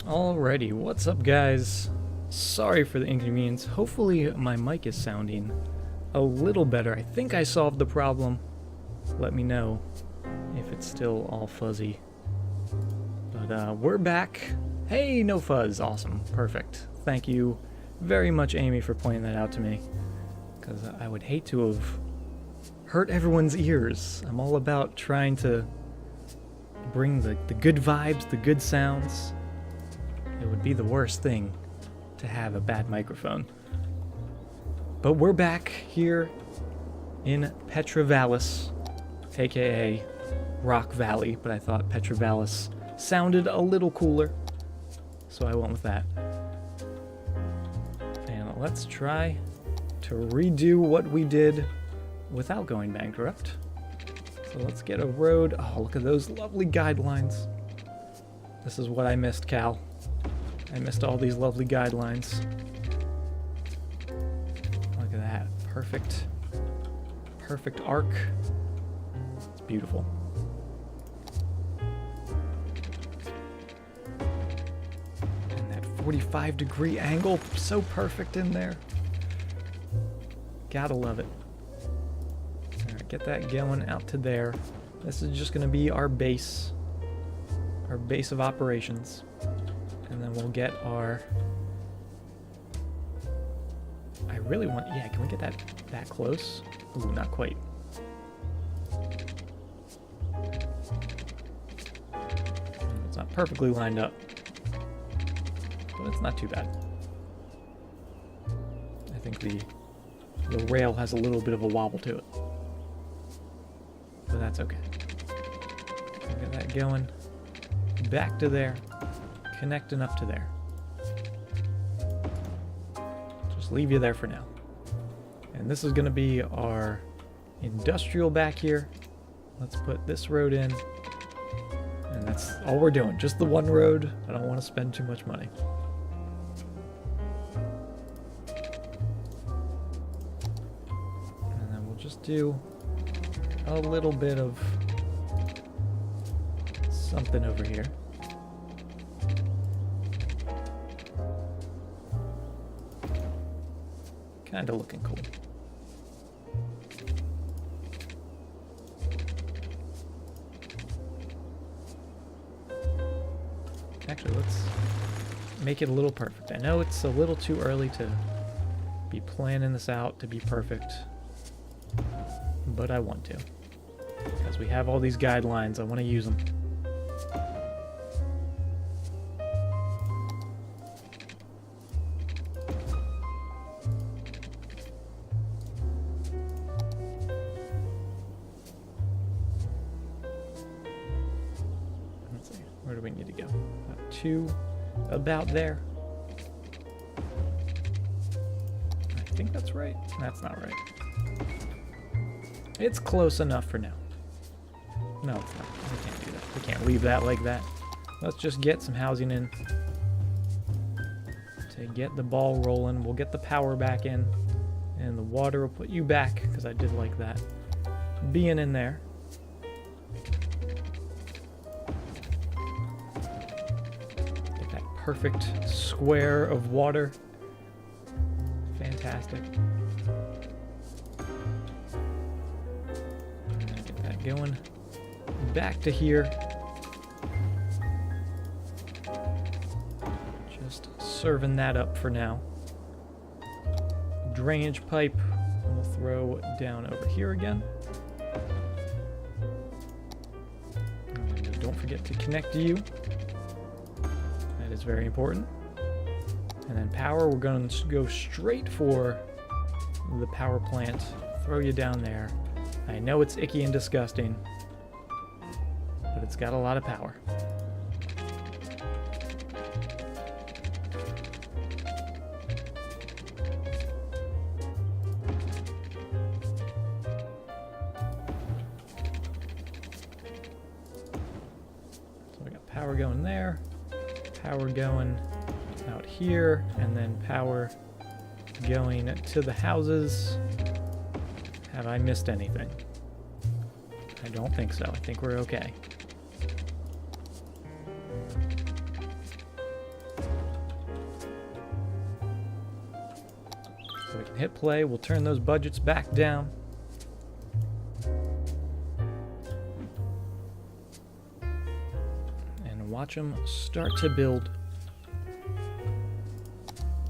Alrighty, what's up guys? Sorry for the inconvenience. Hopefully my mic is sounding a little better. I think I solved the problem. Let me know if it's still all fuzzy. But we're back. Hey, no fuzz. Awesome. Perfect. Thank you very much, Amy, for pointing that out to me. Because I would hate to have hurt everyone's ears. I'm all about trying to bring the good vibes, the good sounds. It would be the worst thing to have a bad microphone. But we're back here in Petra Vallis, aka Rock Valley, but I thought Petra Vallis sounded a little cooler, so I went with that. And let's try to redo what we did without going bankrupt. So let's get a road. Oh, look at those lovely guidelines. This is what I missed, Cal. I missed all these lovely guidelines. Look at that. Perfect. Perfect arc. It's beautiful. And that 45-degree angle, so perfect in there. Gotta love it. Alright, get that going out to there. This is just gonna be our base of operations. And then we'll get our... I really want... Yeah, can we get that close? Ooh, not quite. It's not perfectly lined up, but it's not too bad. I think the rail has a little bit of a wobble to it, but that's okay. Get that going. Back to there. Connecting up to there. Just leave you there for now. And this is going to be our industrial back here. Let's put this road in. And that's all we're doing. Just the one road. I don't want to spend too much money. And then we'll just do a little bit of something over here. Kind of looking cool. Actually, let's make it a little perfect. I know it's a little too early to be planning this out to be perfect, but I want to. Because we have all these guidelines, I want to use them. Where do we need to go? About there. I think that's right. That's not right. It's close enough for now. No, it's not. We can't do that. We can't leave that like that. Let's just get some housing in to get the ball rolling. We'll get the power back in, and the water will put you back, because I did like that being in there. Perfect square of water. Fantastic. Get that going. Back to here. Just serving that up for now. Drainage pipe we'll throw down over here again. And don't forget to connect to you. Is very important. And then power, we're going to go straight for the power plant. Throw you down there. I know it's icky and disgusting, but it's got a lot of power. So we got power going there. Power going out here, and then power going to the houses. Have I missed anything? I don't think so. I think we're okay. So we can hit play, we'll turn those budgets back down. And watch them start to build.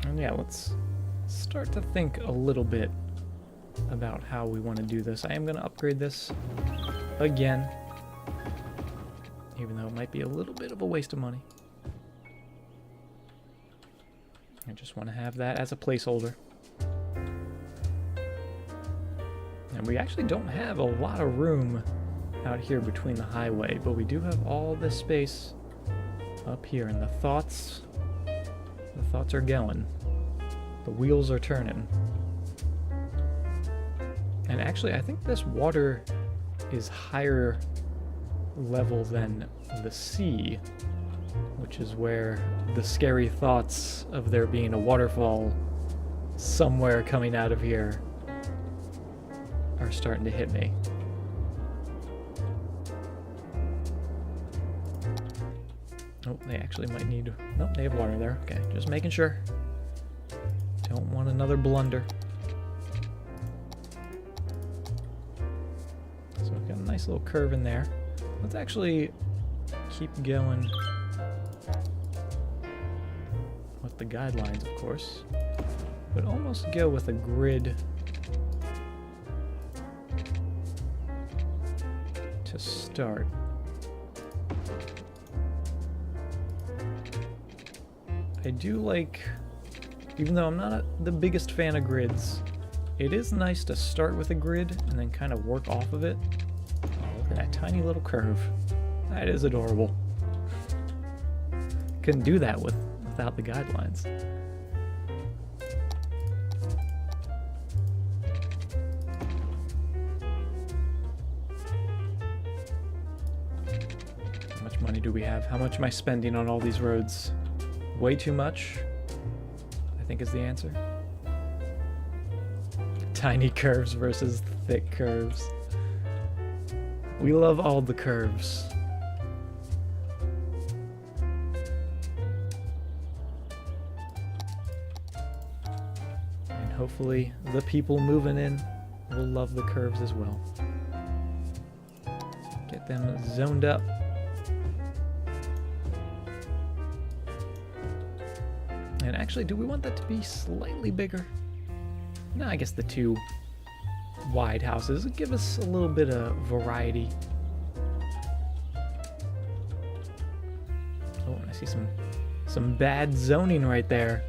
And yeah, let's start to think a little bit about how we want to do this. I am going to upgrade this again, even though it might be a little bit of a waste of money. I just want to have that as a placeholder. And we actually don't have a lot of room out here between the highway, but we do have all this space up here, and the thoughts are going. The wheels are turning. And actually, I think this water is higher level than the sea, which is where the scary thoughts of there being a waterfall somewhere coming out of here are starting to hit me. Oh, they actually might need... Nope, they have water there. Okay, just making sure. Don't want another blunder. So we've got a nice little curve in there. Let's actually keep going with the guidelines, of course, but almost go with a grid to start. I do like, even though I'm not the biggest fan of grids, it is nice to start with a grid and then kind of work off of it. Oh, look at that tiny little curve. That is adorable. Couldn't do that without the guidelines. How much money do we have? How much am I spending on all these roads? Way too much, I think, is the answer. Tiny curves versus thick curves. We love all the curves. And hopefully the people moving in will love the curves as well. Get them zoned up. And actually, do we want that to be slightly bigger? No, I guess the two wide houses would give us a little bit of variety. Oh, I see some bad zoning right there.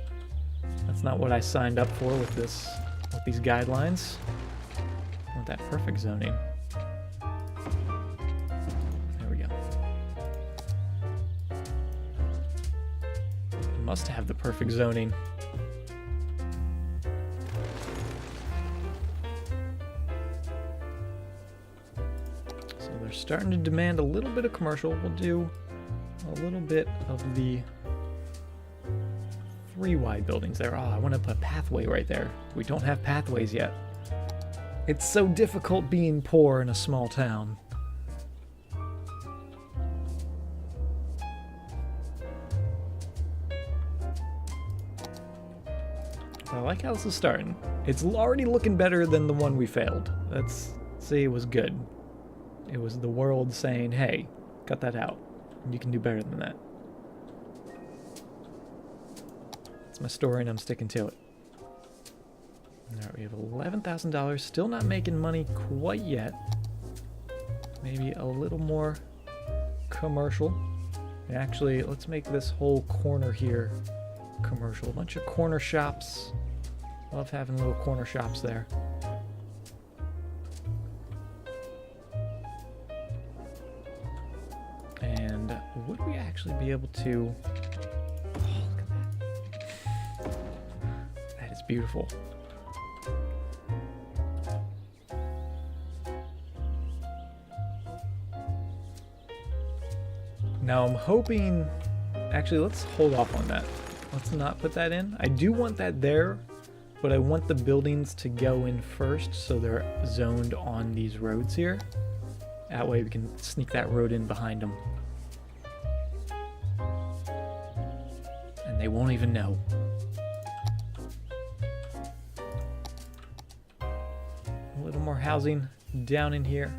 That's not what I signed up for with these guidelines. I want that perfect zoning. There we go. Must have the perfect zoning. So they're starting to demand a little bit of commercial. We'll do a little bit of the 3 wide buildings there. Oh, I want to put a pathway right there. We don't have pathways yet. It's so difficult being poor in a small town. I like how this is starting. It's already looking better than the one we failed. Let's say it was good. It was the world saying, hey, cut that out. You can do better than that. That's my story and I'm sticking to it. Alright, we have $11,000. Still not making money quite yet. Maybe a little more commercial. And actually, let's make this whole corner here commercial. A bunch of corner shops. Love having little corner shops there. And would we actually be able to... Oh, look at that. That is beautiful. Now I'm hoping... Actually, let's hold off on that. Let's not put that in. I do want that there, but I want the buildings to go in first so they're zoned on these roads here. That way we can sneak that road in behind them. And they won't even know. housing down in here.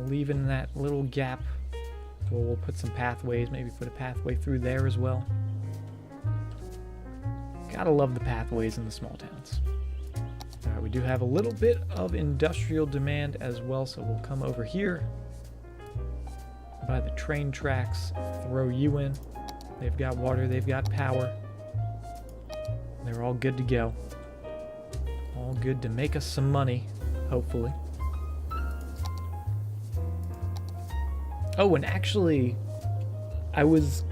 Leaving that little gap. We'll put some pathways, maybe put a pathway through there as well. Gotta love the pathways in the small towns. Alright, we do have a little bit of industrial demand as well, so we'll come over here by the train tracks, throw you in. They've got water, they've got power. They're all good to go. All good to make us some money, hopefully. Oh, and actually, I was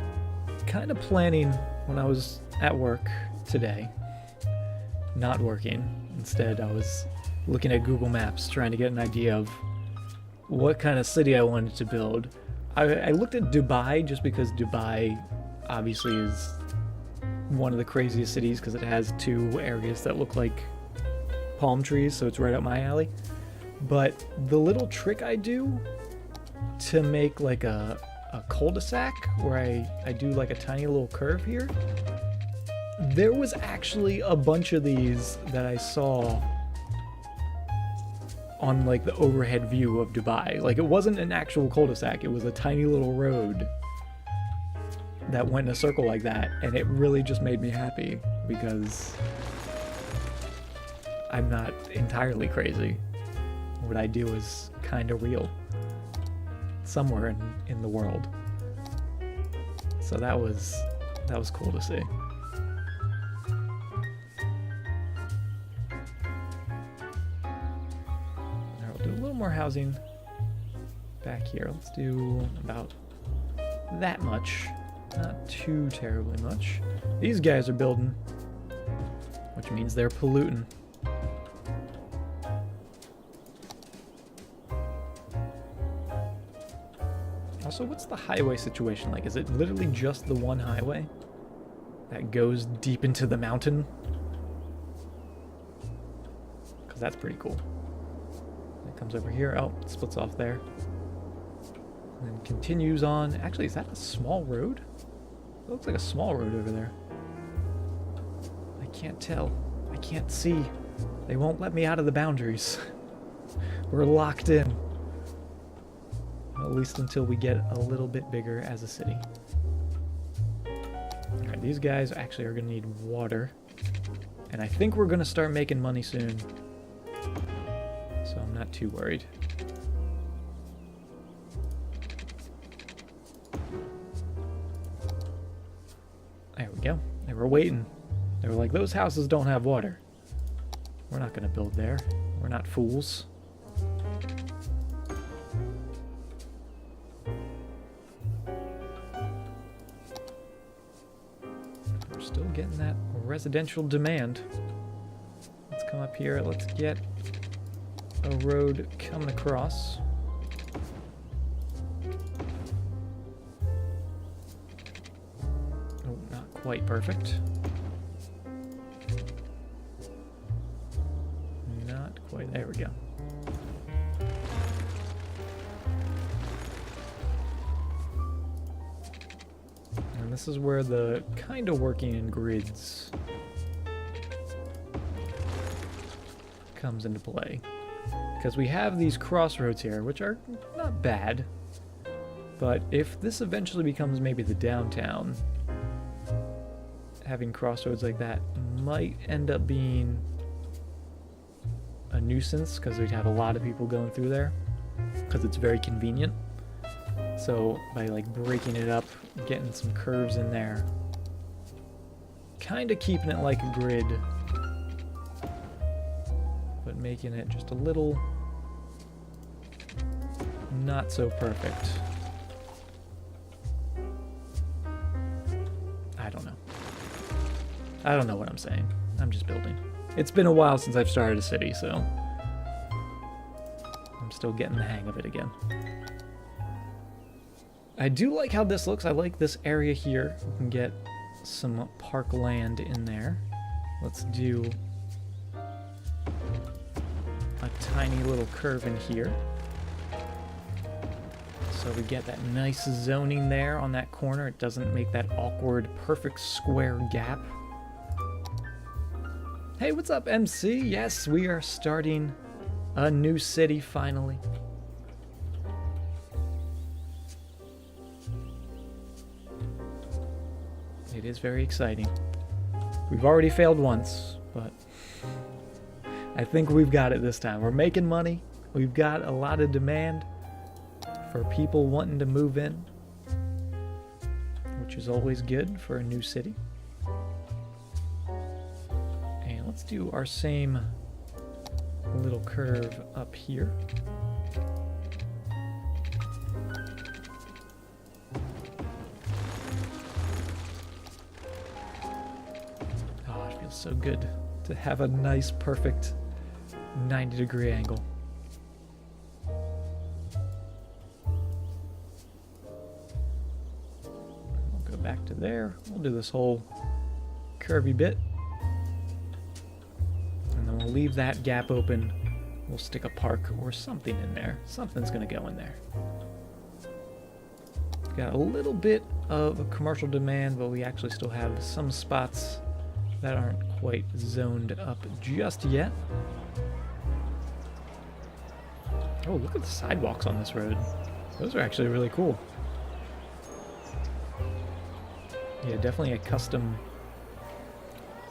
kind of planning when I was at work today, not working. Instead, I was looking at Google Maps, trying to get an idea of what kind of city I wanted to build. I looked at Dubai just because Dubai obviously is one of the craziest cities because it has two areas that look like palm trees, so it's right up my alley. But the little trick I do to make like a cul-de-sac where I do like a tiny little curve here, there was actually a bunch of these that I saw on like the overhead view of Dubai. Like, it wasn't an actual cul-de-sac, it was a tiny little road that went in a circle like that, and it really just made me happy because I'm not entirely crazy. What I do is kind of real somewhere in the world. So that was cool to see. Now we'll do a little more housing back here. Let's do about that much. Not too terribly much. These guys are building, which means they're polluting. Also, what's the highway situation like? Is it literally just the one highway that goes deep into the mountain? Because that's pretty cool. It comes over here. Oh, it splits off there. And then continues on. Actually, is that a small road? It looks like a small road over there. I can't tell. I can't see. They won't let me out of the boundaries. We're locked in. At least until we get a little bit bigger as a city. Alright, these guys actually are going to need water. And I think we're going to start making money soon. So I'm not too worried. There we go. They were waiting. They were like, those houses don't have water. We're not going to build there. We're not fools. We're still getting that residential demand. Let's come up here. Let's get a road coming across. Oh, not quite perfect. Not quite. There we go. And this is where the kind of working in grids comes into play. Because we have these crossroads here, which are not bad. But if this eventually becomes maybe the downtown, having crossroads like that might end up being a nuisance because we'd have a lot of people going through there because it's very convenient. So by like breaking it up, getting some curves in there, kind of keeping it like a grid, but making it just a little not so perfect. I don't know what I'm saying. I'm just building. It's been a while since I've started a city, so I'm still getting the hang of it again. I do like how this looks. I like this area here. We can get some park land in there. Let's do a tiny little curve in here. So we get that nice zoning there on that corner. It doesn't make that awkward, perfect square gap. Hey, what's up, MC? Yes, we are starting a new city finally. It is very exciting. We've already failed once, but I think we've got it this time. We're making money. We've got a lot of demand for people wanting to move in, which is always good for a new city. And let's do our same little curve up here. Oh, it feels so good to have a nice, perfect 90-degree angle. We'll go back to there. We'll do this whole curvy bit. And then we'll leave that gap open. We'll stick a park or something in there. Something's going to go in there. Got a little bit of commercial demand, but we actually still have some spots that aren't quite zoned up just yet. Oh, look at the sidewalks on this road. Those are actually really cool. Yeah, definitely a custom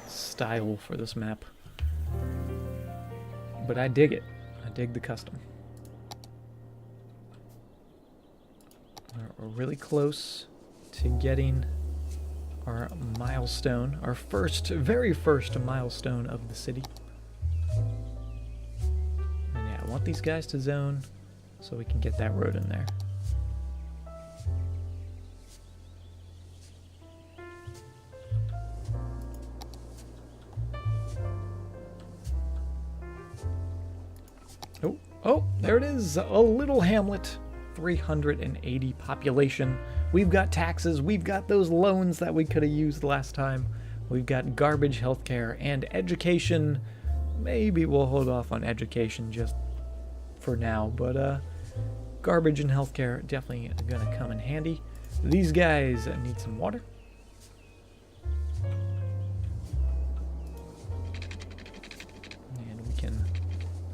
style for this map. But I dig it. I dig the custom. We're really close to getting our milestone, our very first milestone of the city. And yeah, I want these guys to zone so we can get that road in there. Oh, there it is, a little hamlet, 380 population. We've got taxes, we've got those loans that we could have used last time. We've got garbage healthcare and education. Maybe we'll hold off on education just for now, but garbage and healthcare definitely gonna come in handy. These guys need some water. And we can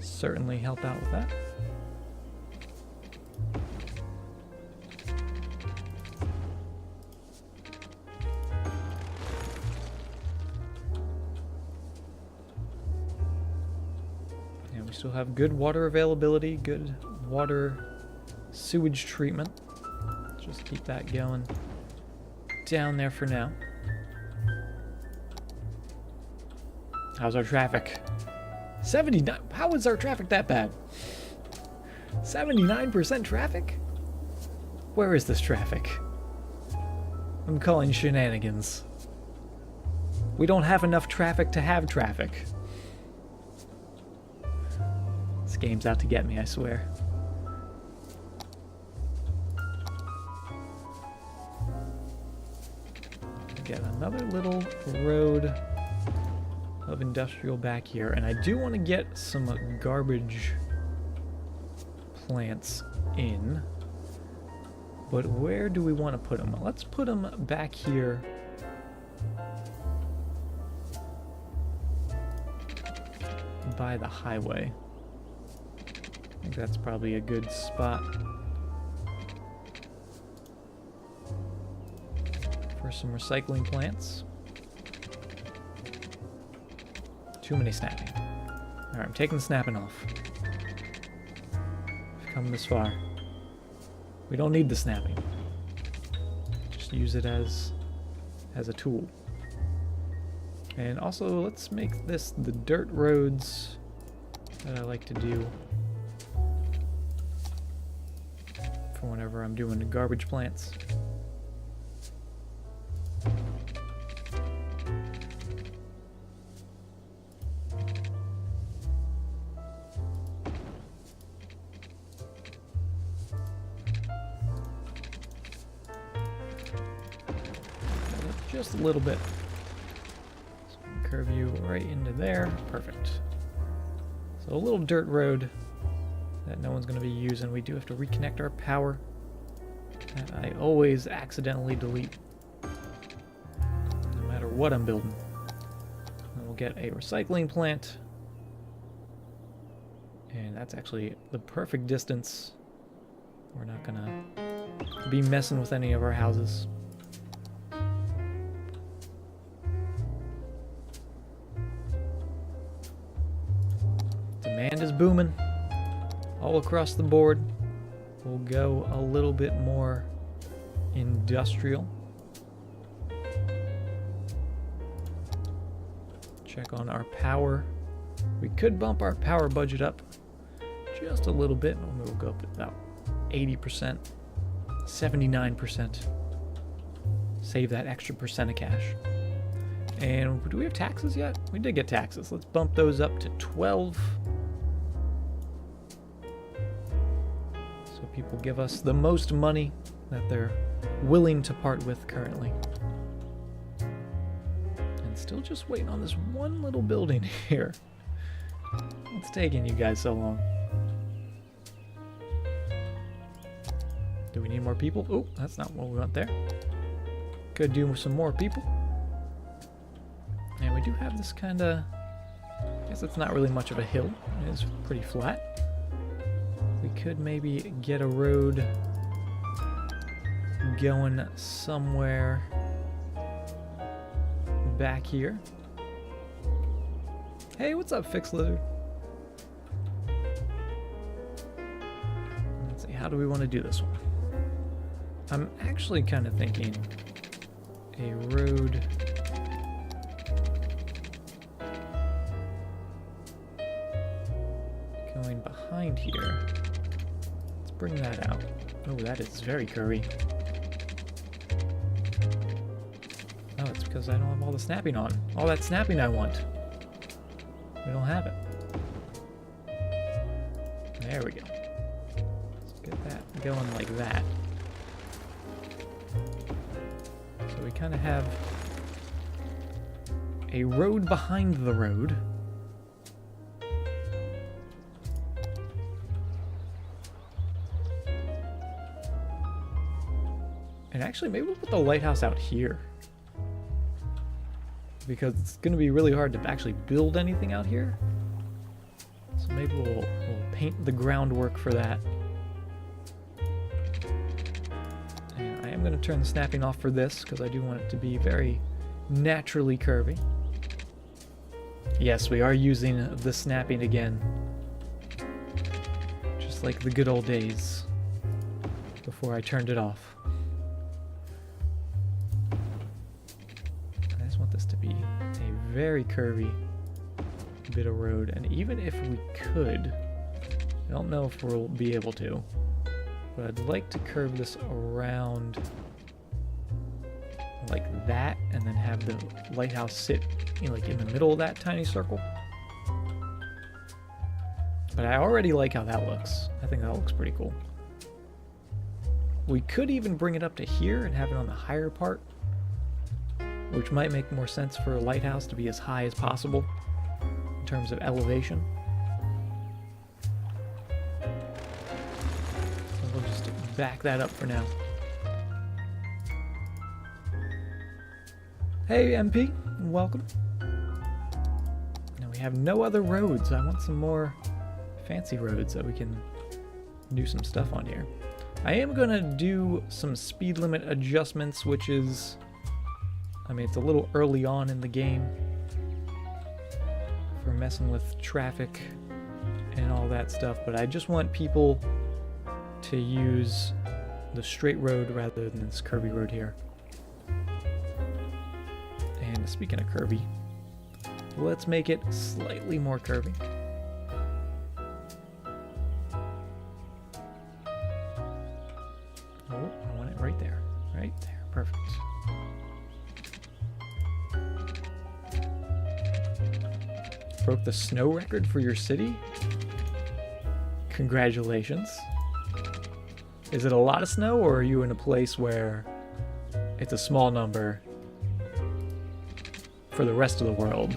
certainly help out with that. And we still have good water availability, good water sewage treatment. Just keep that going down there for now. How's our traffic? 79. How is our traffic that bad? 79% traffic? Where is this traffic? I'm calling shenanigans. We don't have enough traffic to have traffic. This game's out to get me, I swear. Get another little road of industrial back here, and I do want to get some garbage plants in, but where do we want to put them? Let's put them back here by the highway. I think that's probably a good spot for some recycling plants. Too many snapping. Alright, I'm taking the snapping off. We've come this far. We don't need the snapping. Just use it as a tool. And also, let's make this the dirt roads that I like to do for whenever I'm doing the garbage plants. Just a little bit. So curve you right into there. Perfect. So a little dirt road that no one's going to be using. We do have to reconnect our power. That I always accidentally delete, no matter what I'm building. And we'll get a recycling plant. And that's actually the perfect distance. We're not gonna be messing with any of our houses. Demand is booming all across the board. We'll go a little bit more industrial. Check on our power. We could bump our power budget up just a little bit. We'll go up to about 80%, 79%. Save that extra percent of cash. And do we have taxes yet? We did get taxes. Let's bump those up to 12. So people give us the most money that they're willing to part with currently. And still just waiting on this one little building here. What's taking you guys so long? Do we need more people? Oh, that's not what we want there. Could do with some more people. And we do have this kind of... I guess it's not really much of a hill. It is pretty flat. We could maybe get a road going somewhere back here. Hey, what's up, Fixed Lizard? Let's see, how do we want to do this one? I'm actually kind of thinking a road going behind here. Let's bring that out. Oh, that is very curvy. Oh, it's because I don't have all the snapping on. All that snapping I want. We don't have it. There we go. Let's get that going like that. So we kind of have a road behind the road. And actually, maybe we'll put the lighthouse out here. Because it's going to be really hard to actually build anything out here. So maybe we'll paint the groundwork for that. And I am going to turn the snapping off for this, because I do want it to be very naturally curvy. Yes, we are using the snapping again. Just like the good old days before I turned it off. To be a very curvy bit of road, and even if we could, I don't know if we'll be able to, but I'd like to curve this around like that, and then have the lighthouse sit like in the middle of that tiny circle. But I already like how that looks. I think that looks pretty cool. We could even bring it up to here and have it on the higher part, which might make more sense for a lighthouse to be as high as possible in terms of elevation. So we'll just back that up for now. Hey MP, welcome. Now we have no other roads. I want some more fancy roads that we can do some stuff on here. I am gonna do some speed limit adjustments, which is... I mean, it's a little early on in the game for messing with traffic and all that stuff, but I just want people to use the straight road rather than this curvy road here. And speaking of curvy, let's make it slightly more curvy. Oh, I want it right there. Right there. Perfect. Broke the snow record for your city? Congratulations. Is it a lot of snow, or are you in a place where it's a small number for the rest of the world?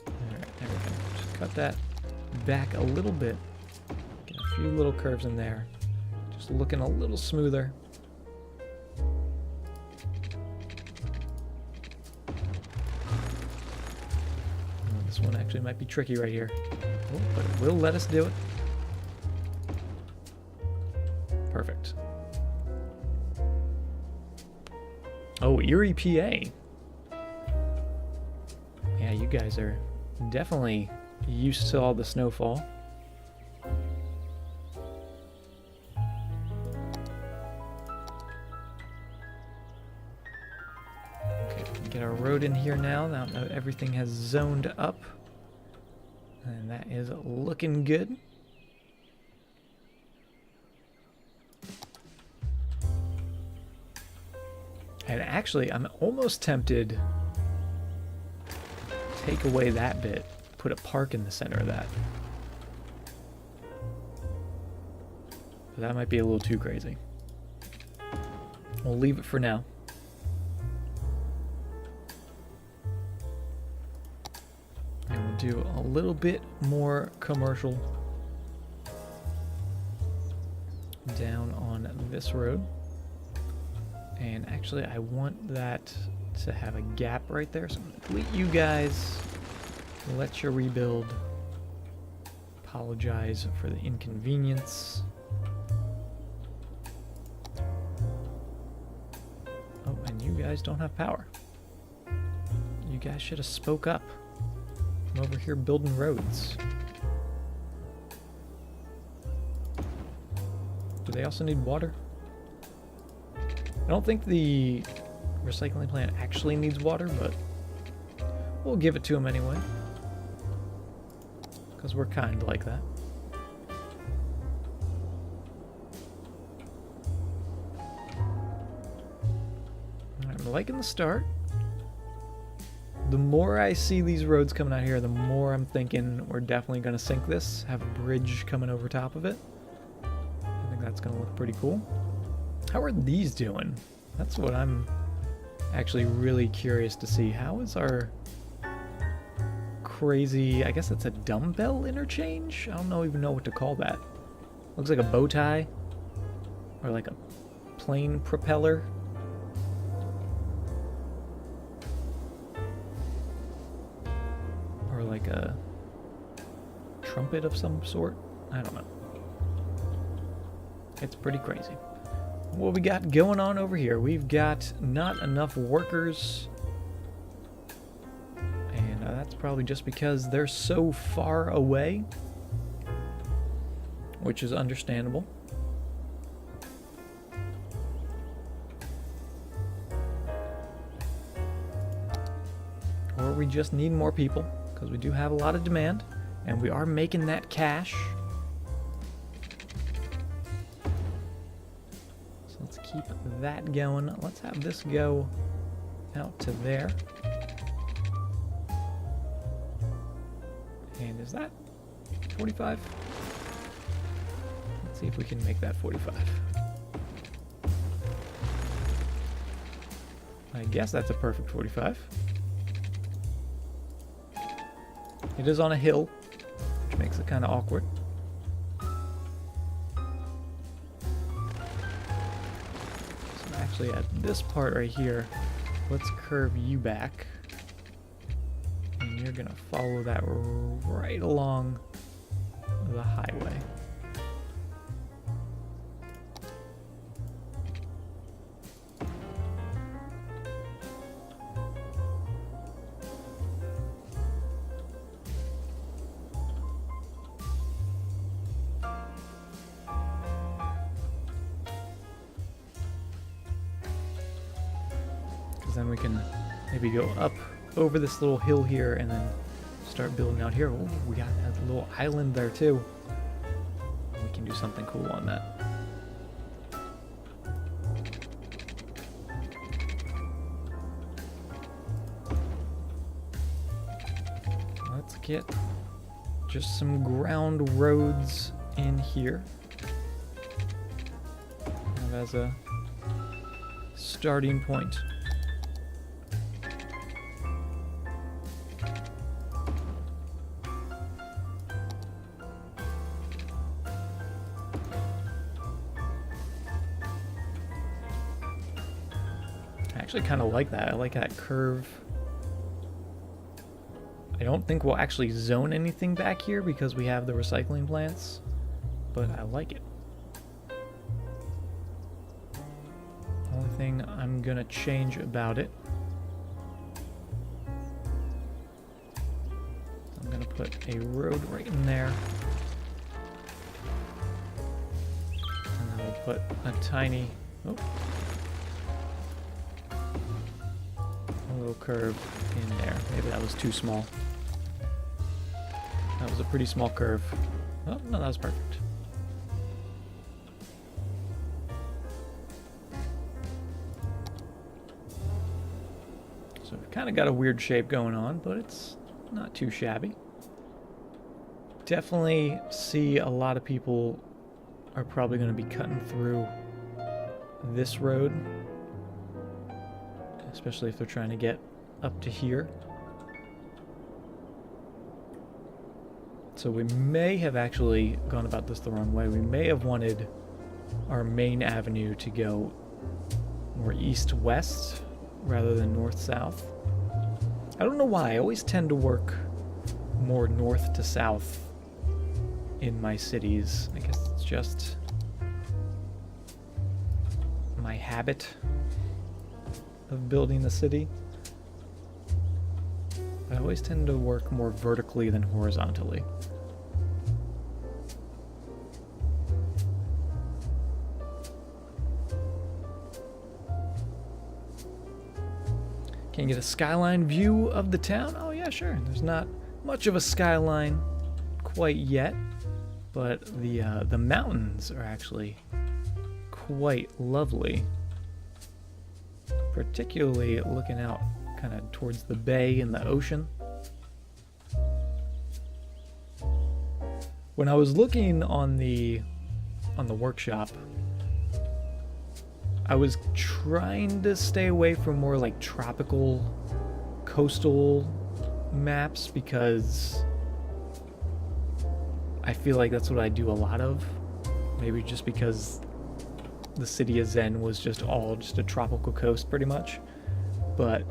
Alright, there we go. Just cut that back a little bit. Get a few little curves in there. Just looking a little smoother. This one actually might be tricky right here. Oh, but it will let us do it. Perfect. Oh, Erie, PA. Yeah, you guys are definitely used to all the snowfall. Okay, we can get our road in here now. Now that everything has zoned up. And that is looking good. And actually, I'm almost tempted to take away that bit, put a park in the center of that. But that might be a little too crazy. We'll leave it for now. And we'll do a little bit more commercial down on this road. And actually, I want that to have a gap right there. So I'm going to delete you guys. Let you rebuild. Apologize for the inconvenience. Oh, and you guys don't have power. You guys should have spoke up. I'm over here building roads. Do they also need water? I don't think the recycling plant actually needs water, but we'll give it to him anyway. Because we're kind like that. I'm liking the start. The more I see these roads coming out here, the more I'm thinking we're definitely going to sink this. Have a bridge coming over top of it. I think that's going to look pretty cool. How are these doing? That's what I'm actually really curious to see. How is our crazy, I guess it's a dumbbell interchange? I don't even know what to call that. Looks like a bow tie or like a plane propeller. Or like a trumpet of some sort. I don't know. It's pretty crazy. What we got going on over here? We've got not enough workers. And that's probably just because they're so far away. Which is understandable. Or we just need more people. Because we do have a lot of demand. And we are making that cash. Let's keep that going. Let's have this go out to there. And is that 45? Let's see if we can make that 45. I guess that's a perfect 45. It is on a hill, which makes it kind of awkward. At this part right here, let's curve you back, and you're gonna follow that right along the highway. Then we can maybe go up over this little hill here and then start building out here. Oh, we got a little island there too. We can do something cool on that. Let's get just some ground roads in here. And as a starting point. I actually kind of like that. I like that curve. I don't think we'll actually zone anything back here because we have the recycling plants, but I like it. Only thing I'm gonna change about it, I'm gonna put a road right in there. And then we'll put a tiny, a little curve in there. Maybe that was too small. That was a pretty small curve. Oh, no, that was perfect. So we've kind of got a weird shape going on, but it's not too shabby. Definitely see a lot of people are probably going to be cutting through this road, especially if they're trying to get up to here. So we may have actually gone about this the wrong way. We may have wanted our main avenue to go more east-west rather than north-south. I don't know why. I always tend to work more north to south in my cities. I guess it's just my habit of building a city. I always tend to work more vertically than horizontally. Can you get a skyline view of the town? Oh yeah, sure. There's not much of a skyline quite yet, but the mountains are actually quite lovely. Particularly looking out kind of towards the bay and the ocean. When I was looking on the workshop, I was trying to stay away from more like tropical coastal maps because I feel like that's what I do a lot of. Maybe just because the city of Zen was just a tropical coast pretty much. But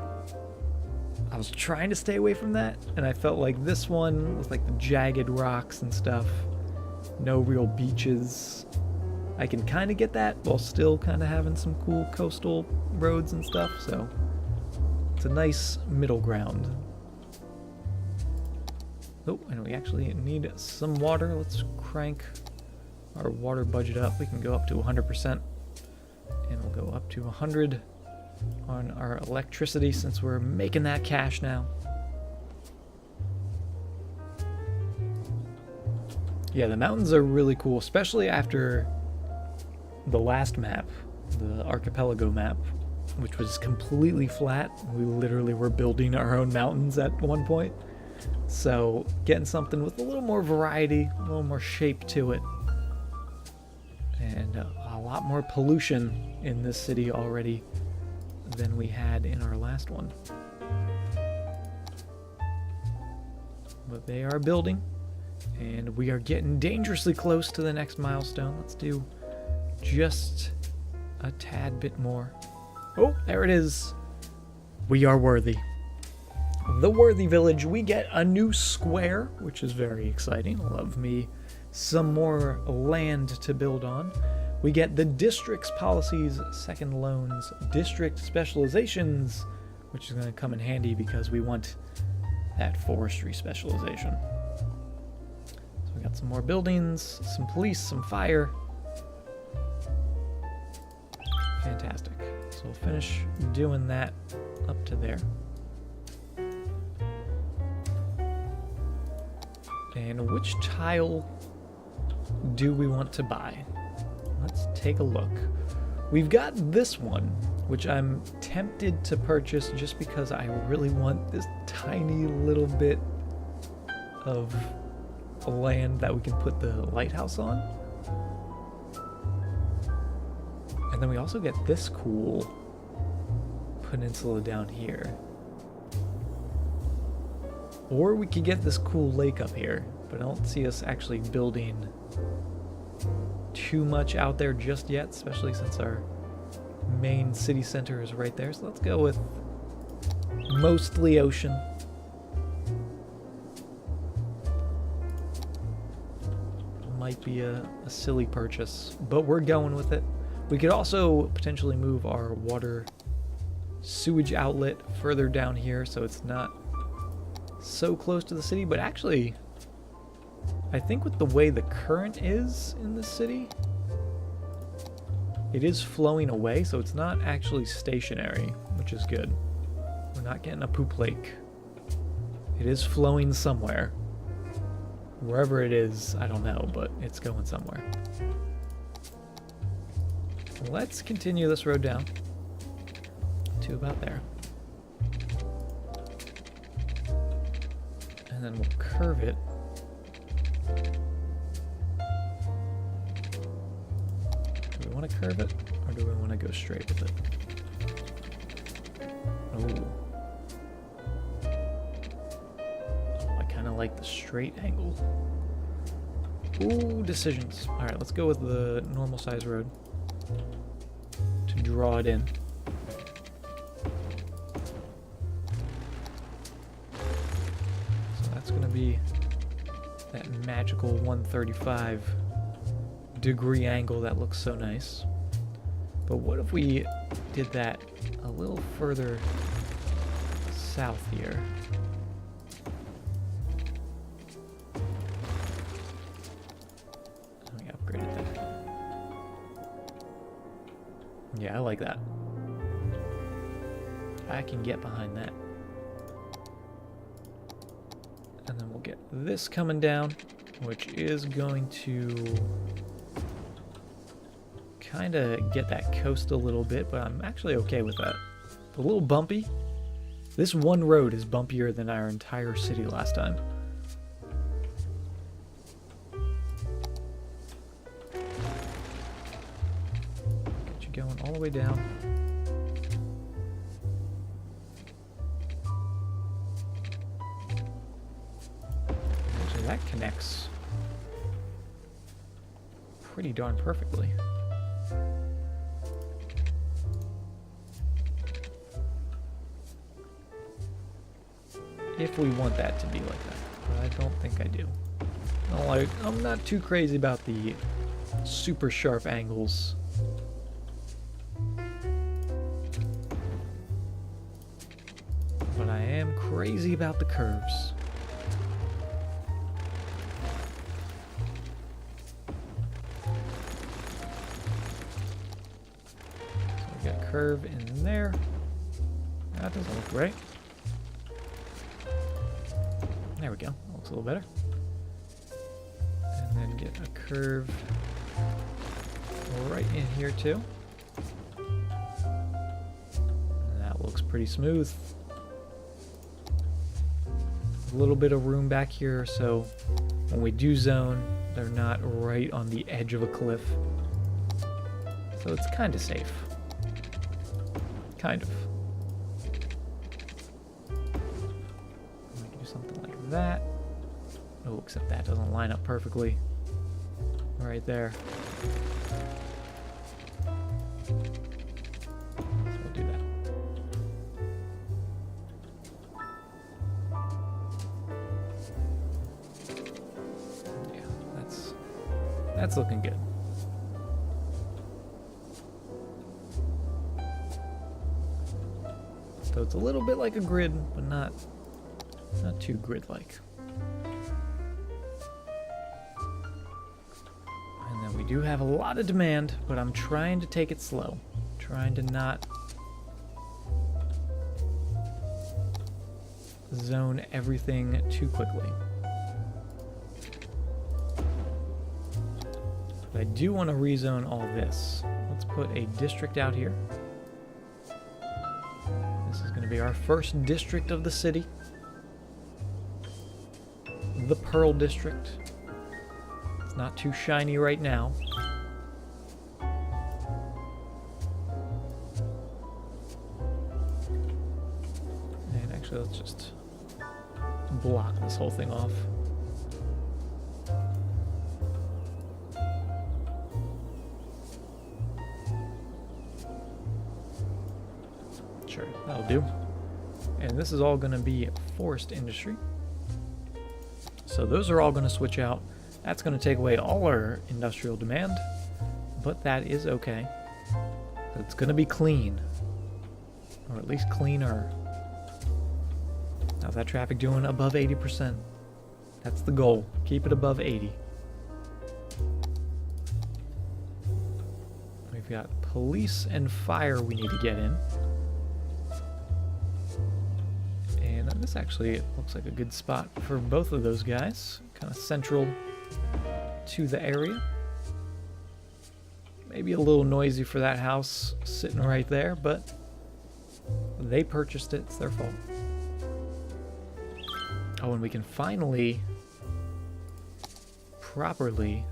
I was trying to stay away from that, and I felt like this one was like the jagged rocks and stuff. No real beaches. I can kind of get that while still kind of having some cool coastal roads and stuff, so it's a nice middle ground. Oh, and we actually need some water. Let's crank our water budget up. We can go up to 100%, and we'll go up to 100 on our electricity since we're making that cash now. Yeah, the mountains are really cool, especially after the last map, the archipelago map, which was completely flat. We literally were building our own mountains at one point. So getting something with a little more variety, a little more shape to it, and a lot more pollution in this city already than we had in our last one. But they are building, and we are getting dangerously close to the next milestone. Let's do just a tad bit more. Oh, there it is. We are worthy. The Worthy Village, we get a new square, which is very exciting. Love me some more land to build on. We get the district's policies, second loans, district specializations, which is going to come in handy because we want that forestry specialization. So we got some more buildings, some police, some fire. Fantastic. So we'll finish doing that up to there. And which tile do we want to buy? Let's take a look. We've got this one, which I'm tempted to purchase just because I really want this tiny little bit of land that we can put the lighthouse on. And then we also get this cool peninsula down here. Or we could get this cool lake up here, but I don't see us actually building too much out there just yet, especially since our main city center is right there. So let's go with mostly ocean. might be a silly purchase, but we're going with it. We could also potentially move our water sewage outlet further down here so it's not so close to the city, but actually I think with the way the current is in the city, it is flowing away, so it's not actually stationary, which is good. We're not getting a poop lake. It is flowing somewhere. Wherever it is, I don't know, but it's going somewhere. Let's continue this road down to about there. And then we'll curve it. Do we want to curve it, or do we want to go straight with it? Oh. I kind of like the straight angle. Ooh, decisions. Alright, let's go with the normal size road to draw it in. So that's going to be that magical 135-degree angle that looks so nice. But what if we did that a little further south here? Let me upgrade it then. Yeah, I like that. I can get behind that. And then we'll get this coming down, which is going to kind of get that coast a little bit, but I'm actually okay with that. A little bumpy. This one road is bumpier than our entire city last time. Get you going all the way down. Actually, that connects pretty darn perfectly. If we want that to be like that, but I don't think I do. I'm not too crazy about the super sharp angles. But I am crazy about the curves. So we got a curve in there. That doesn't look right. There we go. That looks a little better. And then get a curve right in here too. And that looks pretty smooth. A little bit of room back here, so when we do zone, they're not right on the edge of a cliff. So it's kind of safe. Kind of. That. Oh, except that doesn't line up perfectly. Right there. So we'll do that. Yeah, that's looking good. So it's a little bit like a grid, but not too grid-like. And then we do have a lot of demand, but I'm trying to take it slow. Trying to not zone everything too quickly. But I do want to rezone all this. Let's put a district out here. This is going to be our first district of the city. The Pearl District. It's not too shiny right now. And actually, let's just block this whole thing off. Sure, that'll do. And this is all going to be forest industry. So those are all going to switch out. That's going to take away all our industrial demand, but that is okay. It's going to be clean, or at least cleaner. How's that traffic doing? Above 80%. That's the goal. Keep it above 80. We've got police and fire we need to get in. And this actually looks like a good spot for both of those guys. Kind of central to the area. Maybe a little noisy for that house sitting right there, but they purchased it. It's their fault. Oh, and we can finally properly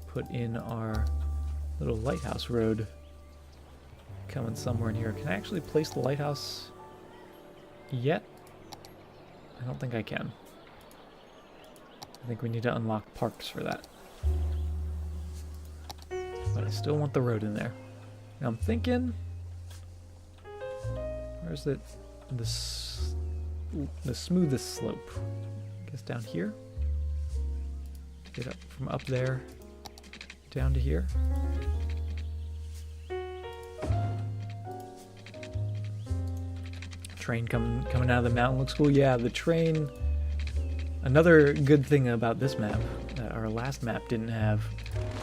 put in our little lighthouse road coming somewhere in here. Can I actually place the lighthouse yet? I don't think I can. I think we need to unlock parks for that. But I still want the road in there. Now I'm thinking, where's the smoothest slope? I guess down here. To get up from up there down to here. Train coming out of the mountain looks cool. Yeah, the train. Another good thing about this map that our last map didn't have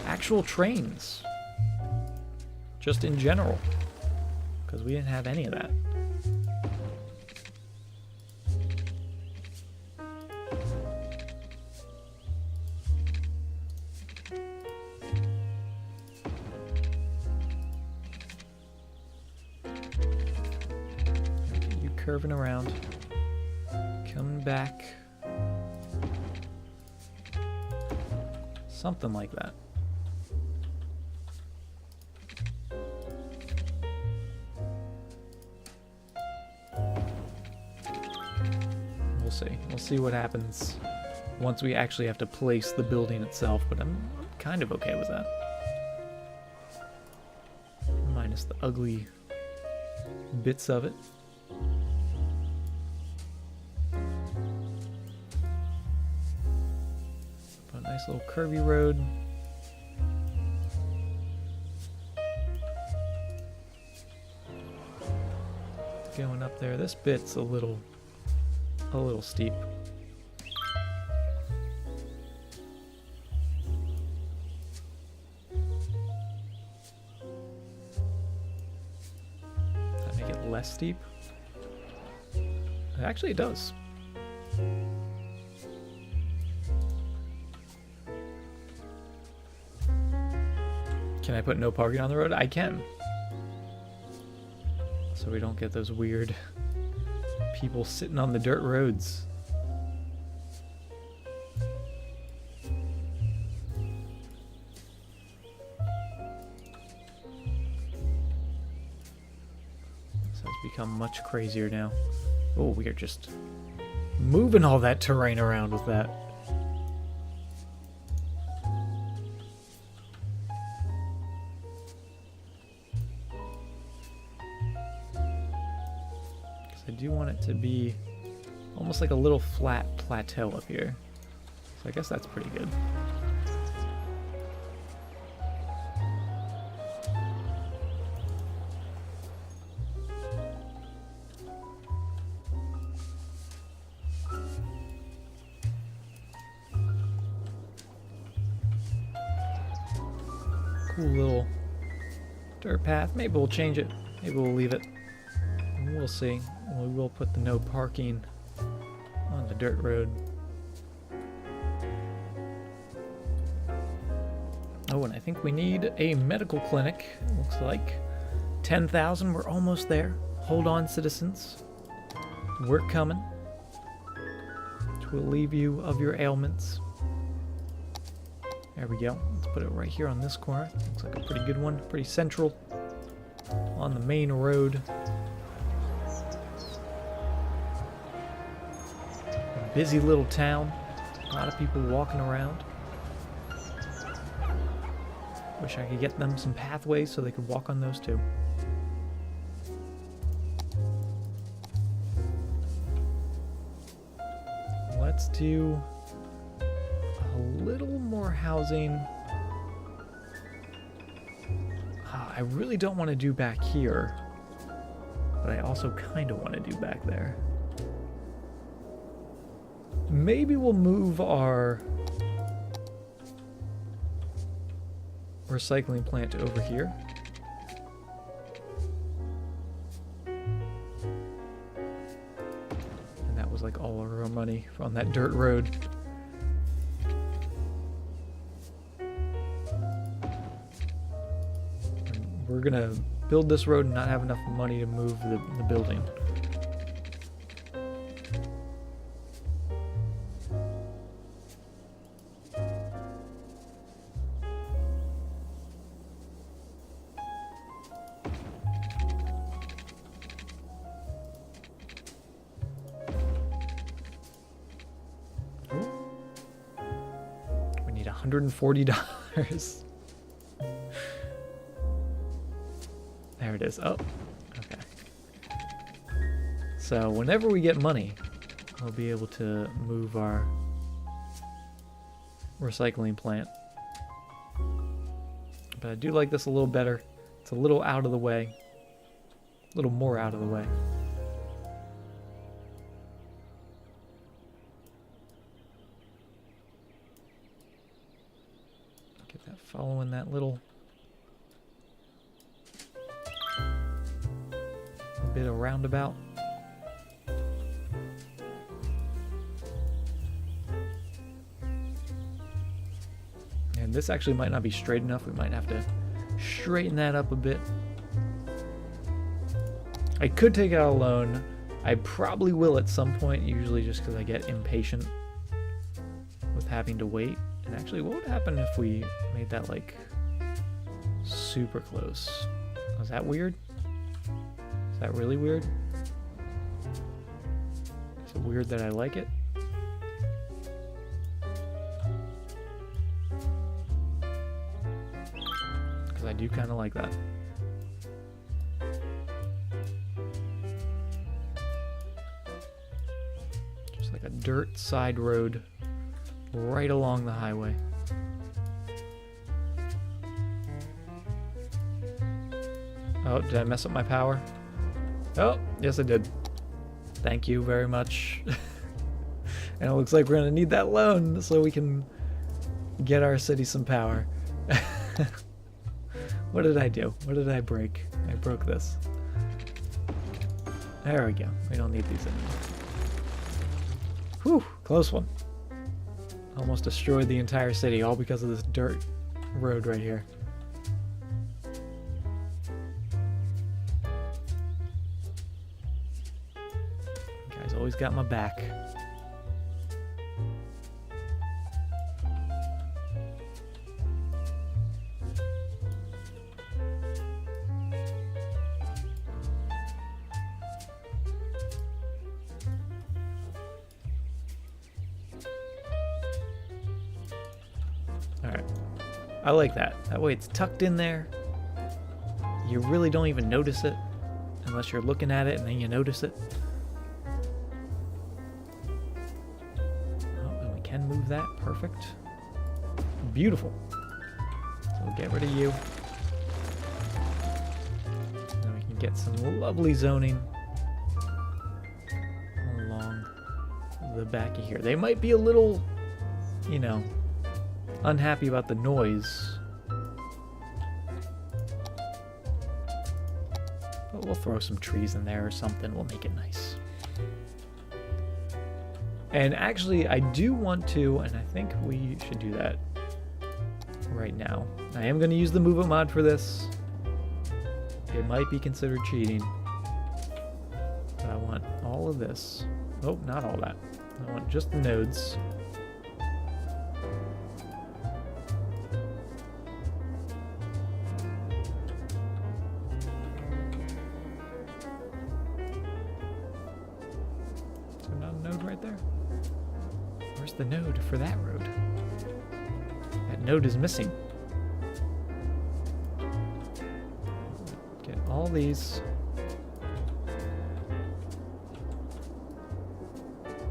actual trains. Just in general. Because we didn't have any of that. Curving around, coming back, something like that. We'll see. We'll see what happens once we actually have to place the building itself, but I'm kind of okay with that. Minus the ugly bits of it. Nice little curvy road. Going up there. This bit's a little steep. Does that make it less steep? Actually, it does. Can I put no parking on the road? I can. So we don't get those weird people sitting on the dirt roads. So it's become much crazier now. Oh, we are just moving all that terrain around with that. I do want it to be almost like a little flat plateau up here. So I guess that's pretty good. Cool little dirt path. Maybe we'll change it. Maybe we'll leave it. We'll see. We will put the no parking on the dirt road. Oh, and I think we need a medical clinic. Looks like 10,000. We're almost there. Hold on, citizens. We're coming to relieve you of your ailments. There we go. Let's put it right here on this corner. Looks like a pretty good one. Pretty central on the main road. Busy little town, a lot of people walking around. Wish I could get them some pathways so they could walk on those too. Let's do a little more housing. I really don't want to do back here, but I also kind of want to do back there. Maybe we'll move our recycling plant over here. And that was like all of our money on that dirt road. We're gonna build this road and not have enough money to move the building. We need $140. There it is. Oh, okay. So whenever we get money, we'll be able to move our recycling plant. But I do like this a little better. It's a little out of the way. A little more out of the way. Get that following that little bit of roundabout. And this actually might not be straight enough. We might have to straighten that up a bit. I could take out a loan. I probably will at some point, usually just because I get impatient with having to wait. And actually, what would happen if we made that like super close? Was that weird? Is that really weird? Is it weird that I like it? Because I do kind of like that. Just like a dirt side road right along the highway. Oh, did I mess up my power? Oh, yes I did. Thank you very much. And it looks like we're gonna need that loan so we can get our city some power. What did I do? What did I break? I broke this. There we go. We don't need these anymore. Whew, close one. Almost destroyed the entire city, all because of this dirt road right here. Guys always got my back. Alright. I like that. That way it's tucked in there. You really don't even notice it unless you're looking at it and then you notice it. Oh, and we can move that. Perfect. Beautiful. So we'll get rid of you. Then we can get some lovely zoning along the back of here. They might be a little, you know, unhappy about the noise, but we'll throw some trees in there or something. We'll make it nice. And actually, I do want to, and I think we should do that right now. I am going to use the Move It mod for this. It might be considered cheating, but I want all of this. Oh, not all that. I want just the nodes. The node for that road. That node is missing. Get all these.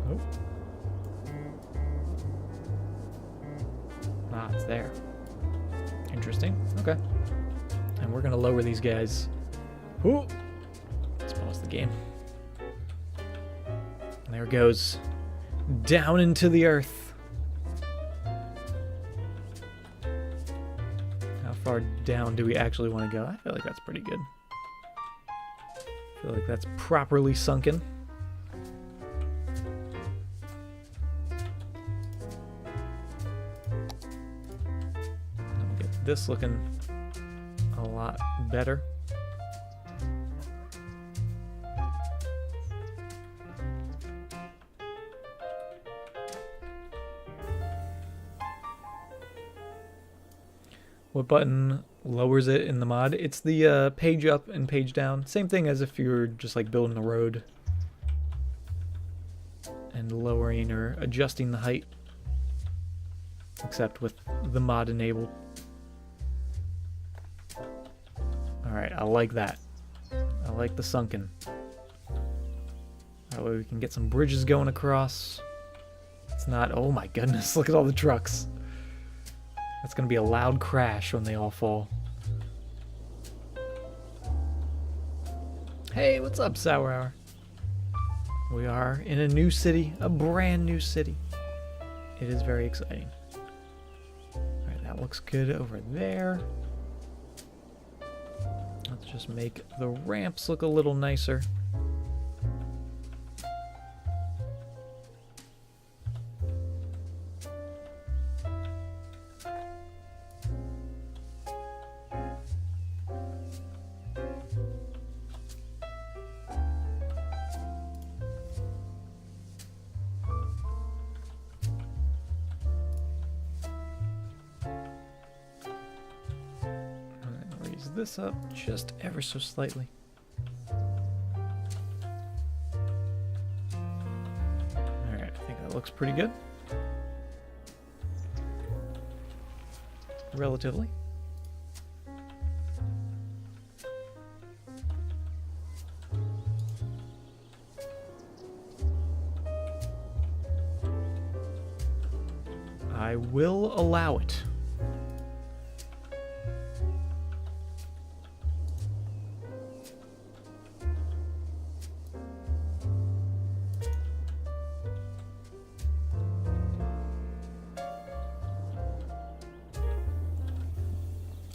Oh. Ah, And we're gonna lower these guys. Ooh. Let's pause the game. And there it goes. Down into the earth. How far down do we actually want to go? I feel like that's pretty good. I feel like that's properly sunken. I'll get this looking a lot better. What button lowers it in the mod? It's the page up and page down. Same thing as if you're just like building the road and lowering or adjusting the height, except with the mod enabled. Alright, I like that. I like the sunken. That way we can get some bridges going across. It's not, oh my goodness, look at all the trucks. That's going to be a loud crash when they all fall. Hey, what's up, Sour Hour? We are in a new city, a brand new city. It is very exciting. Alright, that looks good over there. Let's just make the ramps look a little nicer. This up just ever so slightly. Alright, I think that looks pretty good. Relatively. I will allow it.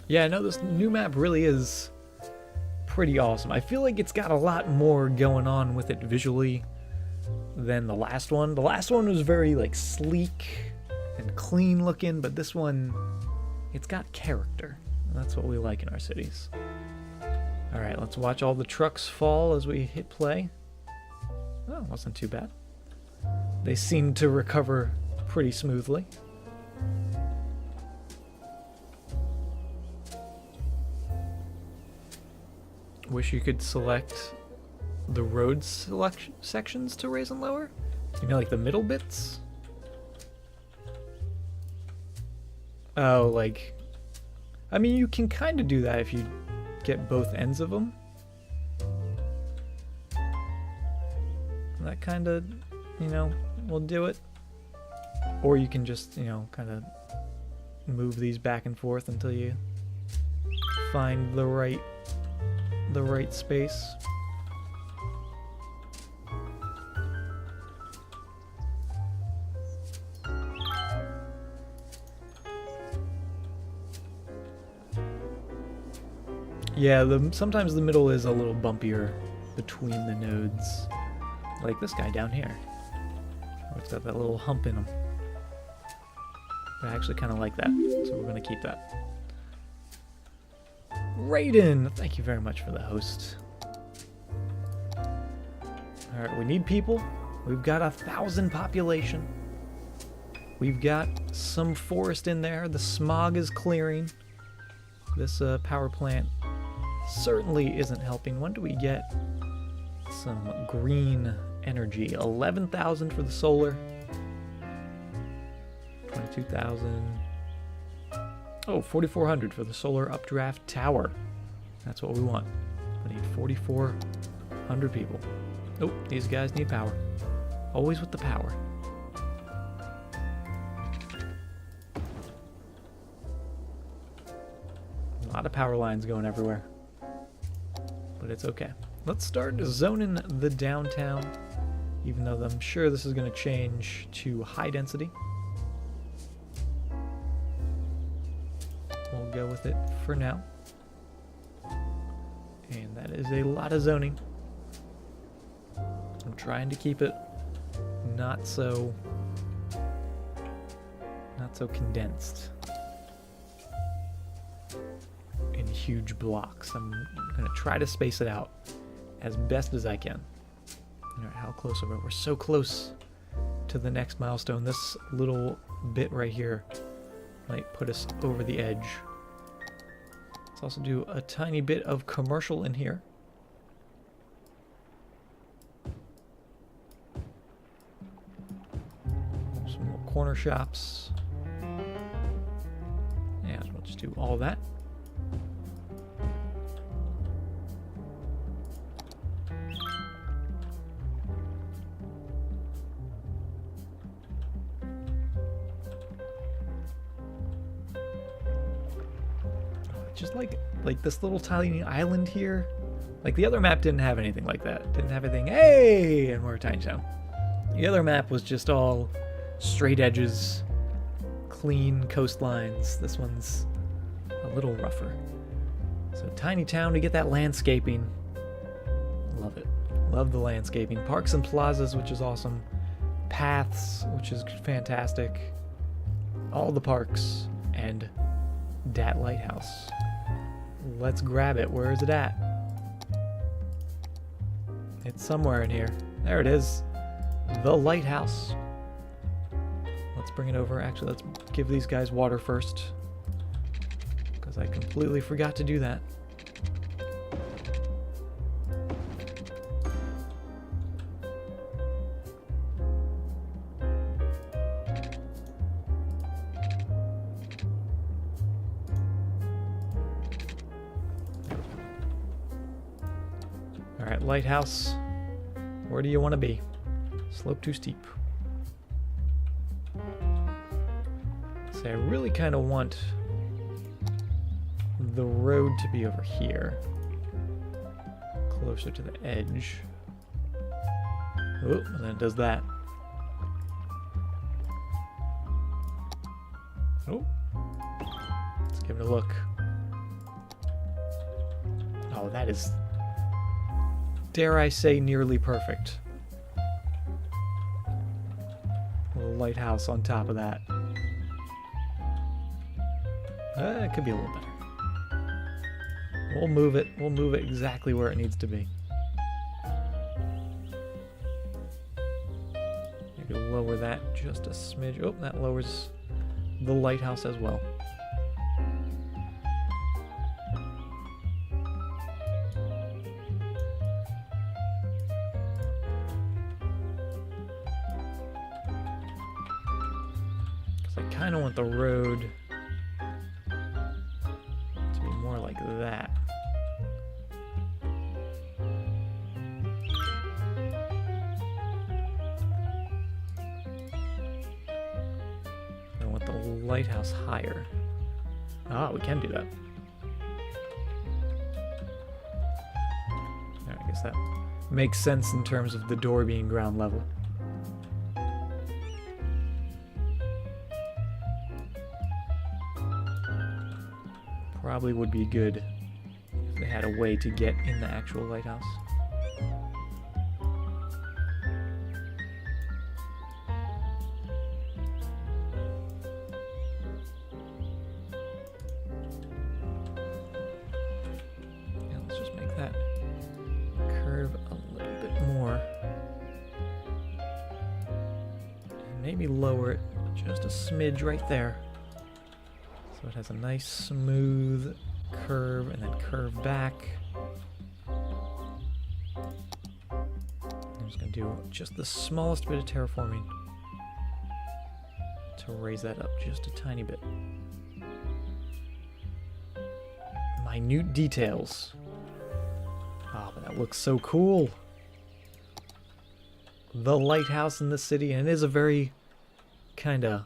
Yeah, no, this new map really is pretty awesome. I feel like it's got a lot more going on with it visually than the last one. The last one was very like sleek and clean looking, but this one, it's got character. And that's what we like in our cities. All right, let's watch all the trucks fall as we hit play. Oh, wasn't too bad. They seem to recover pretty smoothly. Wish you could select the road sections to raise and lower. You know, like the middle bits? Oh, like... I mean, you can kind of do that if you get both ends of them. That kind of, you know, will do it. Or you can just, you know, kind of move these back and forth until you find the right space. Yeah, sometimes the middle is a little bumpier between the nodes. Like this guy down here. It's got that little hump in him. But I actually kind of like that, so we're going to keep that. Raiden, thank you very much for the host. Alright, we need people. We've got 1,000 population. We've got some forest in there. The smog is clearing. This power plant certainly isn't helping. When do we get some green energy? 11,000 for the solar. 22,000. Oh, 4,400 for the solar updraft tower. That's what we want. We need 4,400 people. Oh, these guys need power. Always with the power. A lot of power lines going everywhere. But it's okay. Let's start zoning the downtown, even though I'm sure this is going to change to high density. We'll go with it for now. And that is a lot of zoning. I'm trying to keep it not so condensed in huge blocks. I'm going to try to space it out as best as I can. All right, how close are we? We're so close to the next milestone. This little bit right here might put us over the edge. Let's also do a tiny bit of commercial in here. Some more corner shops. Yeah, we'll just do all that. Just like this little tiny island here. Like the other map didn't have anything like that. Didn't have anything, hey, and we're a tiny town. The other map was just all straight edges, clean coastlines. This one's a little rougher. So tiny town to get that landscaping. Love it. Love the landscaping. Parks and plazas, which is awesome. Paths, which is fantastic. All the parks and that lighthouse. Let's grab it. Where is it at? It's somewhere in here. There it is. The lighthouse. Let's bring it over. Actually, let's give these guys water first, because I completely forgot to do that. Alright, lighthouse. Where do you want to be? Slope too steep. See, I really kind of want the road to be over here. Closer to the edge. Oh, and then it does that. Oh. Let's give it a look. Oh, that is, dare I say, nearly perfect. A little lighthouse on top of that. It could be a little better. We'll move it. We'll move it exactly where it needs to be. Maybe lower that just a smidge. Oh, that lowers the lighthouse as well. Because I kind of want the road to be more like that. I want the lighthouse higher. Ah, we can do that. I guess that makes sense in terms of the door being ground level. Probably would be good if they had a way to get in the actual lighthouse. Yeah, let's just make that curve a little bit more. And maybe lower it just a smidge right there. So it has a nice smooth curve and then curve back. I'm just going to do just the smallest bit of terraforming to raise that up just a tiny bit. Minute details. Ah, but that looks so cool. The lighthouse in the city, and it is a very kind of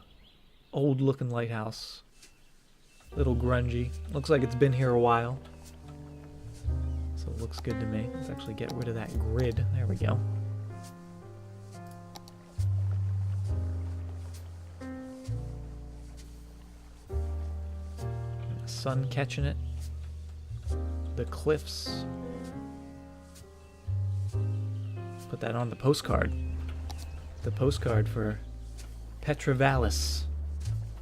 old looking lighthouse. Little grungy. Looks like it's been here a while. So it looks good to me. Let's actually get rid of that grid. There we go. The sun catching it. The cliffs. Put that on the postcard. The postcard for Petra Vallis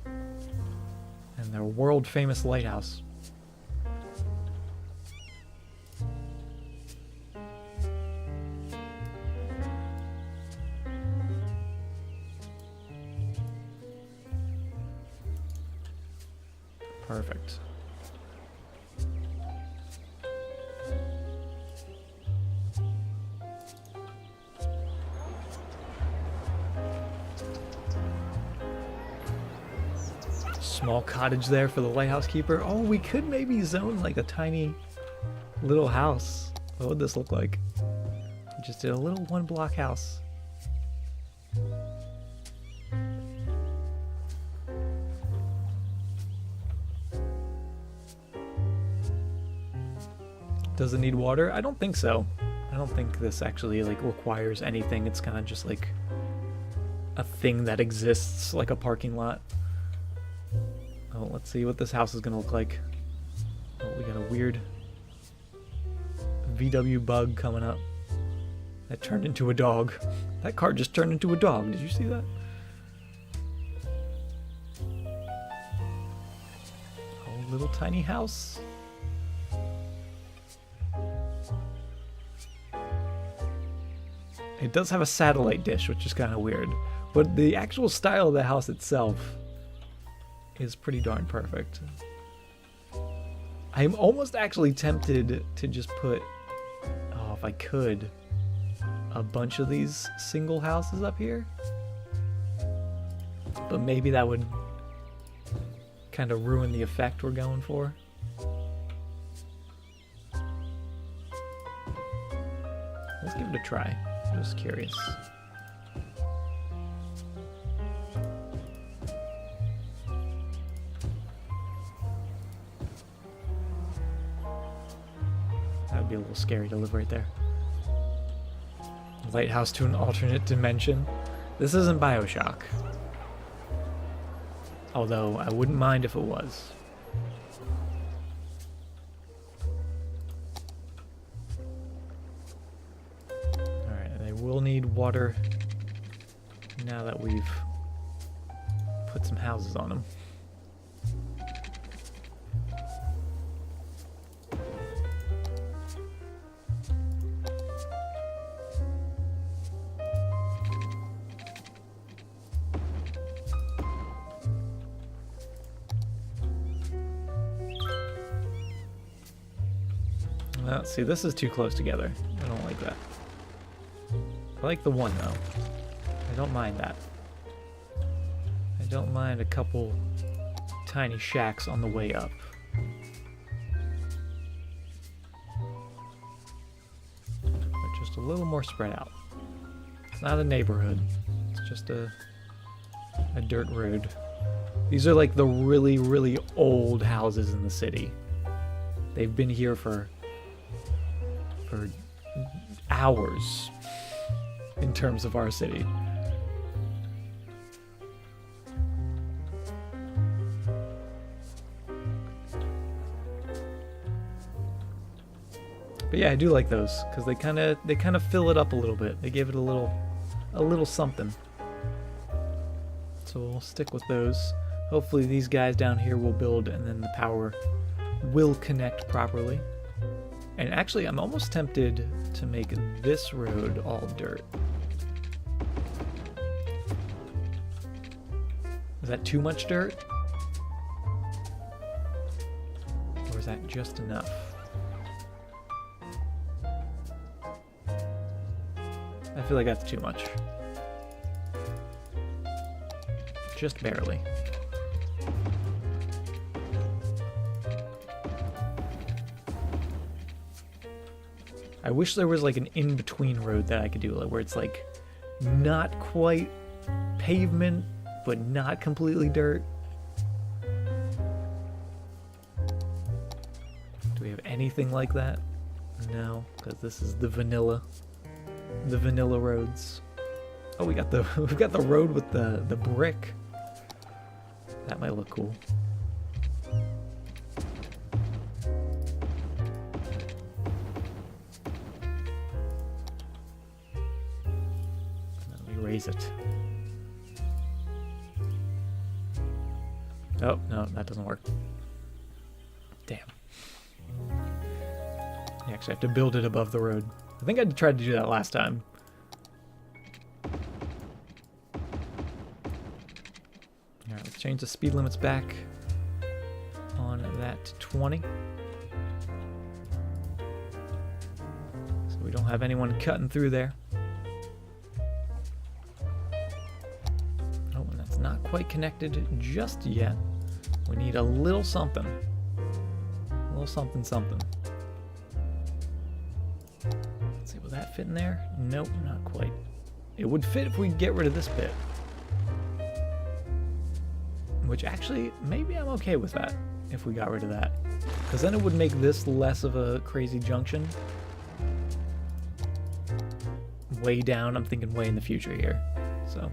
and their world famous lighthouse. Perfect. Small cottage there for the lighthouse keeper. Oh, we could maybe zone like a tiny little house. What would this look like? Just did a little 1-block house. Does it need water? I don't think so. I don't think this actually like requires anything. It's kind of just like a thing that exists, like a parking lot. Oh, let's see what this house is gonna look like. Oh, we got a weird VW bug coming up. That turned into a dog. That car just turned into a dog. Did you see that? Oh, little tiny house. It does have a satellite dish, which is kind of weird. But the actual style of the house itself is pretty darn perfect. I'm almost actually tempted to just put, oh, if I could, a bunch of these single houses up here. But maybe that would kind of ruin the effect we're going for. Let's give it a try. I'm just curious. That would be a little scary to live right there. Lighthouse to an alternate dimension. This isn't BioShock. Although I wouldn't mind if it was. Alright, they will need water now that we've put some houses on them. See, this is too close together. I don't like that. I like the one, though. I don't mind that. I don't mind a couple tiny shacks on the way up. But just a little more spread out. It's not a neighborhood. It's just a dirt road. These are like the really, really old houses in the city. They've been here for hours in terms of our city. But yeah, I do like those because they kind of fill it up a little bit. They give it a little something. So we'll stick with those. Hopefully these guys down here will build and then the power will connect properly. And actually, I'm almost tempted to make this road all dirt. Is that too much dirt? Or is that just enough? I feel like that's too much. Just barely. I wish there was like an in-between road that I could do, like where it's like not quite pavement, but not completely dirt. anything like that? No, because this is the vanilla roads. Oh, we've got the road with the brick. That might look cool. Let me raise it. Oh, no, that doesn't work. Damn. You actually have to build it above the road. I think I tried to do that last time. Alright, let's change the speed limits back on that to 20. So we don't have anyone cutting through there. Oh, and that's not quite connected just yet. We need a little something. A little something something. Let's see, will that fit in there? Nope, not quite. It would fit if we get rid of this bit. Which actually, maybe I'm okay with that, if we got rid of that. Because then it would make this less of a crazy junction. Way down, I'm thinking way in the future here. So.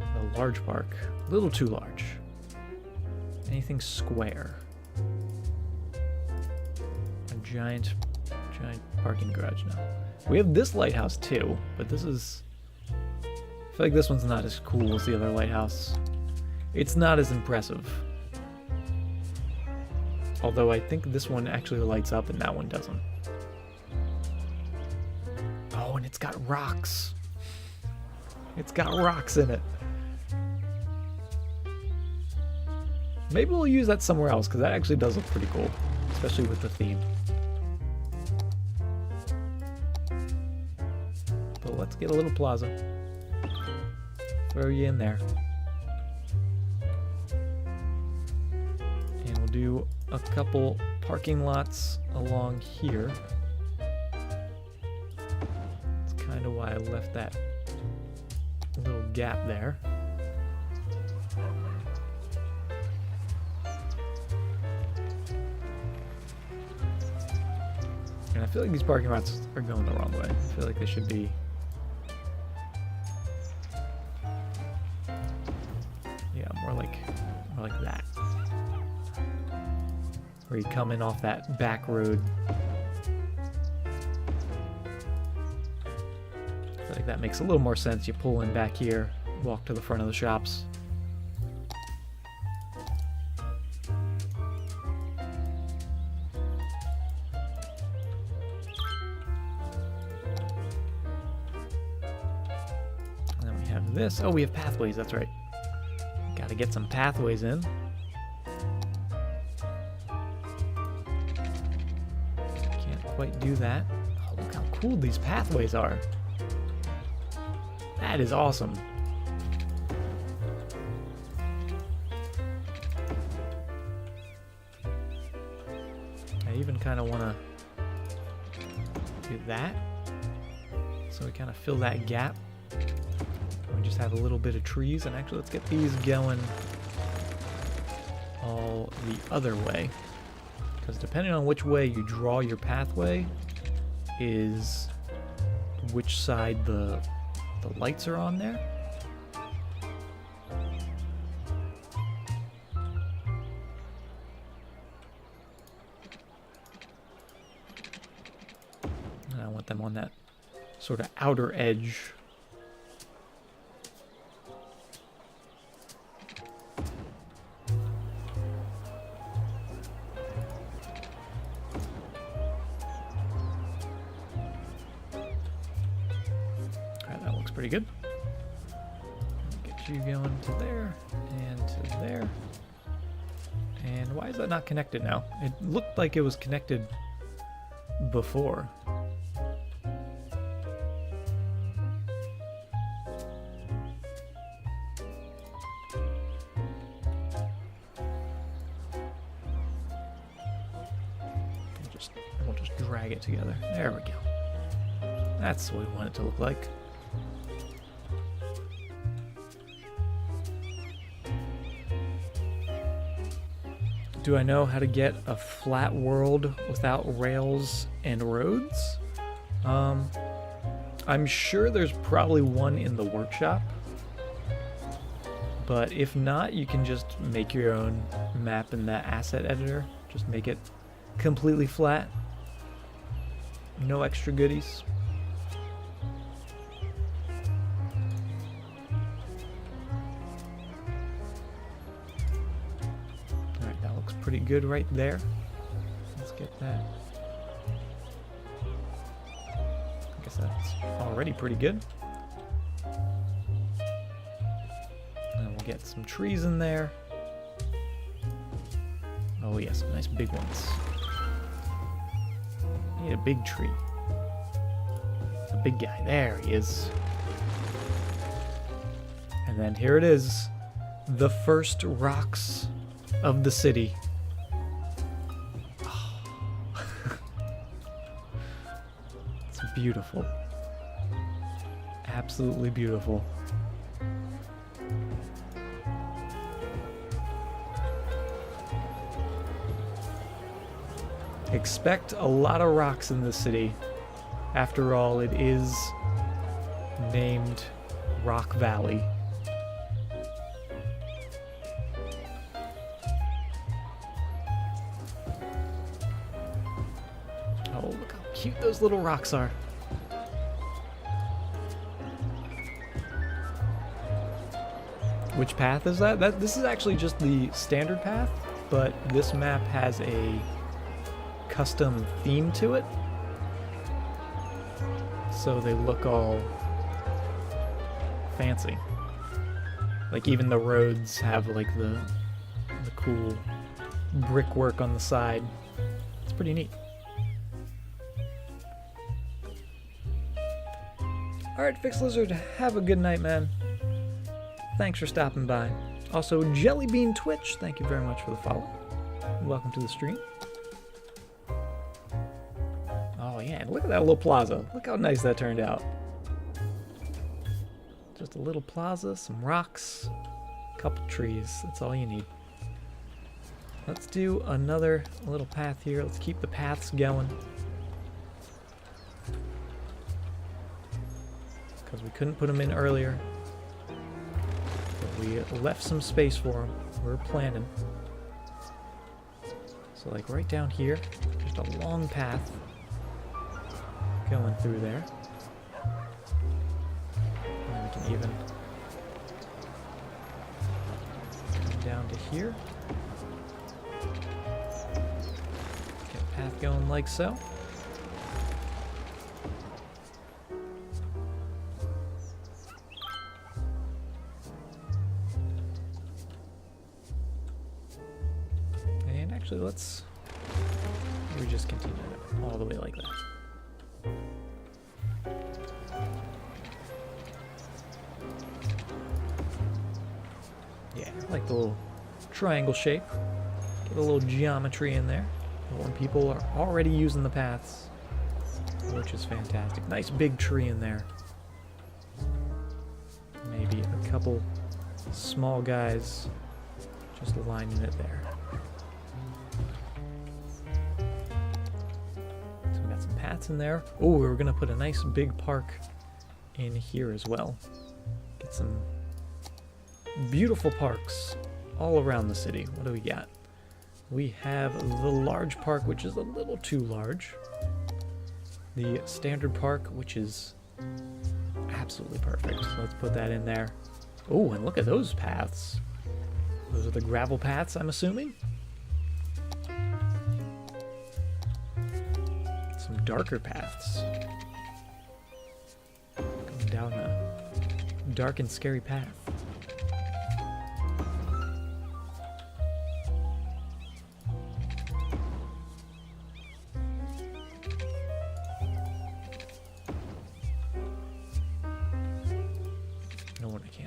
A large park. A little too large. Anything square. A giant parking garage now. We have this lighthouse too, but this is... I feel like this one's not as cool as the other lighthouse. It's not as impressive. Although I think this one actually lights up and that one doesn't. Oh, and it's got rocks. It's got rocks in it. Maybe we'll use that somewhere else, because that actually does look pretty cool. Especially with the theme. But let's get a little plaza. Throw you in there. And we'll do a couple parking lots along here. That's kind of why I left that little gap there. And I feel like these parking lots are going the wrong way. I feel like they should be... yeah, more like that. Where you come in off that back road. I feel like that makes a little more sense. You pull in back here, walk to the front of the shops. And then we have this. Oh, we have pathways, that's right. Gotta get some pathways in. Can't quite do that. Oh, look how cool these pathways are. That is awesome. I even kind of want to do that. So we kind of fill that gap. We just have a little bit of trees, and actually let's get these going all the other way, because depending on which way you draw your pathway is which side the lights are on there. And I want them on that sort of outer edge. Pretty good. Get you going to there and to there. And why is that not connected now? It looked like it was connected before. We'll just drag it together. There we go. That's what we want it to look like. Do I know how to get a flat world without rails and roads? I'm sure there's probably one in the workshop. But if not, you can just make your own map in that asset editor. Just make it completely flat. No extra goodies. Alright, that looks pretty good right there. Let's get that. I guess that's already pretty good. And we'll get some trees in there. Oh yes, nice big ones. Need a big tree. A big guy. There he is. And then here it is. The first rocks of the city. Oh. It's beautiful. Absolutely beautiful. Expect a lot of rocks in this city. After all, it is named Rock Valley. Oh, look how cute those little rocks are. Which path is that? This is actually just the standard path, but this map has a custom theme to it, so they look all fancy. Like even the roads have like the cool brickwork on the side. It's pretty neat. Alright, Fixed Lizard, have a good night, man. Thanks for stopping by. Also, Jellybean Twitch, thank you very much for the follow. Welcome to the stream. Oh yeah, look at that little plaza. Look how nice that turned out. Just a little plaza, some rocks, a couple trees. That's all you need. Let's do another little path here. Let's keep the paths going. Because we couldn't put them in earlier. But we left some space for them. We were planning. So like right down here, just a long path going through there. And we can even come down to here. Get a path going like so. And actually we just continue all the way like that. Yeah, I like the little triangle shape. Get a little geometry in there. When people are already using the paths, which is fantastic. Nice big tree in there. Maybe a couple small guys just lining it there. So we got some paths in there. Oh, we're gonna put a nice big park in here as well. Get some beautiful parks all around the city. What do we got? We have the large park, which is a little too large. The standard park, which is absolutely perfect. So let's put that in there. Oh, and look at those paths. Those are the gravel paths, I'm assuming. Some darker paths. Going down a dark and scary path.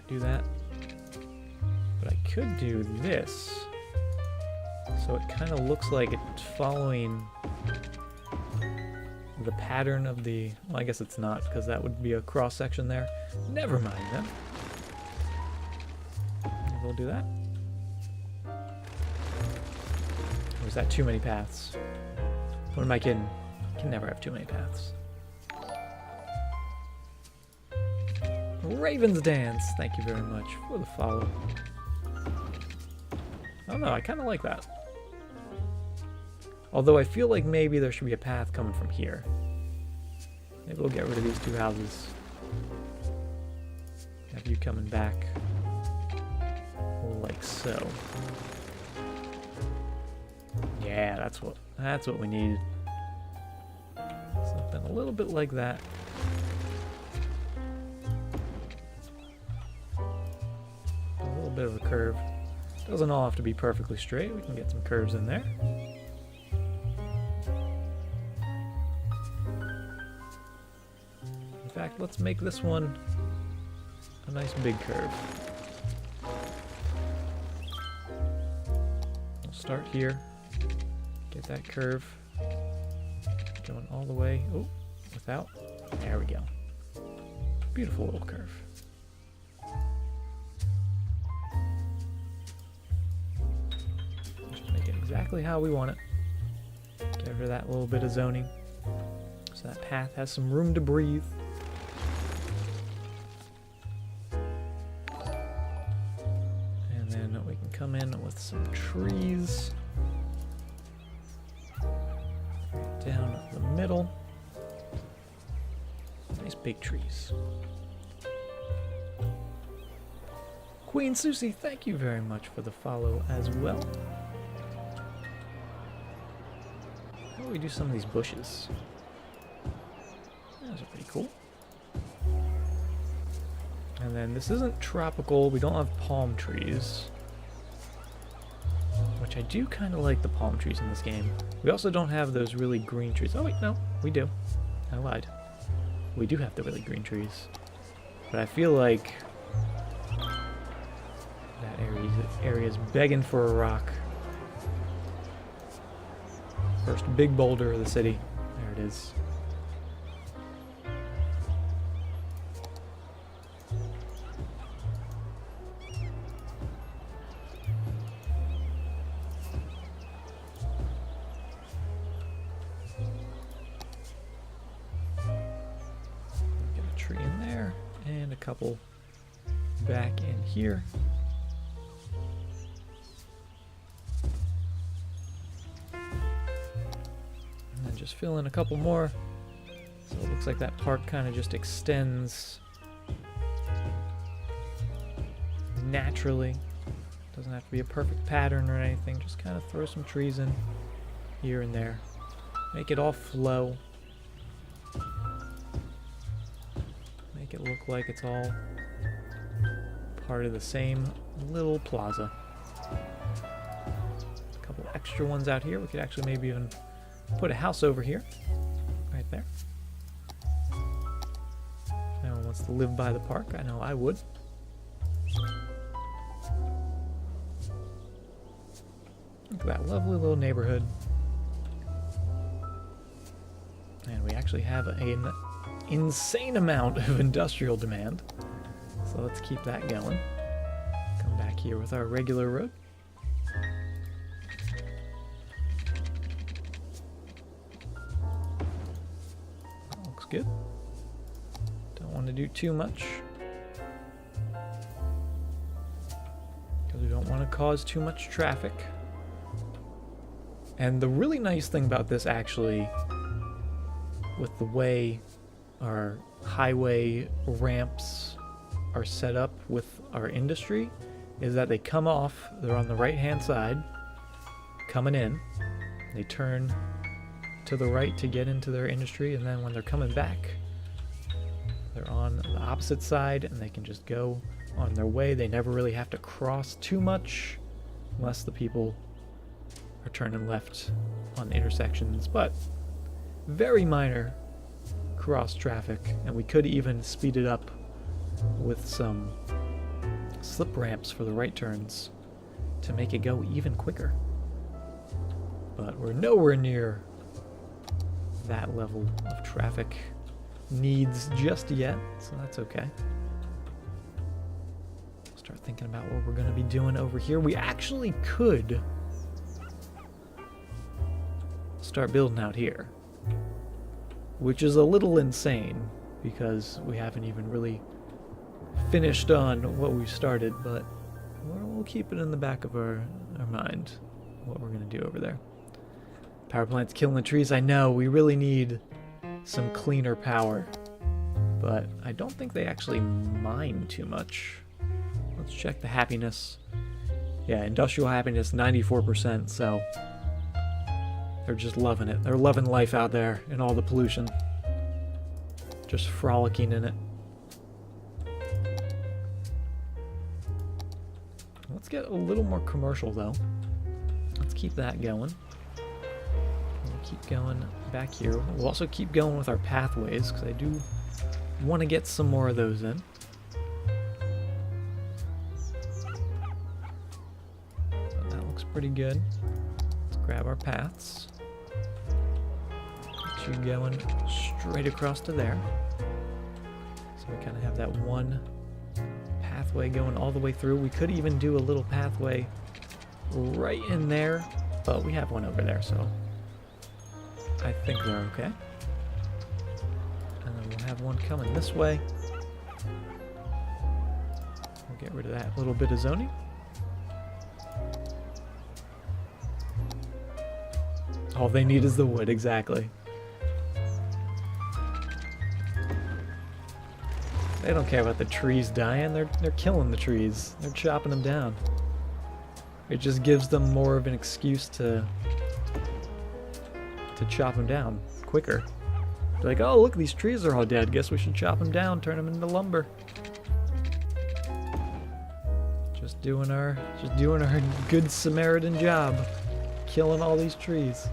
Do that, but I could do this, so it kind of looks like it's following the pattern of the, well, I guess it's not, because that would be a cross section there. Never mind then. We'll do that. is that too many paths? What am I kidding? Can never have too many paths. Raven's Dance, thank you very much for the follow. I don't know, I kind of like that. Although I feel like maybe there should be a path coming from here. Maybe we'll get rid of these two houses. Have you coming back like so. Yeah, that's what we need. Something a little bit like that. A little bit of a curve. Doesn't all have to be perfectly straight. We can get some curves in there. In fact, let's make this one a nice big curve. We'll start here. Get that curve going all the way. Oh, without. There we go. Beautiful little curve. Just make it exactly how we want it. Get rid of that little bit of zoning so that path has some room to breathe. And then we can come in with some trees. Down the middle. Nice big trees. Queen Susie, thank you very much for the follow as well. How do we do some of these bushes? Those are pretty cool. And then this isn't tropical. We don't have palm trees. Which I do kind of like the palm trees in this game. We also don't have those really green trees. Oh wait, no, we do. I lied. We do have the really green trees. But I feel like that area's begging for a rock. First big boulder of the city. There it is. Couple back in here. And then just fill in a couple more. So it looks like that park kind of just extends naturally. Doesn't have to be a perfect pattern or anything. Just kind of throw some trees in here and there. Make it all flow. It look like it's all part of the same little plaza. A couple extra ones out here. We could actually maybe even put a house over here. Right there. If anyone wants to live by the park, I know I would. Look at that lovely little neighborhood. And we actually have an insane amount of industrial demand. So let's keep that going. Come back here with our regular road. That looks good. Don't want to do too much, because we don't want to cause too much traffic. And the really nice thing about this, actually, with the way our highway ramps are set up with our industry, is that they come off, they're on the right hand side, coming in, they turn to the right to get into their industry, and then when they're coming back, they're on the opposite side and they can just go on their way. They never really have to cross too much, unless the people are turning left on intersections, but very minor cross traffic, and we could even speed it up with some slip ramps for the right turns to make it go even quicker. But we're nowhere near that level of traffic needs just yet, so that's okay. Start thinking about what we're going to be doing over here. We actually could start building out here. Which is a little insane, because we haven't even really finished on what we started, but we'll keep it in the back of our mind, what we're going to do over there. Power plant's killing the trees. I know, we really need some cleaner power, but I don't think they actually mine too much. Let's check the happiness. Yeah, industrial happiness, 94%, so they're just loving it. They're loving life out there and all the pollution. Just frolicking in it. Let's get a little more commercial, though. Let's keep that going. We'll keep going back here. We'll also keep going with our pathways, because I do want to get some more of those in. But that looks pretty good. Let's grab our paths. Get you going straight across to there. So we kind of have that one pathway going all the way through. We could even do a little pathway right in there, but we have one over there, so I think they're okay. And then we'll have one coming this way. We'll get rid of that little bit of zoning. All they need is the wood, exactly. They don't care about the trees dying. They're killing the trees. They're chopping them down. It just gives them more of an excuse to chop them down quicker. They're like, oh, look, these trees are all dead. Guess we should chop them down, turn them into lumber. Just doing our good Samaritan job, killing all these trees.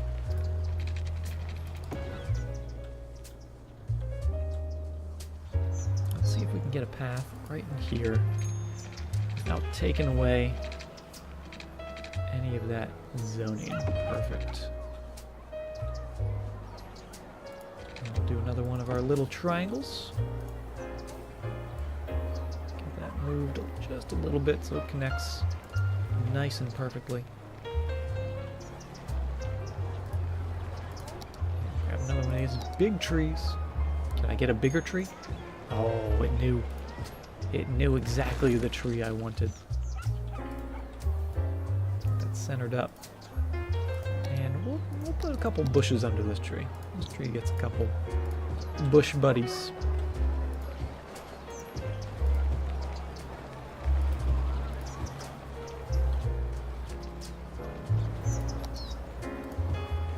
Get a path right in here without taking away any of that zoning. Perfect. And we'll do another one of our little triangles. Get that moved just a little bit so it connects nice and perfectly. Grab another one of these big trees. Can I get a bigger tree? Oh, it knew. It knew exactly the tree I wanted. That's centered up. And we'll put a couple bushes under this tree. This tree gets a couple bush buddies.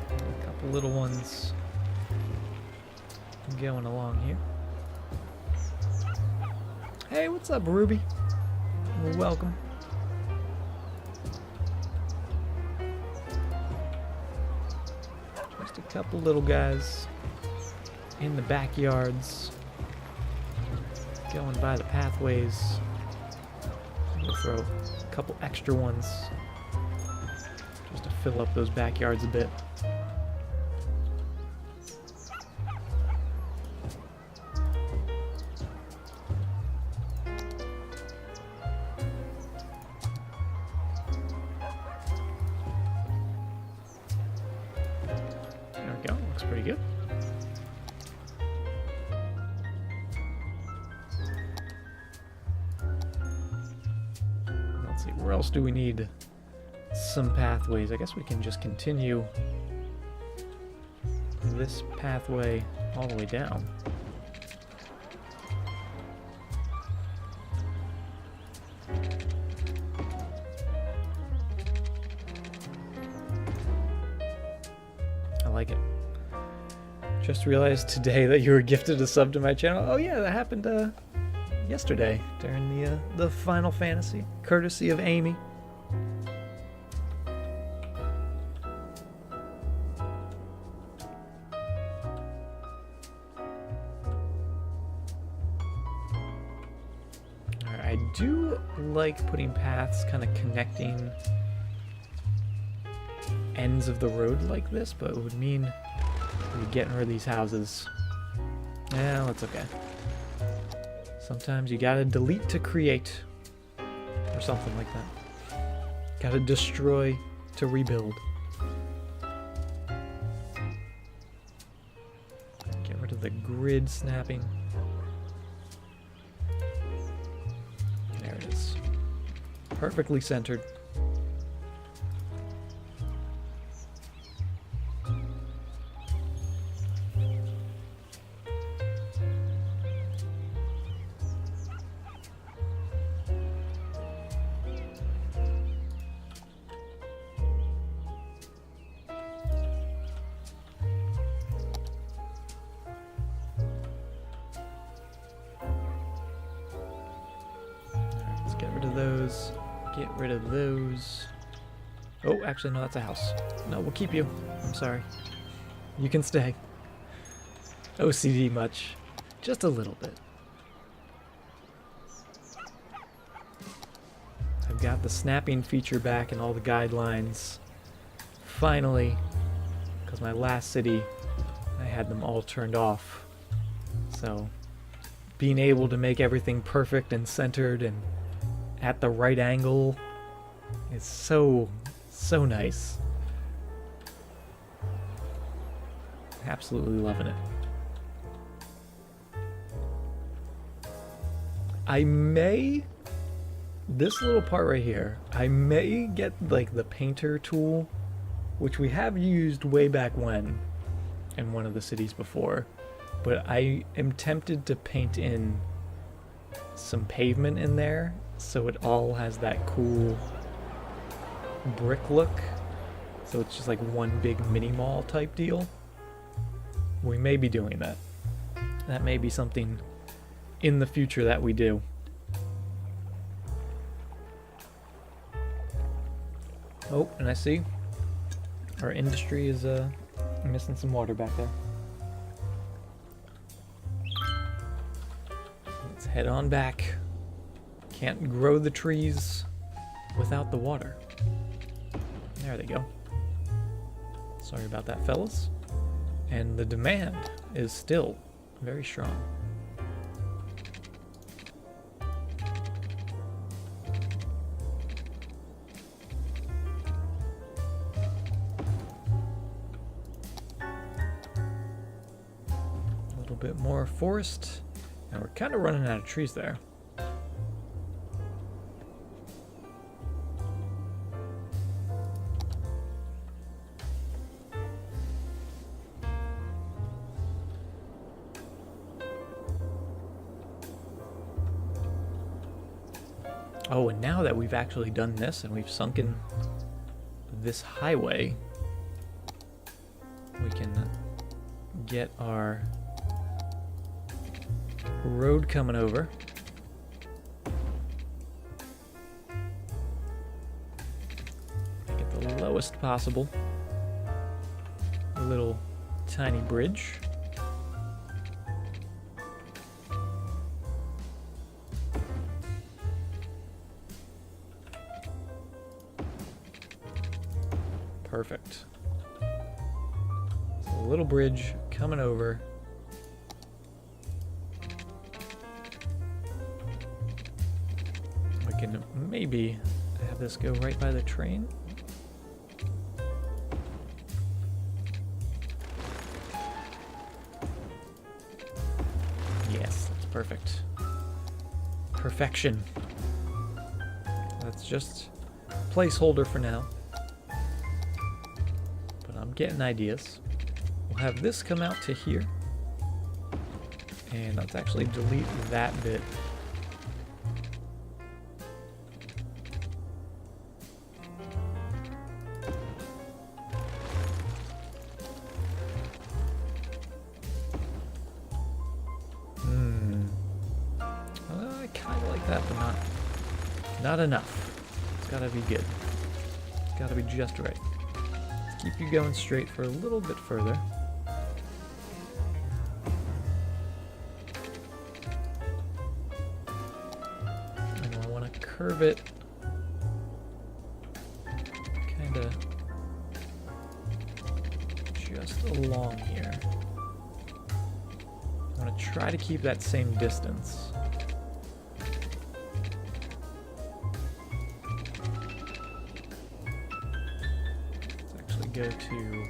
A couple little ones going along here. Hey, what's up, Ruby? Welcome. Just a couple little guys in the backyards, going by the pathways. We'll throw a couple extra ones just to fill up those backyards a bit. Pretty good. Let's see, where else do we need some pathways? I guess we can just continue this pathway all the way down. I like it. Just realized today that you were gifted a sub to my channel. Oh yeah, that happened yesterday during the Final Fantasy, courtesy of Amy. Alright, I do like putting paths kind of connecting ends of the road like this, but it would mean we're getting rid of these houses. Yeah, that's okay. Sometimes you gotta delete to create, or something like that. Gotta destroy to rebuild. rid of the grid snapping. There it is. Perfectly centered. Get rid of those. Get rid of those. Oh, actually, no, that's a house. No, we'll keep you. I'm sorry. You can stay. OCD much. Just a little bit. I've got the snapping feature back and all the guidelines. Finally. Because my last city, I had them all turned off. So, being able to make everything perfect and centered and at the right angle is so nice. Absolutely loving it. This little part right here, I may get like the painter tool, which we have used way back when in one of the cities before, but I am tempted to paint in some pavement in there so it all has that cool brick look. So it's just like one big mini mall type deal. We may be doing that. That may be something in the future that we do. Oh, and I see our industry is missing some water back there. Let's head on back. Can't grow the trees without the water. There they go. Sorry about that, fellas. And the demand is still very strong. A little bit more forest, and we're kind of running out of trees there. Oh, and now that we've actually done this and we've sunken this highway, we can get our road coming over. Make it the lowest possible. A little tiny bridge. Perfect. So a little bridge coming over. We can maybe have this go right by the train. Yes, that's perfect. Perfection. That's just a placeholder for now. I'm getting ideas. We'll have this come out to here. And let's actually delete that bit. I kind of like that, but not enough. It's gotta be good. It's gotta be just right. Keep you going straight for a little bit further. And I want to curve it kind of just along here. I want to try to keep that same distance. Go to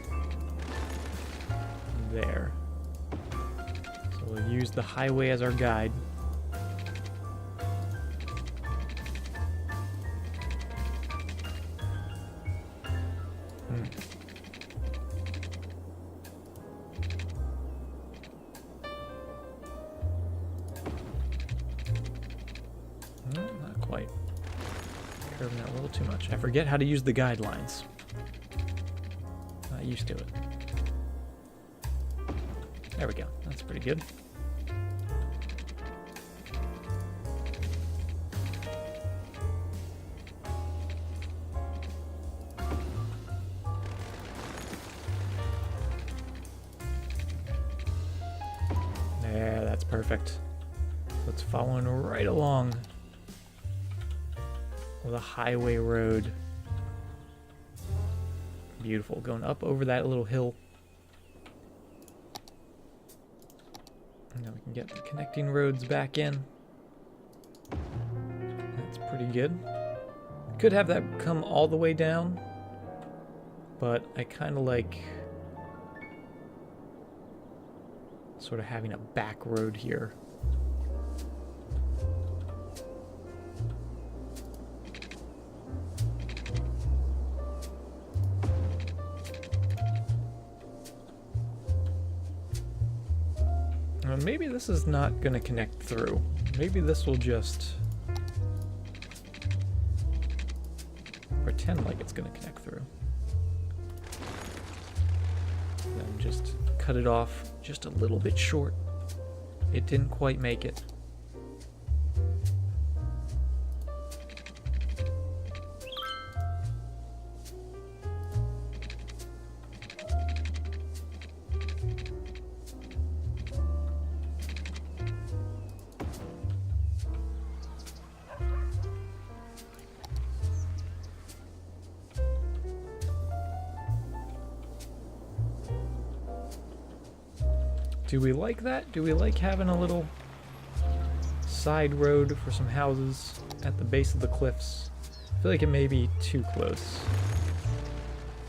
there. use the highway as our guide. No, not quite. Curving that a little too much. I forget how to use the guidelines. Not used to it. There we go. That's pretty good. There, that's perfect. So it's following right along the highway road. Beautiful. Going up over that little hill. Now we can get the connecting roads back in. That's pretty good. Could have that come all the way down, but I kind of like sort of having a back road here. Maybe this is not going to connect through. Maybe this will just pretend like it's going to connect through. Then just cut it off just a little bit short. It didn't quite make it. Do we like that? Do we like having a little side road for some houses at the base of the cliffs? I feel like it may be too close.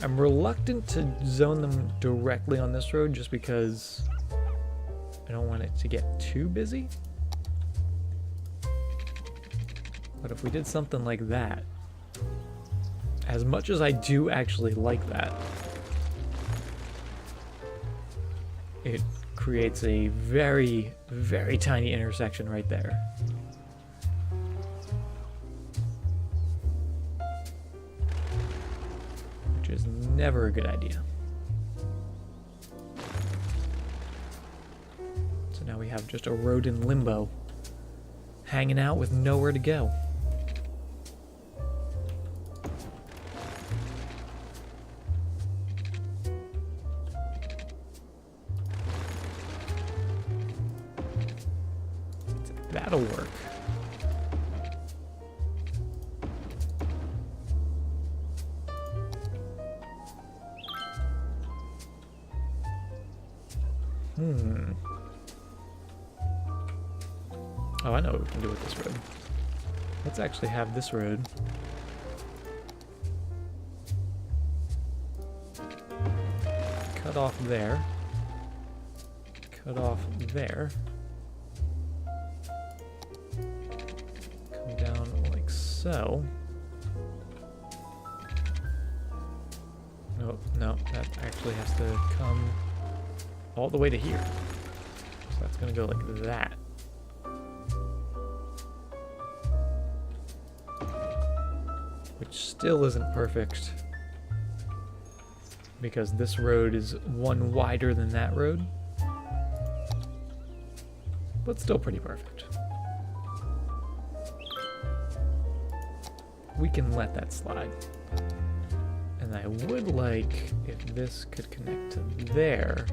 I'm reluctant to zone them directly on this road just because I don't want it to get too busy. But if we did something like that, as much as I do actually like that, it creates a very, very tiny intersection right there. Which is never a good idea. So now we have just a road in limbo, hanging out with nowhere to go. That'll work. Oh, I know what we can do with this road. Let's actually have this road cut off there. Cut off there. Down like so. Nope, no, that actually has to come all the way to here. So that's gonna go like that. Which still isn't perfect because this road is one wider than that road. But still pretty perfect. We can let that slide. And I would like if this could connect to there,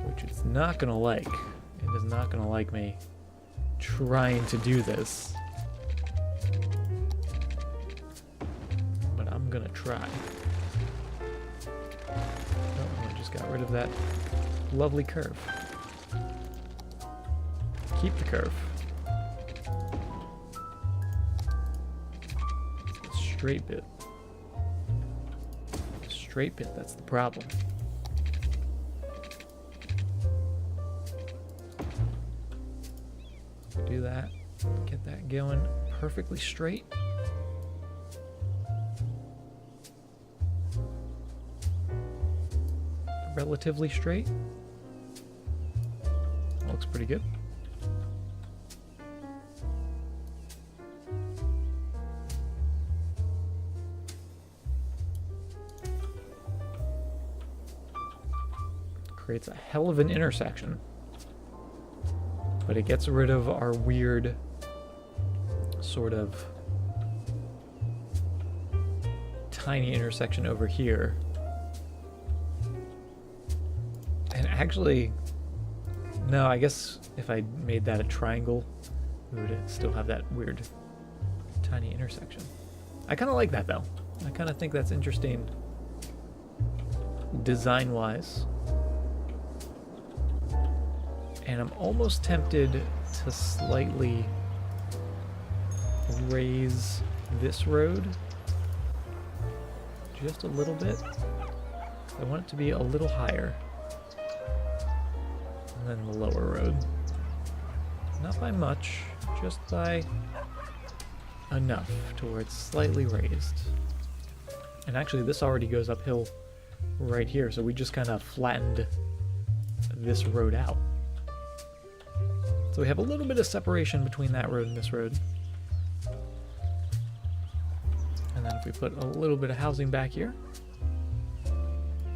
which it's not gonna like. It is not gonna like me trying to do this. But I'm gonna try. Oh, I just got rid of that lovely curve. Keep the curve. Straight bit. Straight bit, that's the problem. do that. Get that going perfectly straight. Relatively straight. Looks pretty good. Creates a hell of an intersection. But it gets rid of our weird sort of tiny intersection over here. And actually, no, I guess if I made that a triangle, we would still have that weird tiny intersection. I kind of like that though. I kind of think that's interesting design-wise. And I'm almost tempted to slightly raise this road just a little bit. I want it to be a little higher than the lower road. Not by much, just by enough to where it's slightly raised. And actually this already goes uphill right here, so we just kind of flattened this road out. So we have a little bit of separation between that road and this road. And then if we put a little bit of housing back here,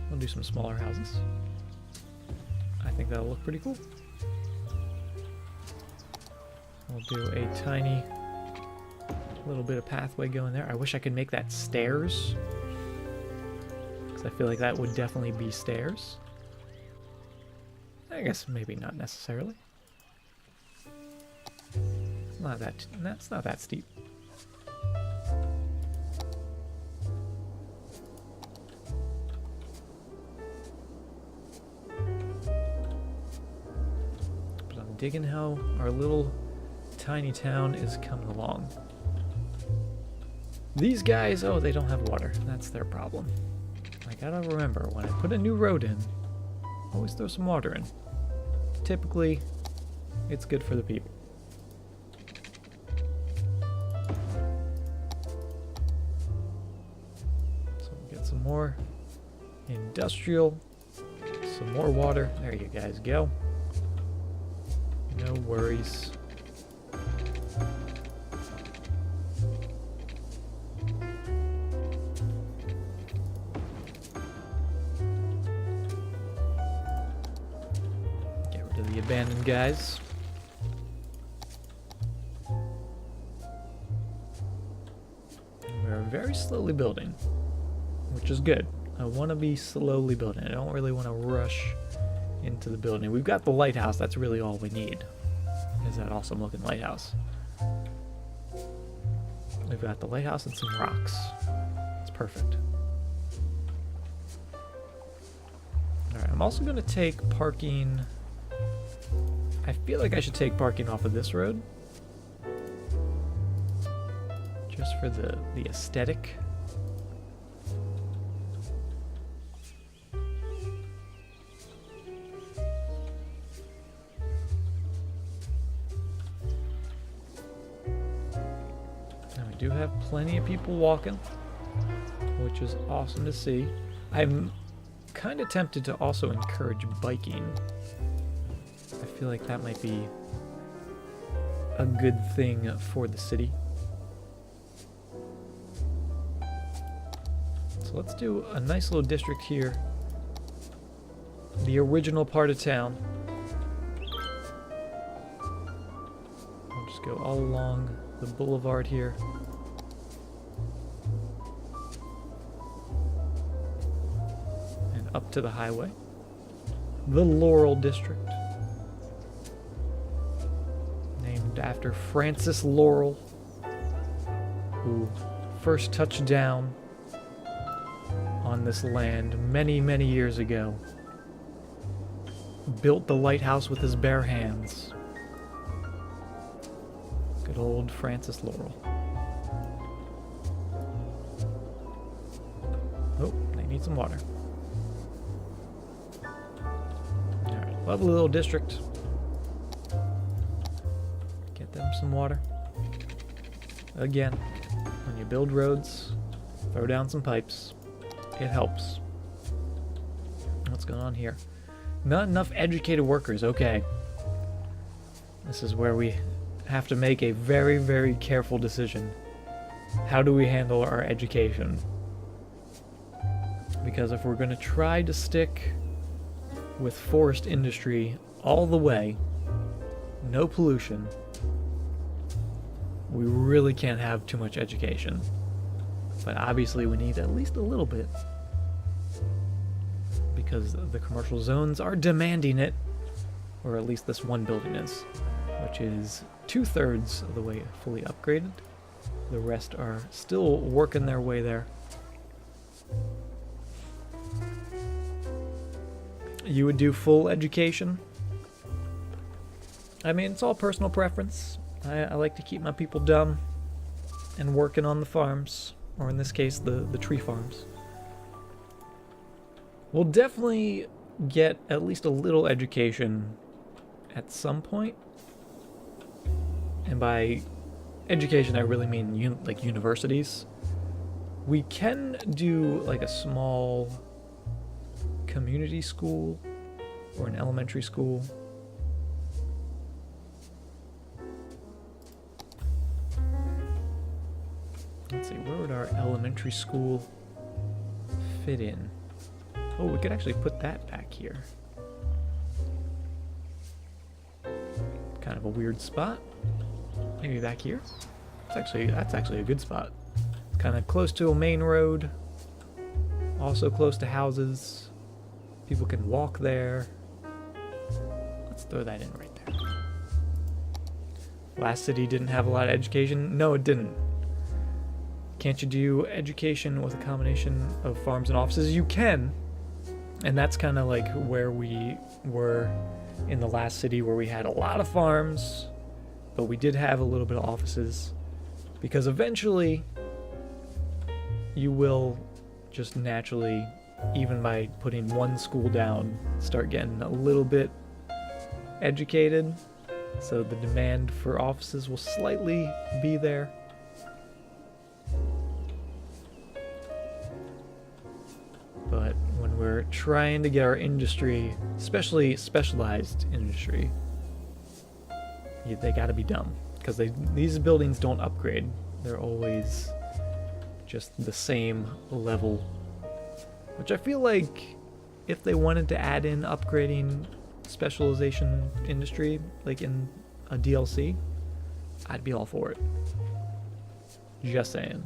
we'll do some smaller houses. I think that'll look pretty cool. We'll do a tiny little bit of pathway going there. I wish I could make that stairs, because I feel like that would definitely be stairs. I guess maybe not necessarily. That's not that steep. But I'm digging how our little tiny town is coming along. These guys, oh, they don't have water. That's their problem. I gotta remember, when I put a new road in, always throw some water in. Typically, it's good for the people. Some more industrial, some more water. There you guys go. No worries. Get rid of the abandoned guys. We're very slowly building, which is good. I want to be slowly building. I don't really want to rush into the building. We've got the lighthouse. That's really all we need, is that awesome looking lighthouse. We've got the lighthouse and some rocks. It's perfect. Alright, I'm also going to take parking. I feel like I should take parking off of this road, just for the aesthetic. Do have plenty of people walking, which is awesome to see. I'm kind of tempted to also encourage biking. I feel like that might be a good thing for the city. So let's do a nice little district here. The original part of town. I'll just go all along the boulevard here. Up to the highway. The Laurel District. Named after Francis Laurel, who first touched down on this land many, many years ago. Built the lighthouse with his bare hands. Good old Francis Laurel. Oh, they need some water. Lovely little district. Get them some water. Again, when you build roads, throw down some pipes. It helps. What's going on here? Not enough educated workers. Okay. This is where we have to make a very, very careful decision. How do we handle our education? Because if we're going to try to stick with forest industry all the way, no pollution, we really can't have too much education. But obviously we need at least a little bit, because the commercial zones are demanding it, or at least this one building is, which is 2/3 of the way fully upgraded. The rest are still working their way there. You would do full education? I mean, it's all personal preference. I like to keep my people dumb and working on the farms, or in this case, the tree farms. We'll definitely get at least a little education at some point. And by education, I really mean like universities. We can do like a small community school or an elementary school. Let's see, where would our elementary school fit in? Oh, we could actually put that back here. Kind of a weird spot. Maybe back here? That's actually a good spot. Kind of close to a main road. Also close to houses. People can walk there. Let's throw that in right there. Last city didn't have a lot of education. No, it didn't. Can't you do education with a combination of farms and offices? You can. And that's kind of like where we were in the last city, where we had a lot of farms, but we did have a little bit of offices, because eventually you will just naturally, even by putting one school down, start getting a little bit educated, so the demand for offices will slightly be there. But when we're trying to get our industry, especially specialized industry, they gotta be dumb, because these buildings don't upgrade. They're always just the same level, which I feel like if they wanted to add in upgrading specialization industry, like in a DLC, I'd be all for it. Just saying.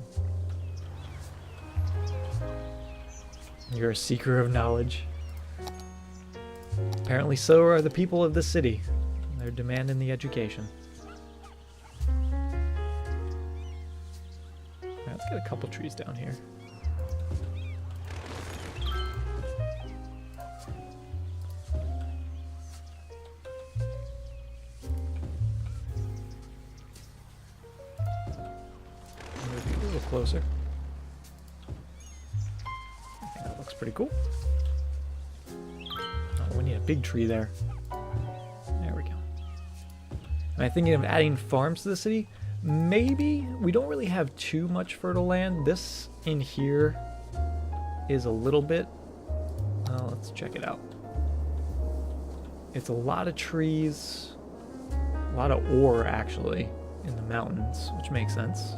You're a seeker of knowledge. Apparently so are the people of this city. They're demanding the education. Alright, let's get a couple trees down here. Move a little closer. Pretty cool. Oh, we need a big tree there. There we go. Am I thinking of adding farms to the city? Maybe. We don't really have too much fertile land. This in here is a little bit. Let's check it out. It's a lot of trees, a lot of ore actually in the mountains, which makes sense.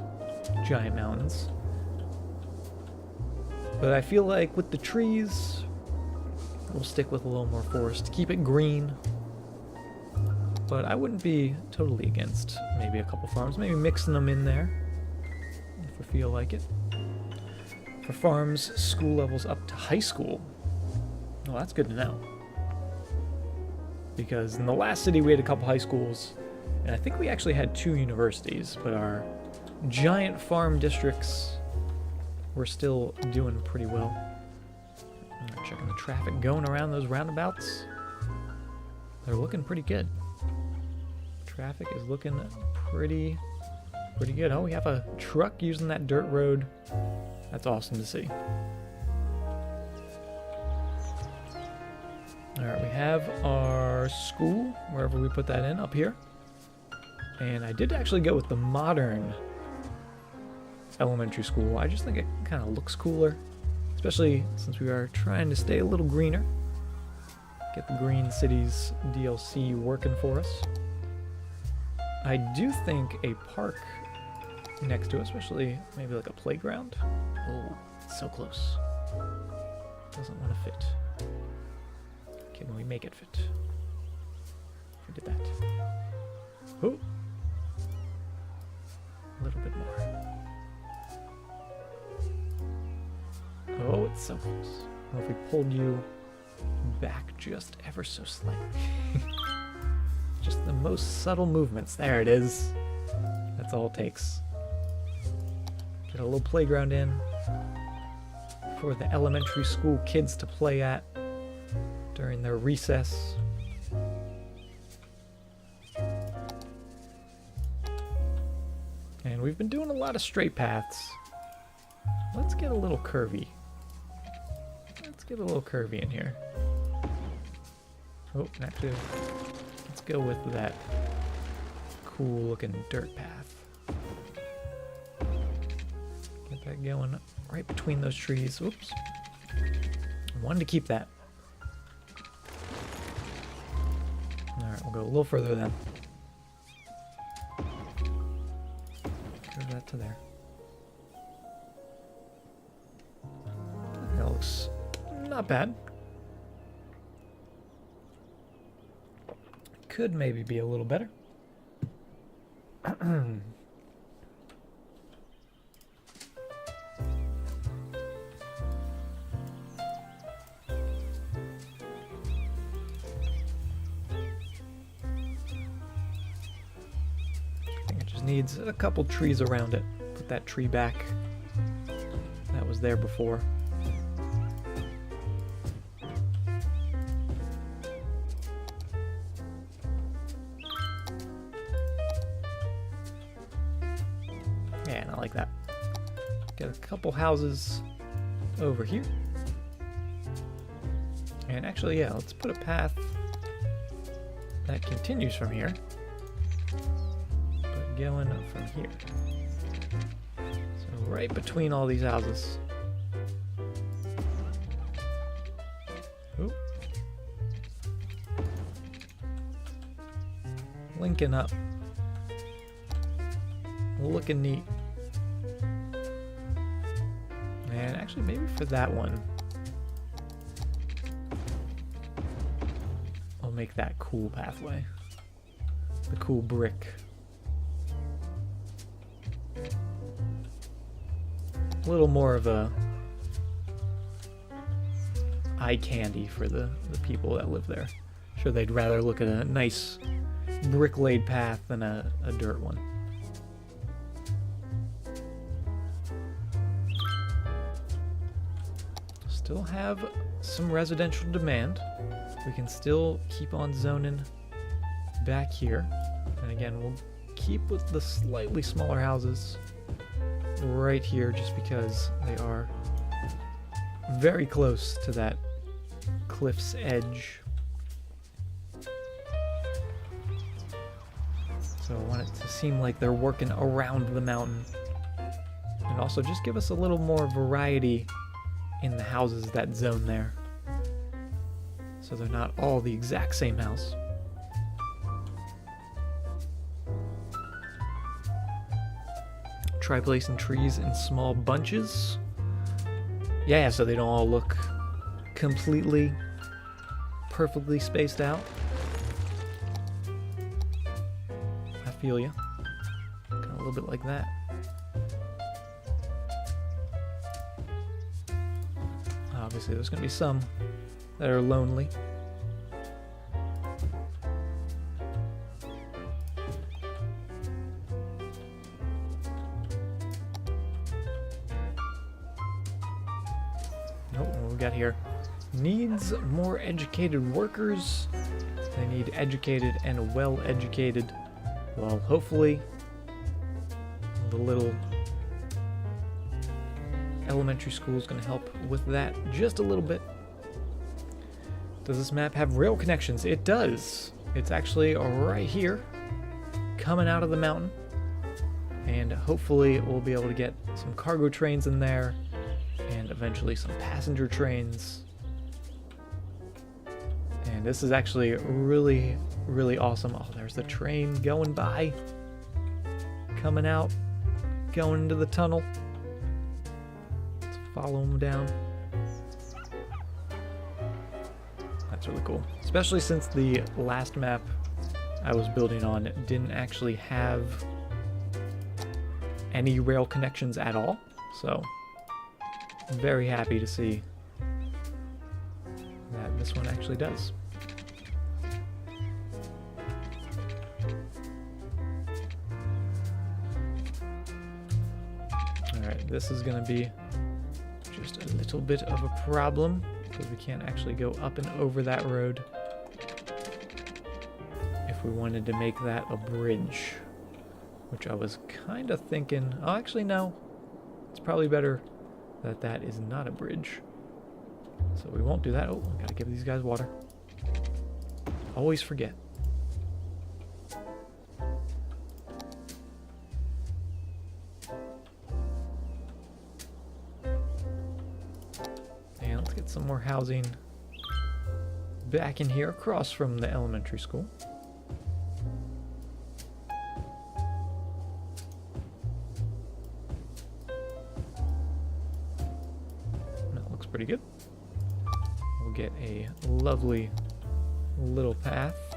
Giant mountains. But I feel like with the trees, we'll stick with a little more forest to keep it green. But I wouldn't be totally against maybe a couple farms, maybe mixing them in there if we feel like it. For farms, school levels up to high school. Well, that's good to know. Because in the last city we had a couple high schools, and I think we actually had 2 universities, but our giant farm districts, we're still doing pretty well. Checking the traffic going around those roundabouts. They're looking pretty good. Traffic is looking pretty good. Oh, we have a truck using that dirt road. That's awesome to see. Alright, we have our school, wherever we put that in, up here. And I did actually go with the modern elementary school. I just think it kind of looks cooler, especially since we are trying to stay a little greener. Get the Green Cities DLC working for us. I do think a park next to it, especially maybe like a playground. Oh, it's so close. Doesn't want to fit. Can we make it fit? We did that. Oh, a little bit more. Oh, it's so close. Well, if we pulled you back just ever so slightly. Just the most subtle movements. There it is. That's all it takes. Get a little playground in for the elementary school kids to play at during their recess. And we've been doing a lot of straight paths. Let's get a little curvy. Let's get a little curvy in here. Oh, actually, let's go with that cool looking dirt path. Get that going right between those trees. Oops. I wanted to keep that. Alright, we'll go a little further then. Curve that to there. That looks not bad. Could maybe be a little better. Needs a couple trees around it. Put that tree back. That was there before. Yeah, I like that. Get a couple houses over here. And actually, yeah, let's put a path that continues from here. Going up from here. So right between all these houses. Ooh. Linking up. Looking neat. And actually maybe for that one, I'll make that cool pathway. The cool brick. A little more of a eye candy for the people that live there. Sure, they'd rather look at a nice brick-laid path than a dirt one. Still have some residential demand. We can still keep on zoning back here. And again, we'll keep with the slightly smaller houses right here just because they are very close to that cliff's edge. So I want it to seem like they're working around the mountain. And also just give us a little more variety in the houses that zone there. So they're not all the exact same house. Try placing trees in small bunches. Yeah, so they don't all look completely, perfectly spaced out. I feel you. Kind of a little bit like that. Obviously, there's going to be some that are lonely. Got here. Needs more educated workers. They need educated and well-educated. Well, hopefully the little elementary school is going to help with that just a little bit. Does this map have rail connections? It does. It's actually right here, coming out of the mountain. And hopefully we'll be able to get some cargo trains in there and eventually some passenger trains. And this is actually really, really awesome. Oh, there's the train going by. Coming out, going into the tunnel. Let's follow them down. That's really cool. Especially since the last map I was building on didn't actually have any rail connections at all. So I'm very happy to see that this one actually does. Alright, this is going to be just a little bit of a problem because we can't actually go up and over that road if we wanted to make that a bridge, which I was kind of thinking, oh, actually no, it's probably better that that is not a bridge. So we won't do that. Oh, I gotta give these guys water. Always forget. And let's get some more housing back in here across from the elementary school. Pretty good. We'll get a lovely little path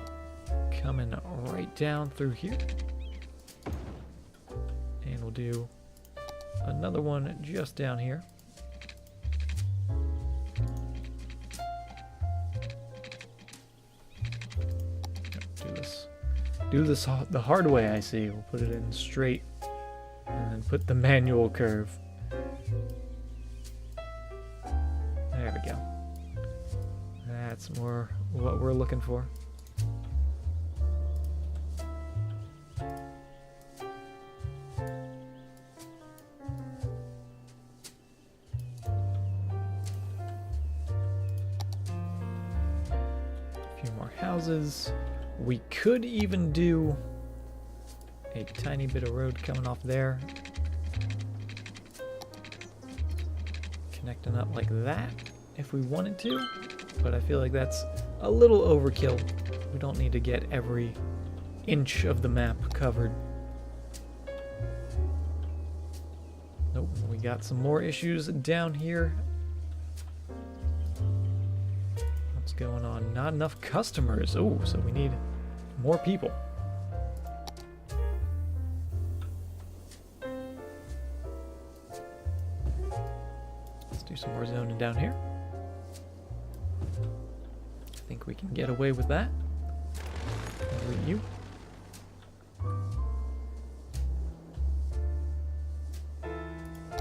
coming right down through here. And we'll do another one just down here. Do this the hard way, I see. We'll put it in straight and then put the manual curve. There we go. That's more what we're looking for. A few more houses. We could even do a tiny bit of road coming off there. Connecting up like that if we wanted to, but I feel like that's a little overkill. We don't need to get every inch of the map covered. Nope, we got some more issues down here. What's going on? Not enough customers. Oh, so we need more people. Let's do some more zoning down here. I think we can get away with that. Over you.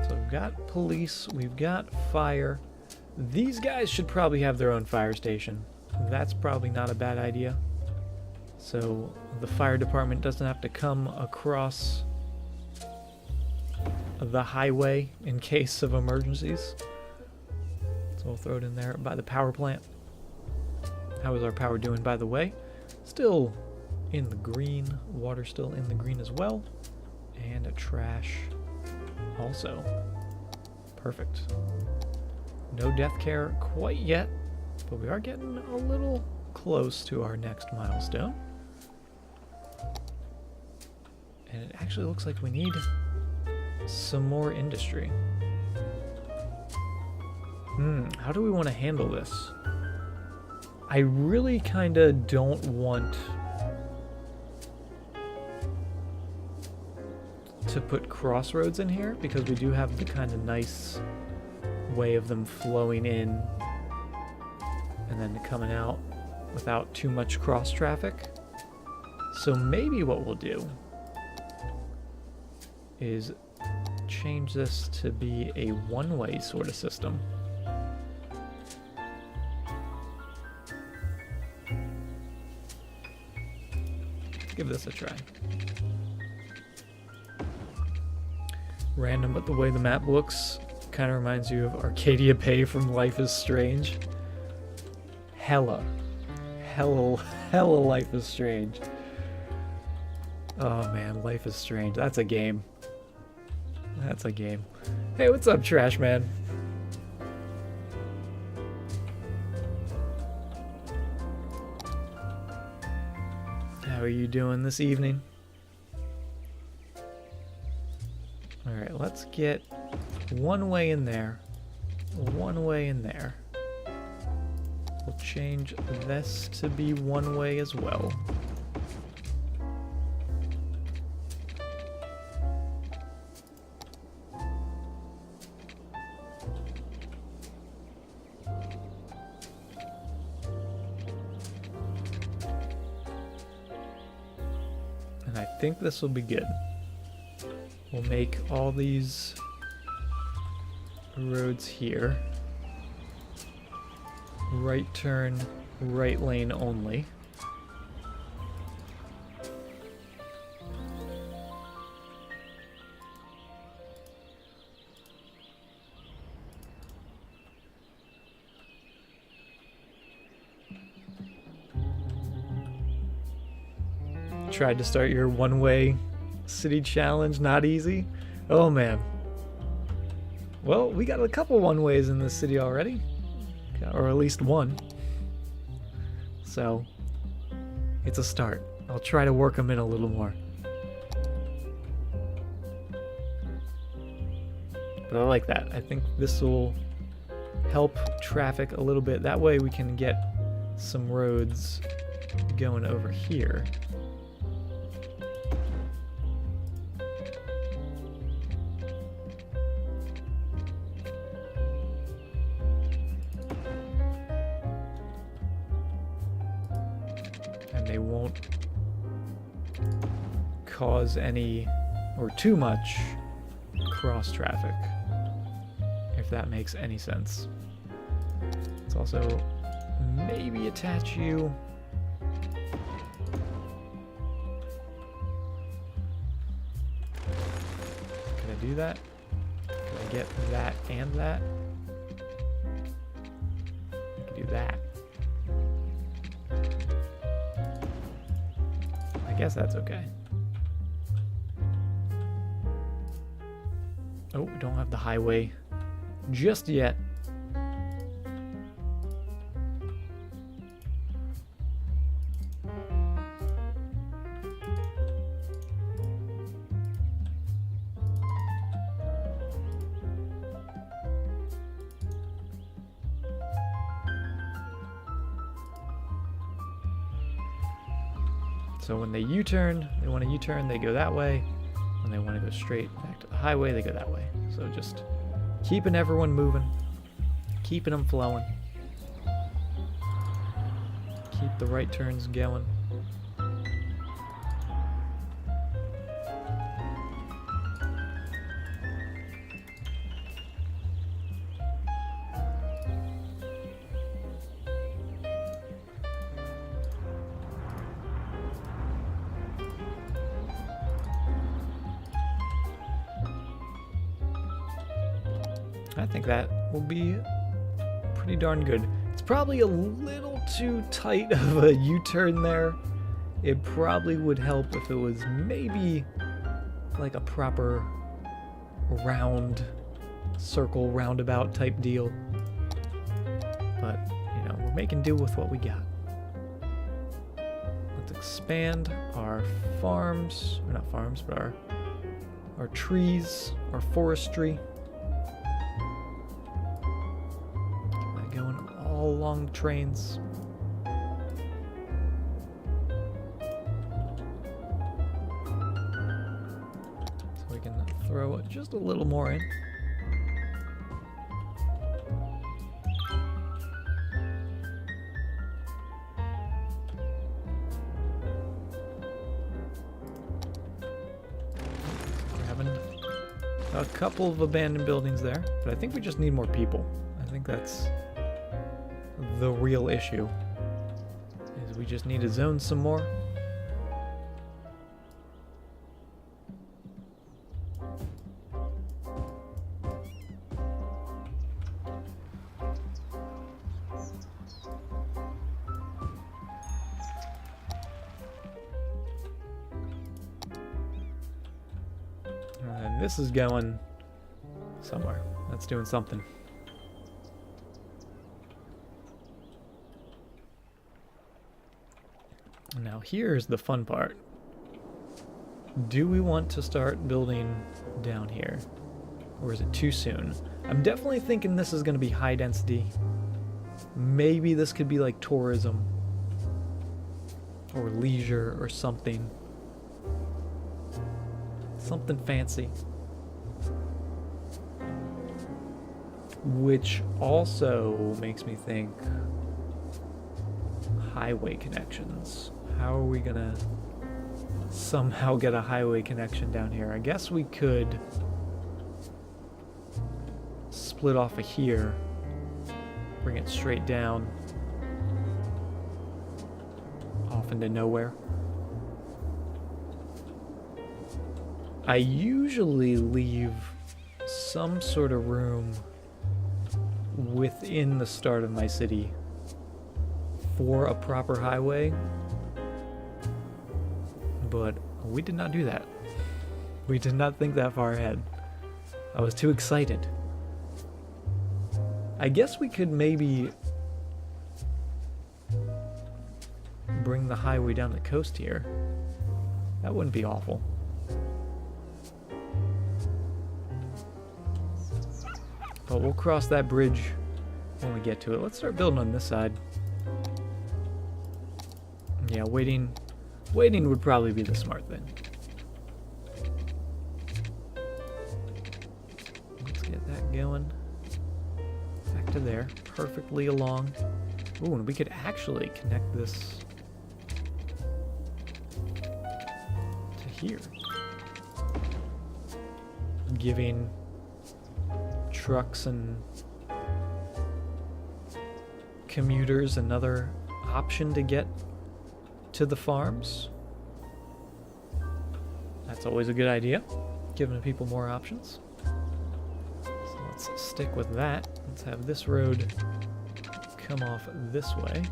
So we've got police, we've got fire. These guys should probably have their own fire station. That's probably not a bad idea. So the fire department doesn't have to come across the highway in case of emergencies. So we'll throw it in there by the power plant. How is our power doing, by the way? Still in the green. Water still in the green as well. And a trash also. Perfect. No death care quite yet, but we are getting a little close to our next milestone. And it actually looks like we need some more industry. How do we want to handle this? I really kind of don't want to put crossroads in here because we do have the kind of nice way of them flowing in and then coming out without too much cross traffic. So maybe what we'll do is change this to be a one-way sort of system. Give this a try. Random, but the way the map looks kind of reminds you of Arcadia Bay from Life is Strange. Hella Life is Strange. Oh man, life is strange. That's a game. That's a game. Hey, what's up, Trash Man? How are you doing this evening? Alright, let's get one way in there. One way in there. We'll change this to be one way as well. And I think this will be good. We'll make all these roads here right turn, right lane only. Tried to start your one-way city challenge, not easy. Oh man. Well, we got a couple one-ways in this city already. Or at least one. So, it's a start. I'll try to work them in a little more. But I like that. I think this will help traffic a little bit. That way we can get some roads going over here. They won't cause any or too much cross traffic, if that makes any sense. Let's also maybe attach you. Can I do that? Can I get that and that? I can do that. I guess that's okay. Oh, we don't have the highway just yet. So when they U-turn, they want to U-turn, they go that way. When they want to go straight back to the highway, they go that way. So just keeping everyone moving, keeping them flowing. Keep the right turns going. I think that will be pretty darn good. It's probably a little too tight of a U-turn there. It probably would help if it was maybe like a proper round, circle, roundabout type deal. But, you know, we're making do with what we got. Let's expand our farms, or not farms, but our trees, our forestry. Along trains. So we can throw just a little more in. We're having a couple of abandoned buildings there, but I think we just need more people. I think that's the real issue, is we just need to zone some more. This is going somewhere. That's doing something. Now here's the fun part. Do we want to start building down here? Or is it too soon? I'm definitely thinking this is going to be high density. Maybe this could be like tourism. Or leisure or something. Something fancy. Which also makes me think highway connections. How are we gonna somehow get a highway connection down here? I guess we could split off of here, bring it straight down, off into nowhere. I usually leave some sort of room within the start of my city for a proper highway, but we did not do that. We did not think that far ahead. I was too excited. I guess we could maybe bring the highway down the coast here. That wouldn't be awful. But we'll cross that bridge when we get to it. Let's start building on this side. Yeah, waiting would probably be the smart thing. Let's get that going. Back to there, perfectly along. Ooh, and we could actually connect this to here. Giving trucks and commuters another option to get to the farms. That's always a good idea, giving people more options. So let's stick with that. Let's have this road come off this way.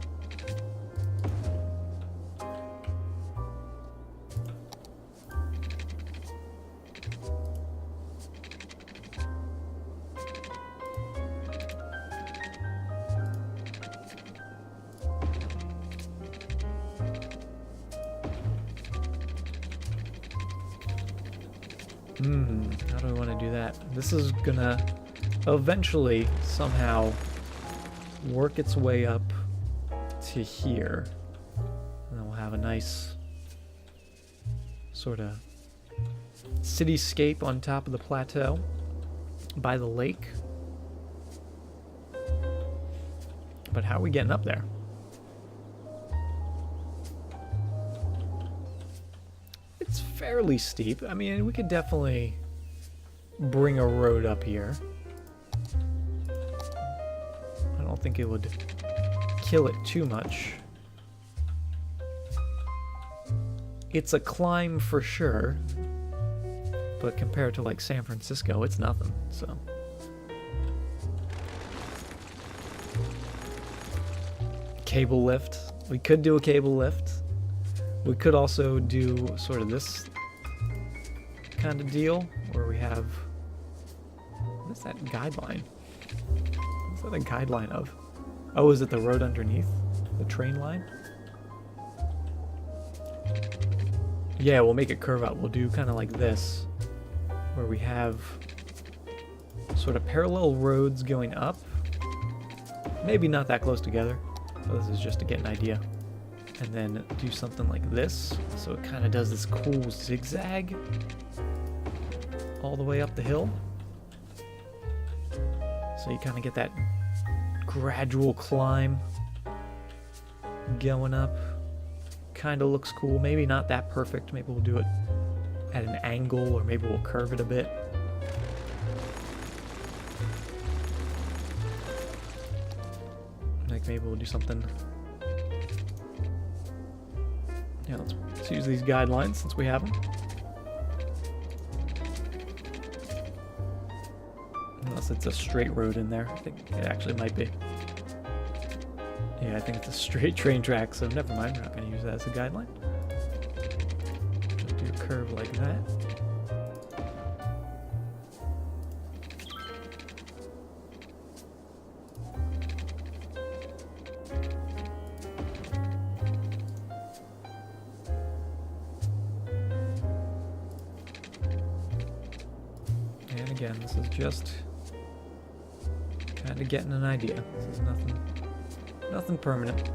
How do I want to do that? This is gonna eventually somehow work its way up to here. And then we'll have a nice sort of cityscape on top of the plateau by the lake. But how are we getting up there? It's fairly steep. I mean, we could definitely bring a road up here. I don't think it would kill it too much. It's a climb for sure, but compared to like San Francisco, it's nothing, so. Cable lift. We could do a cable lift. We could also do sort of this kind of deal where we have, what is that guideline? What's that a guideline of? Oh, is it the road underneath? The train line? Yeah, we'll make it curve out. We'll do kind of like this, where we have sort of parallel roads going up. Maybe not that close together, but this is just to get an idea. And then do something like this, so it kind of does this cool zigzag all the way up the hill. So you kind of get that gradual climb going up. Kind of looks cool. Maybe not that perfect. Maybe we'll do it at an angle, or maybe we'll curve it a bit. Like maybe we'll do something. Yeah, let's use these guidelines since we have them. Unless it's a straight road in there. I think it actually might be. Yeah, I think it's a straight train track, so never mind. We're not going to use that as a guideline. Just do a curve like that. Again, this is just kind of getting an idea. This is nothing permanent.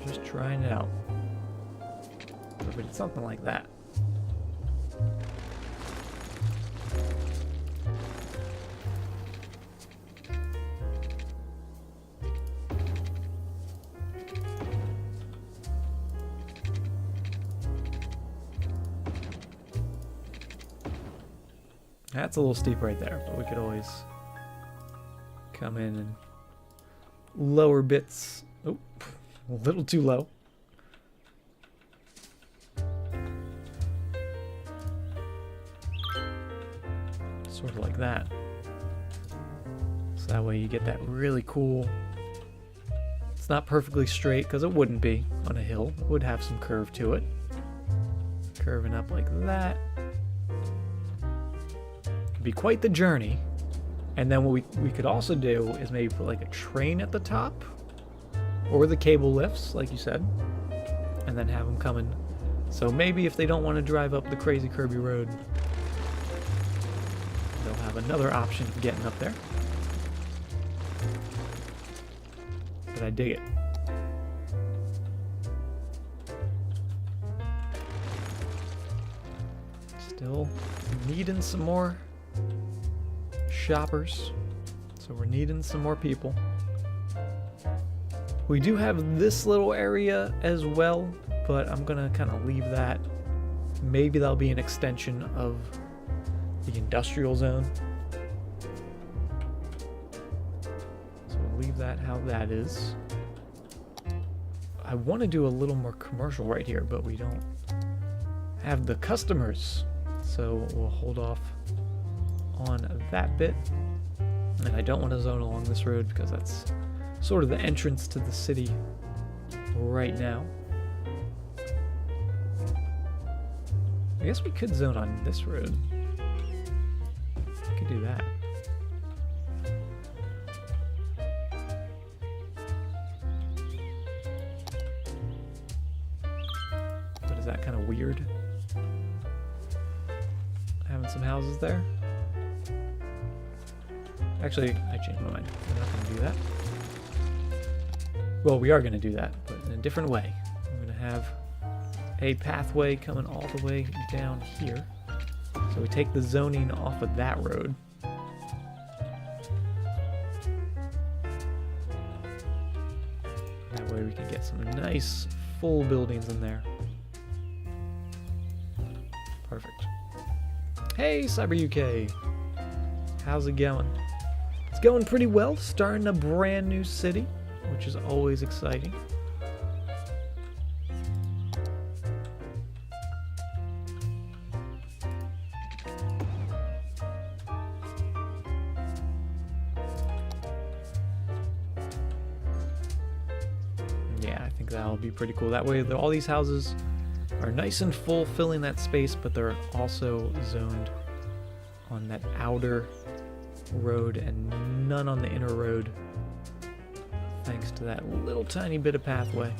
Just trying it out. If it's something like that. That's a little steep right there, but we could always come in and lower bits. Oh, a little too low. Sort of like that. So that way you get that really cool. It's not perfectly straight because it wouldn't be on a hill. It would have some curve to it. Curving up like that. Be quite the journey. And then what we could also do is maybe put like a train at the top or the cable lifts like you said, and then have them coming. So maybe if they don't want to drive up the crazy curvy road, they'll have another option of getting up there. But I dig it. Still needing some more shoppers, so we're needing some more people. We do have this little area as well, but I'm gonna kind of leave that. Maybe that'll be an extension of the industrial zone, so we'll leave that how that is. I want to do a little more commercial right here, but we don't have the customers, so we'll hold off on that bit. And I don't want to zone along this road because that's sort of the entrance to the city right now. I guess we could zone on this road. We could do that. But is that kind of weird? Having some houses there? Actually, I changed my mind. We're not going to do that. Well, we are going to do that, but in a different way. We're going to have a pathway coming all the way down here. So we take the zoning off of that road. That way we can get some nice full buildings in there. Perfect. Hey, Cyber UK. How's it going? It's going pretty well, starting a brand new city, which is always exciting. Yeah, I think that'll be pretty cool. That way all these houses are nice and full, filling that space, but they're also zoned on that outer road and none on the inner road, thanks to that little tiny bit of pathway,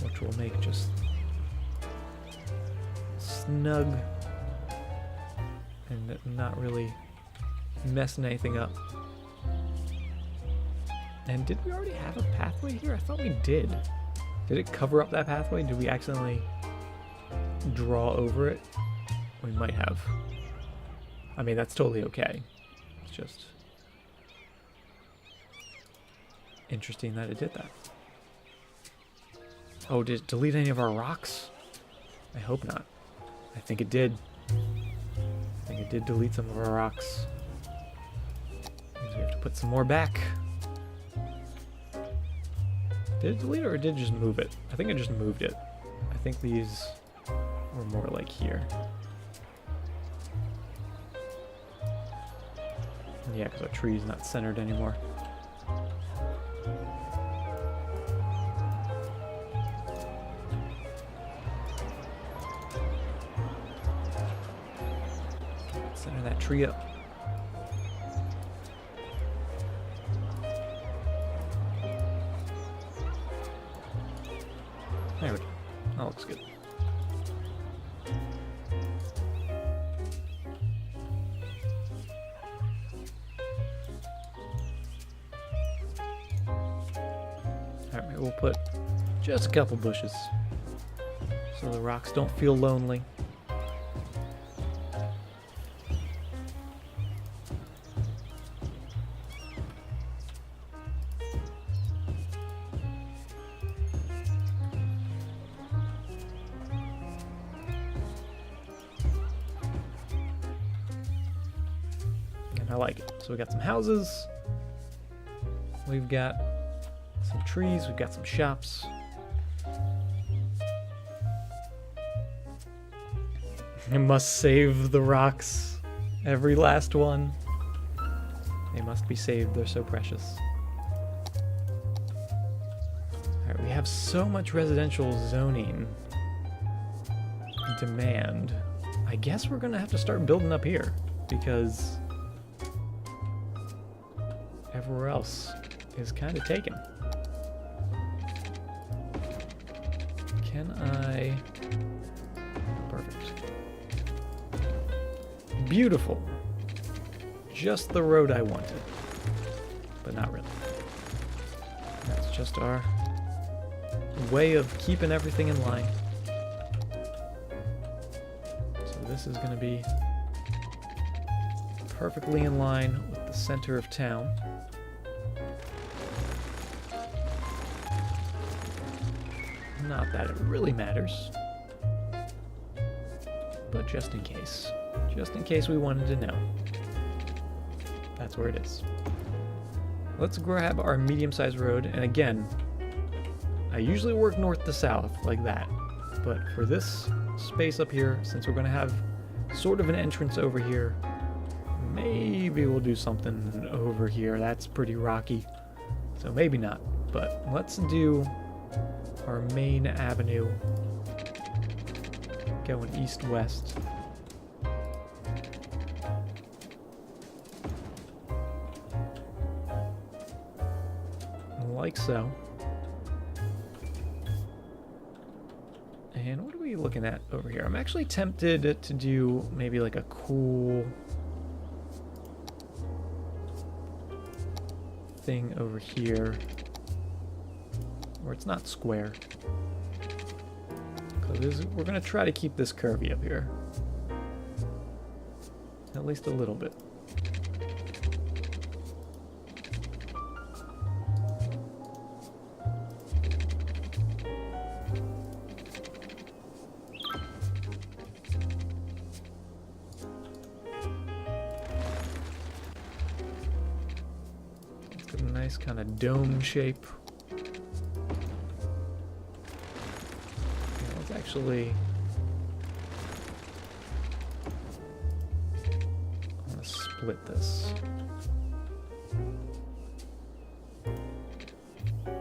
which will make just snug and not really messing anything up. And did we already have a pathway here? I thought we did. Did it cover up that pathway? Did we accidentally draw over it? We might have. I mean, that's totally okay. It's just interesting that it did that. Oh, did it delete any of our rocks? I hope not. I think it did. I think it did delete some of our rocks. Means we have to put some more back. Did it delete it or did it just move it? I think it just moved it. I think these were more like here. Yeah, because our tree is not centered anymore. Center that tree up. There we go. That looks good. we'll put just a couple bushes so the rocks don't feel lonely. And I like it. So we got some houses. We've got some trees, we've got some shops. I must save the rocks. Every last one. They must be saved, they're so precious. Alright, we have so much residential zoning demand. I guess we're gonna have to start building up here, because everywhere else is kind of taken. Can I... Perfect. Beautiful. Just the road I wanted. But not really. That's just our way of keeping everything in line. So this is going to be perfectly in line with the center of town. Not that it really matters, but just in case we wanted to know, that's where it is. Let's grab our medium-sized road, and again, I usually work north to south like that, but for this space up here, since we're going to have sort of an entrance over here, maybe we'll do something over here. That's pretty rocky, so maybe not, but let's do our main avenue going east-west. Like so. And what are we looking at over here? I'm actually tempted to do maybe like a cool thing over here where it's not square. Because we're going to try to keep this curvy up here. At least a little bit. Let's get a nice kind of dome shape. Actually, I'm going to split this. Oh,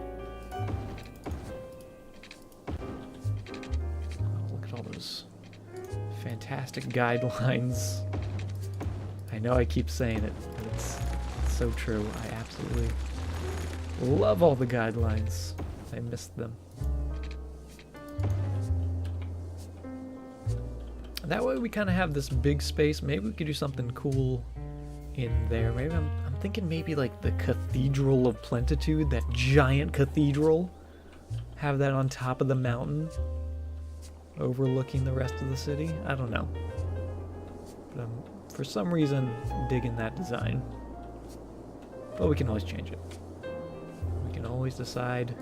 look at all those fantastic guidelines. I know I keep saying it, but it's so true. I absolutely love all the guidelines. I missed them. That way we kind of have this big space. Maybe we could do something cool in there. Maybe I'm thinking maybe like the Cathedral of Plentitude, that giant cathedral. Have that on top of the mountain, overlooking the rest of the city. I don't know. But I'm, for some reason, digging that design. But we can always change it. We can always decide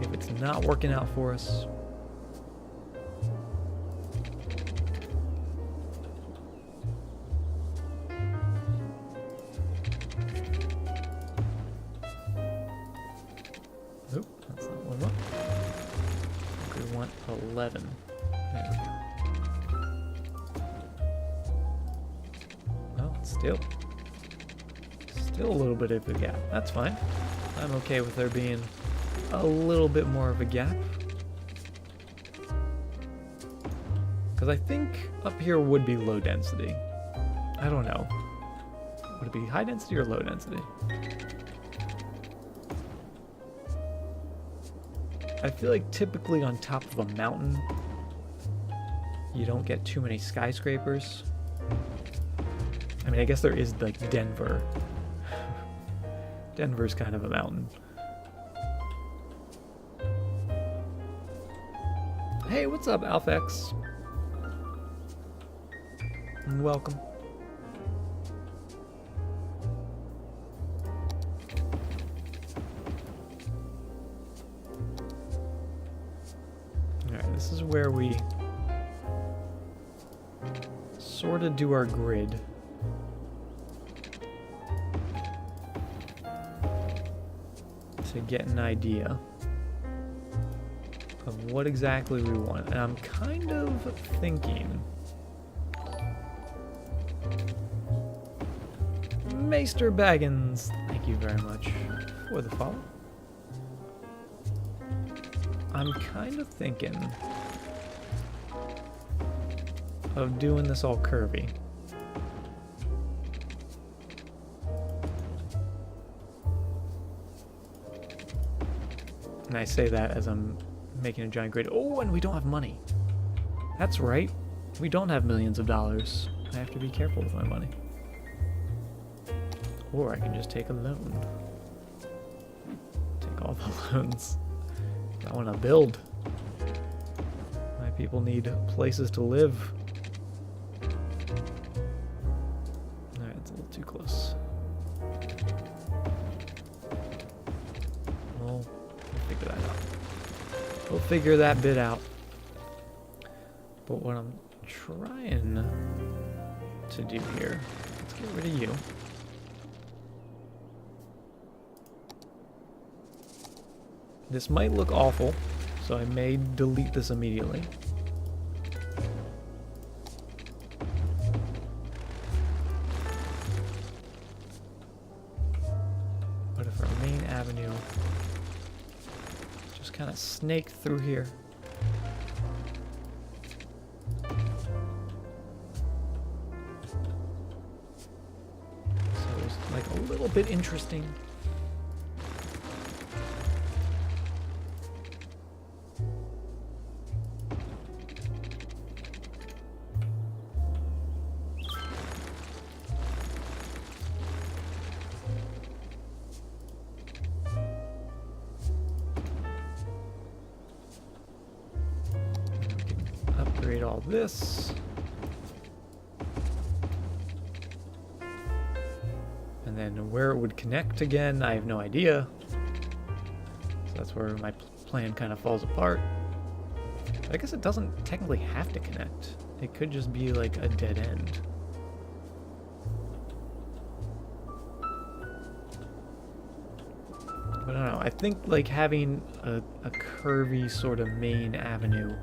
if it's not working out for us. Nope, that's not what we want. I think we want 11. There we go. Well, still a little bit of a gap. That's fine. I'm okay with there being a little bit more of a gap. Because I think up here would be low density. I don't know. Would it be high density or low density? I feel like typically on top of a mountain, you don't get too many skyscrapers. I mean, I guess there is like Denver. Denver's kind of a mountain. Hey, what's up, Alphex? Welcome. Alright, this is where we sort of do our grid. To get an idea of what exactly we want. And I'm kind of thinking Maester Baggins, thank you very much for the follow. I'm kind of thinking of doing this all curvy. And I say that as I'm making a giant grid. Oh, and we don't have money. That's right. We don't have millions of dollars. I have to be careful with my money. Or I can just take a loan. Take all the loans. I want to build. My people need places to live. Alright, it's a little too close. We'll figure that out. We'll figure that bit out. But what I'm trying to do here, let's get rid of you. This might look awful, so I may delete this immediately. But if our main avenue just kind of snaked through here. So it's like a little bit interesting. Upgrade all this. And then where it would connect again, I have no idea. So that's where my plan kind of falls apart. I guess it doesn't technically have to connect. It could just be like a dead end. But I don't know. I think like having a curvy sort of main avenue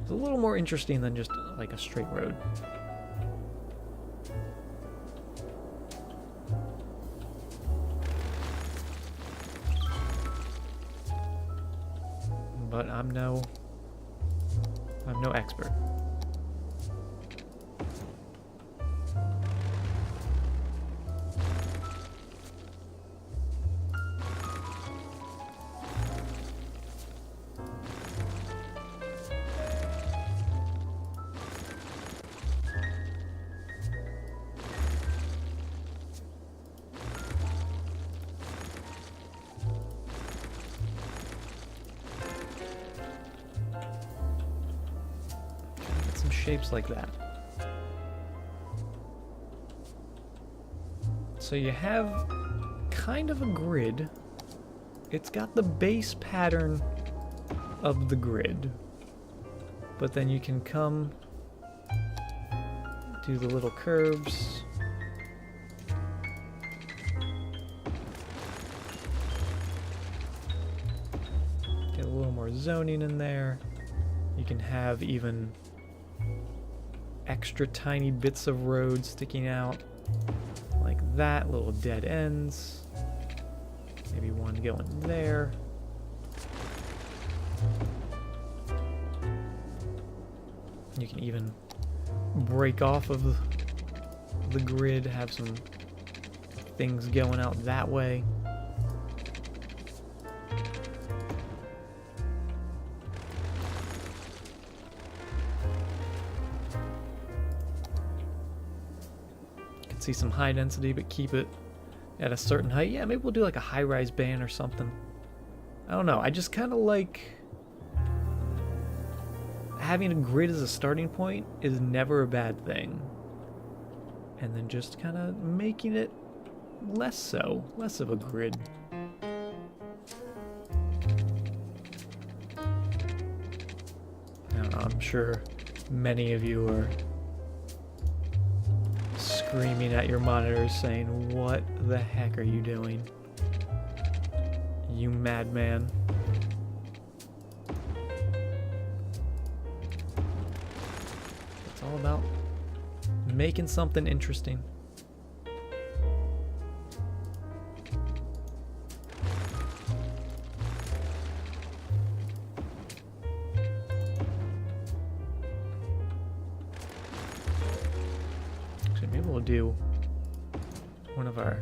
is a little more interesting than just like a straight road. But I'm no expert. Shapes like that. So you have kind of a grid. It's got the base pattern of the grid, but then you can come do the little curves. Get a little more zoning in there. You can have even extra tiny bits of road sticking out like that, little dead ends, maybe one going there. You can even break off of the grid, have some things going out that way. See some high density, but keep it at a certain height. Yeah, maybe we'll do like a high-rise ban or something. I don't know. I just kind of like having a grid as a starting point is never a bad thing. And then just kind of making it less of a grid. Now, I'm sure many of you are screaming at your monitors saying, "What the heck are you doing? You madman." It's all about making something interesting. Actually, maybe we'll do one of our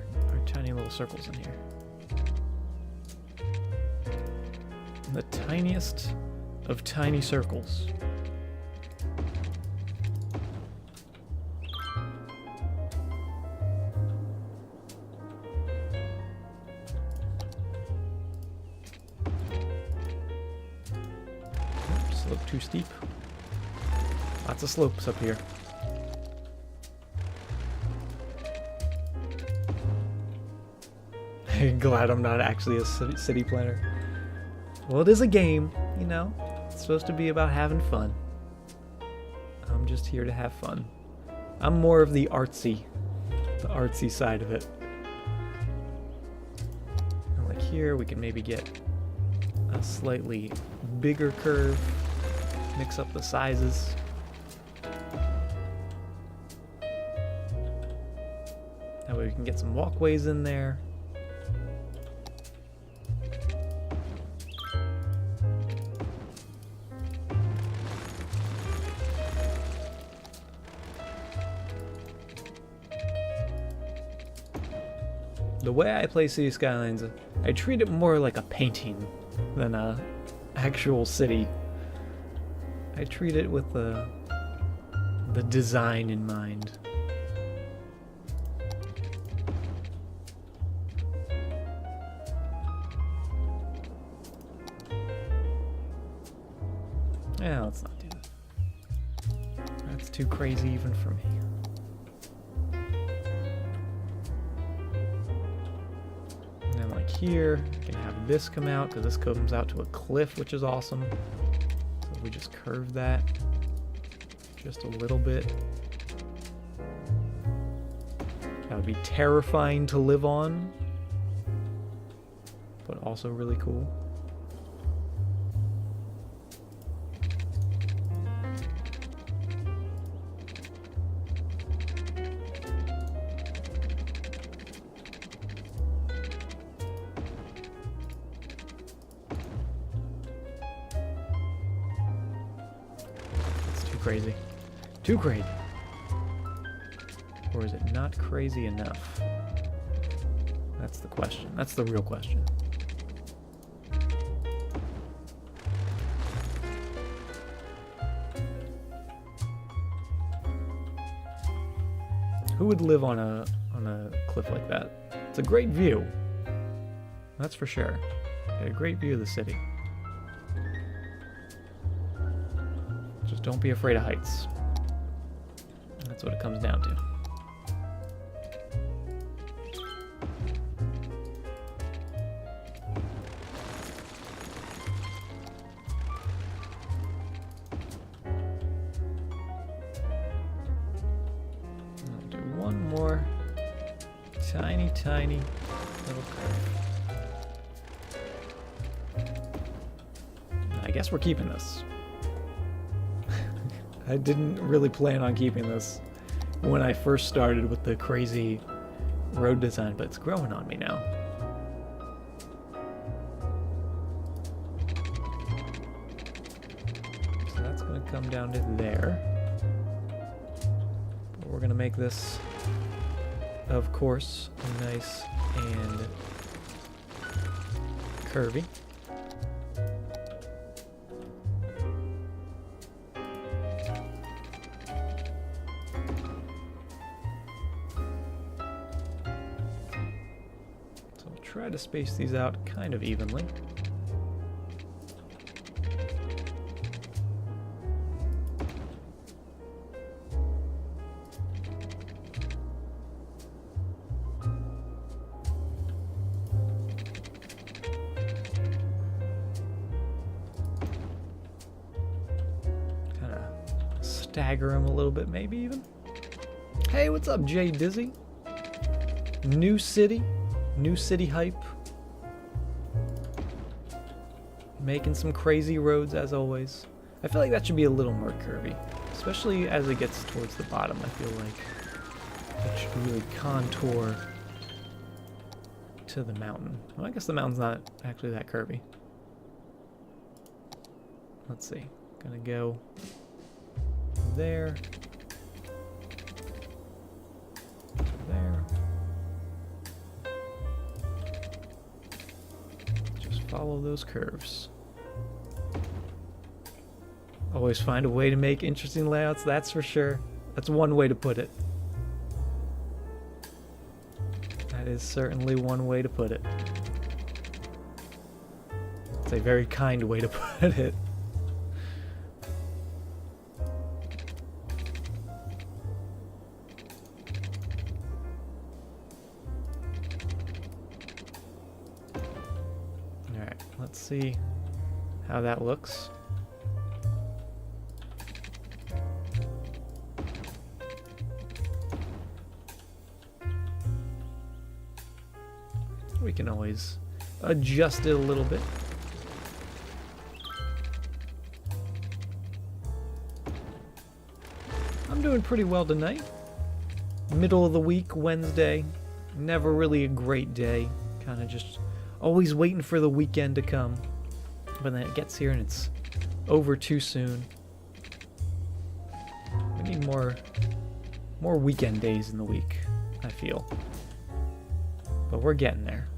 tiny little circles in here. The tiniest of tiny circles. Slope too steep. Lots of slopes up here. Glad I'm not actually a city planner. Well, it is a game, you know. It's supposed to be about having fun. I'm just here to have fun. I'm more of the artsy side of it. And like here, we can maybe get a slightly bigger curve, mix up the sizes. That way we can get some walkways in there. The way I play City Skylines, I treat it more like a painting than a actual city. I treat it with the design in mind. Yeah, let's not do that. That's too crazy even for me. Here, we can have this come out because this comes out to a cliff, which is awesome. So if we just curve that just a little bit, that would be terrifying to live on, but also really cool. Crazy. Too crazy. Or is it not crazy enough? That's the question. That's the real question. Who would live on a cliff like that? It's a great view. That's for sure. Got a great view of the city. Just don't be afraid of heights. That's what it comes down to. I'll do one more tiny little curve. I guess we're keeping this. I didn't really plan on keeping this when I first started with the crazy road design, but it's growing on me now. So that's going to come down to there. But we're going to make this, of course, nice and curvy. Try to space these out kind of evenly. stagger him a little bit, maybe even. Hey, what's up, Jay Dizzy? New city hype. Making some crazy roads as always. I feel like that should be a little more curvy, especially as it gets towards the bottom. I feel like it should really contour to the mountain. Well, I guess the mountain's not actually that curvy. Let's see. Gonna go there. There. Just follow those curves. Always find a way to make interesting layouts, that's for sure. That's one way to put it. That is certainly one way to put it. It's a very kind way to put it. Alright, let's see how that looks. We can always adjust it a little bit. I'm doing pretty well tonight. Middle of the week, Wednesday. Never really a great day. Kind of just always waiting for the weekend to come. But then it gets here and it's over too soon. We need more weekend days in the week, I feel. But we're getting there.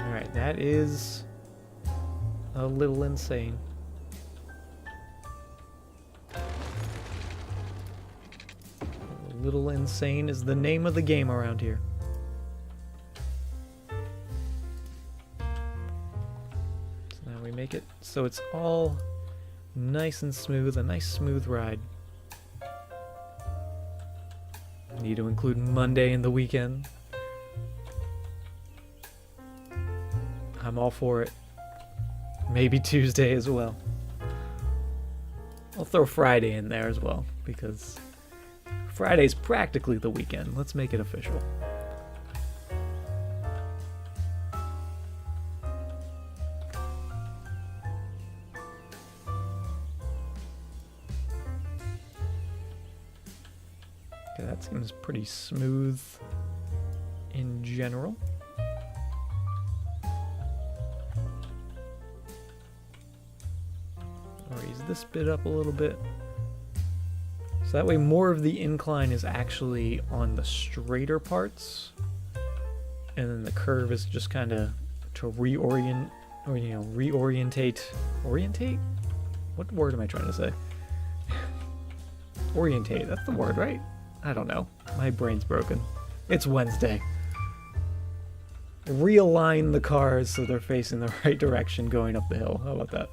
Alright, that is a little insane. A little insane is the name of the game around here. Make it so it's all nice and smooth, a nice smooth ride. Need to include Monday in the weekend. I'm all for it. Maybe Tuesday as well. I'll throw Friday in there as well, because Friday's practically the weekend. Let's make it official. Okay, that seems pretty smooth in general. I'll raise this bit up a little bit. So that way more of the incline is actually on the straighter parts. And then the curve is just kind of to reorient, or reorientate. Orientate? What word am I trying to say? Orientate, that's the word, right? I don't know. My brain's broken. It's Wednesday. Realign the cars so they're facing the right direction going up the hill. How about that?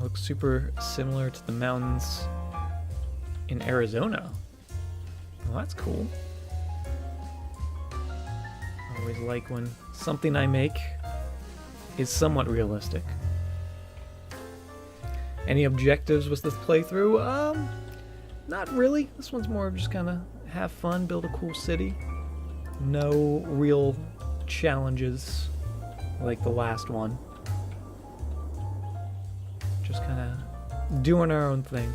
Looks super similar to the mountains in Arizona. Well, that's cool. I always like when something I make is somewhat realistic. Any objectives with this playthrough? Not really. This one's more of just kind of have fun, build a cool city. No real challenges like the last one. Just kind of doing our own thing.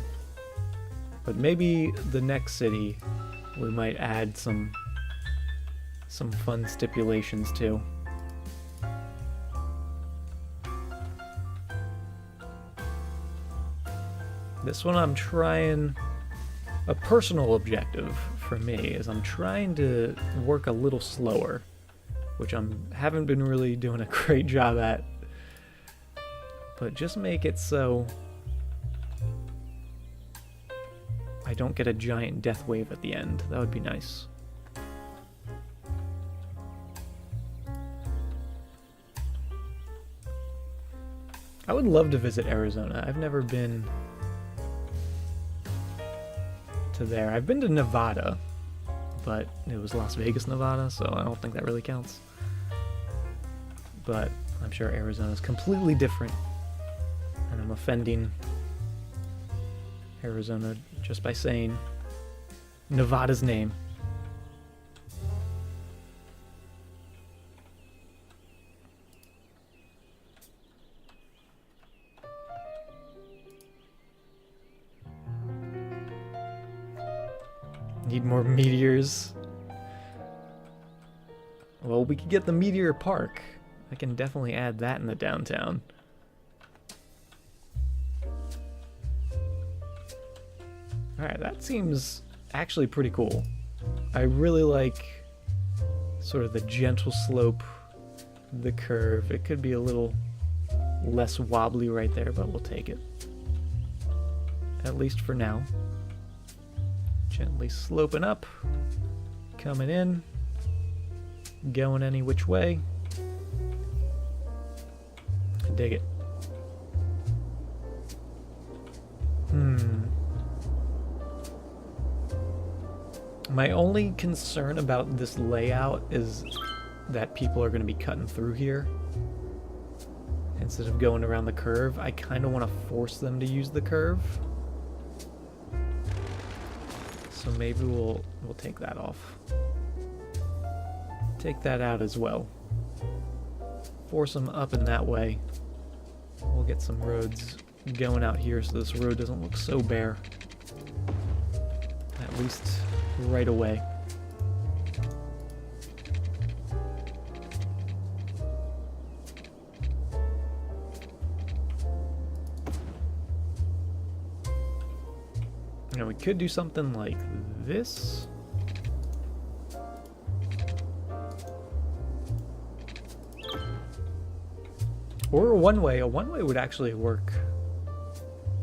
But maybe the next city we might add some fun stipulations to. This one I'm trying, a personal objective for me is I'm trying to work a little slower, which haven't been really doing a great job at. But just make it so I I don't get a giant death wave at the end. That would be nice. I would love to visit Arizona. I've never been to there. I've been to Nevada, but it was Las Vegas, Nevada, so I don't think that really counts. But I'm sure Arizona is completely different, and I'm offending Arizona just by saying Nevada's name. Need more meteors. Well, we could get the Meteor Park. I can definitely add that in the downtown. Alright, that seems actually pretty cool. I really like sort of the gentle slope, the curve. It could be a little less wobbly right there, but we'll take it. At least for now. Gently sloping up, coming in, going any which way. I dig it. My only concern about this layout is that people are going to be cutting through here. Instead of going around the curve, I kind of want to force them to use the curve. So maybe we'll take that off. Take that out as well. Force them up in that way. We'll get some roads going out here so this road doesn't look so bare. At least right away. Now we could do something like this. Or a one-way. A one-way would actually work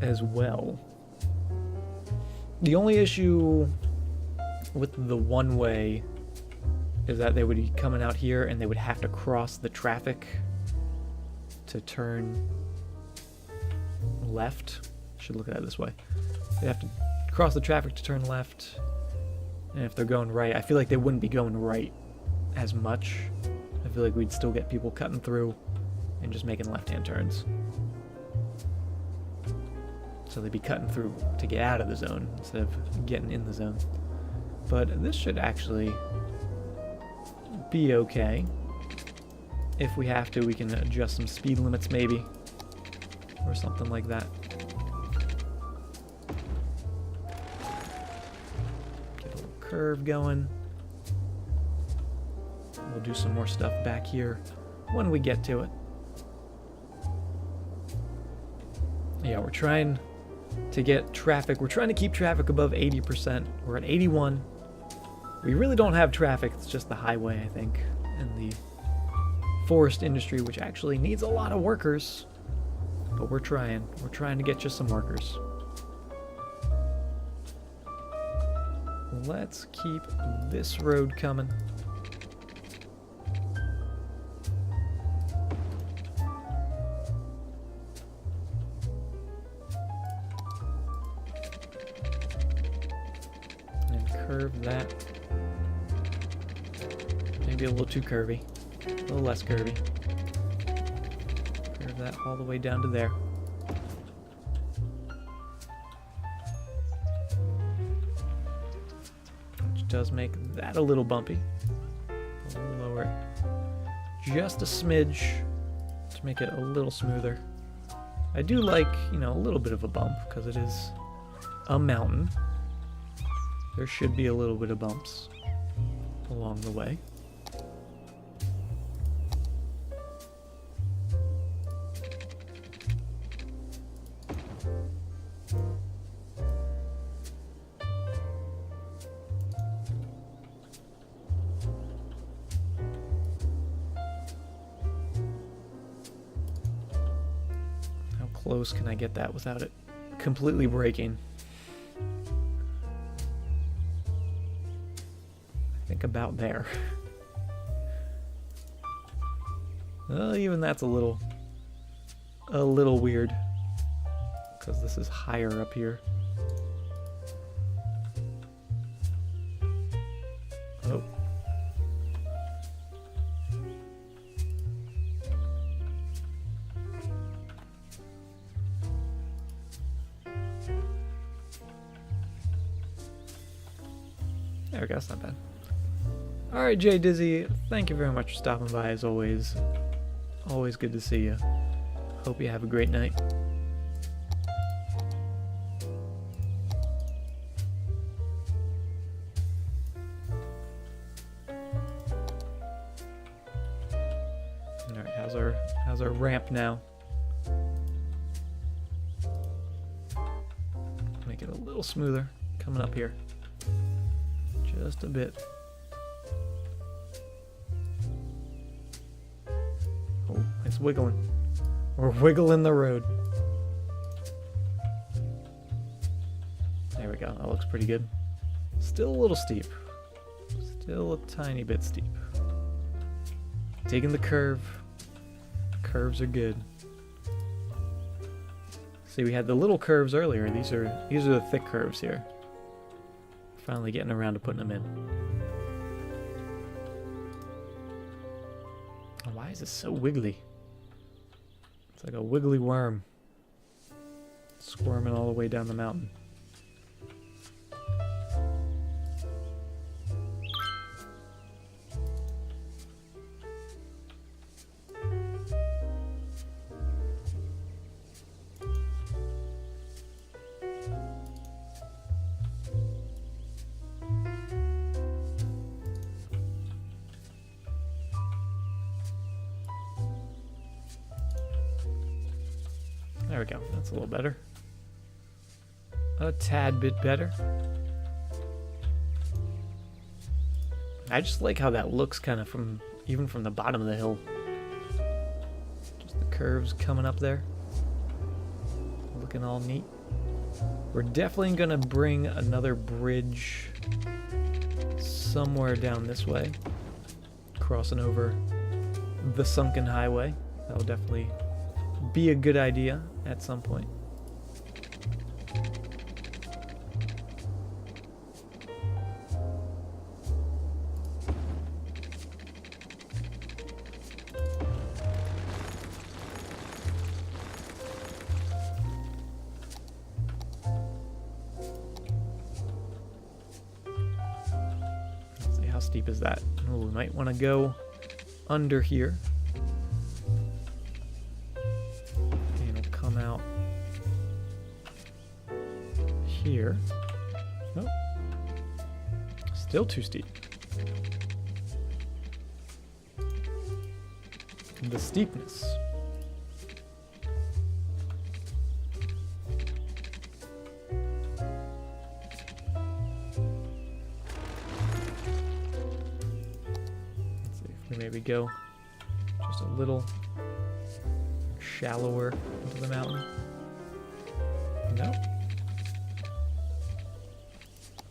as well. The only issue with the one-way is that they would be coming out here and they would have to cross the traffic to turn left. Should look at it this way. They have to cross the traffic to turn left. And if they're going right, I feel like they wouldn't be going right as much. I feel like we'd still get people cutting through and just making left-hand turns. So they'd be cutting through to get out of the zone instead of getting in the zone. But this should actually be okay. If we have to, we can adjust some speed limits maybe, or something like that. Get a little curve going. We'll do some more stuff back here when we get to it. Yeah, we're trying to get traffic. We're trying to keep traffic above 80%. We're at 81. We really don't have traffic. It's just the highway, I think, and the forest industry, which actually needs a lot of workers. But we're trying. We're trying to get you some workers. Let's keep this road coming. Curve that. Maybe a little too curvy. A little less curvy. Curve that all the way down to there. Which does make that a little bumpy. A little lower. Just a smidge to make it a little smoother. I do like, you know, a little bit of a bump because it is a mountain. There should be a little bit of bumps along the way. How close can I get that without it completely breaking? think about there. Well, even that's a little weird, because this is higher up here. Oh. There we go, that's not bad. Alright, Jay Dizzy, thank you very much for stopping by as always. Always good to see you. Hope you have a great night. Alright, how's our ramp now? Make it a little smoother coming up here. Just a bit. Oh, it's wiggling. We're wiggling the road. There we go. That looks pretty good. Still a little steep. Still a tiny bit steep. Taking the curve. Curves are good. See, we had the little curves earlier. These are the thick curves here. Finally getting around to putting them in. Oh, why is it so wiggly? It's like a wiggly worm. Squirming all the way down the mountain. There we go. That's a little better. A tad bit better. I just like how that looks kind of even from the bottom of the hill. Just the curves coming up there. Looking all neat. We're definitely going to bring another bridge somewhere down this way. Crossing over the sunken highway. That'll definitely be a good idea at some point. Let's see, how steep is that? Oh, we might want to go under here. Out here. Oh, still too steep. The steepness. Let's see if we maybe go just a little shallower into the mountain. No.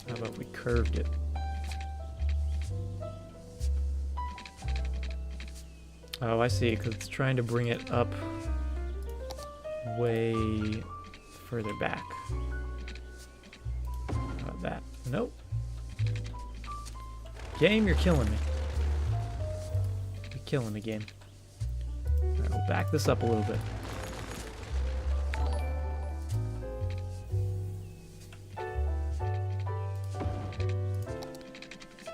How about we curved it? Oh, I see, because it's trying to bring it up way further back. How about that? Nope. Game, you're killing me. You're killing me, game. Alright, we'll back this up a little bit.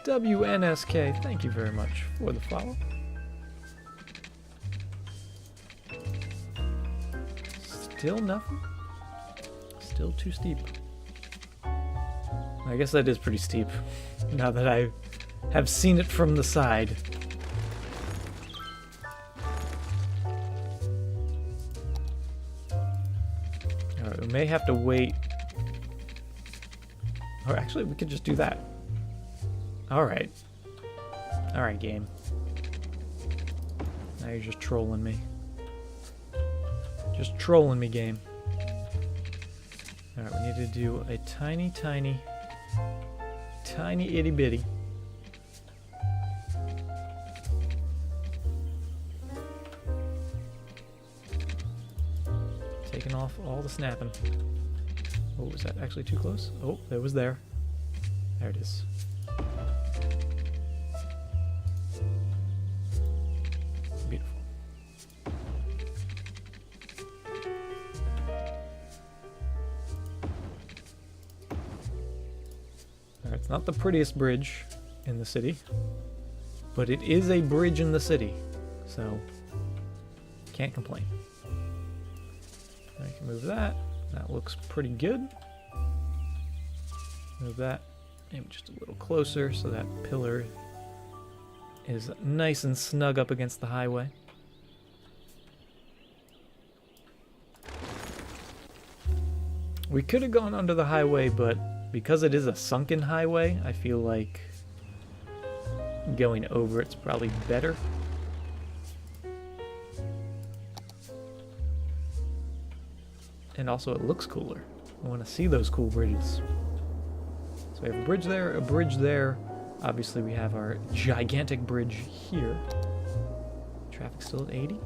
WNSK, thank you very much for the follow. Still nothing? Still too steep. I guess that is pretty steep, now that I have seen it from the side. Alright, we may have to wait. Or actually, we could just do that. Alright. Alright, game. Now you're just trolling me. Just trolling me, game. Alright, we need to do a tiny itty bitty taking off all the snapping. Oh, was that actually too close? Oh, it was there. There it is. Beautiful. Alright, it's not the prettiest bridge in the city, but it is a bridge in the city, so can't complain. I can move that. That looks pretty good. Move that maybe just a little closer so that pillar is nice and snug up against the highway. We could have gone under the highway, but because it is a sunken highway, I feel like going over it's probably better. And also it looks cooler. I want to see those cool bridges. So we have a bridge there, a bridge there. Obviously we have our gigantic bridge here. Traffic still at 80.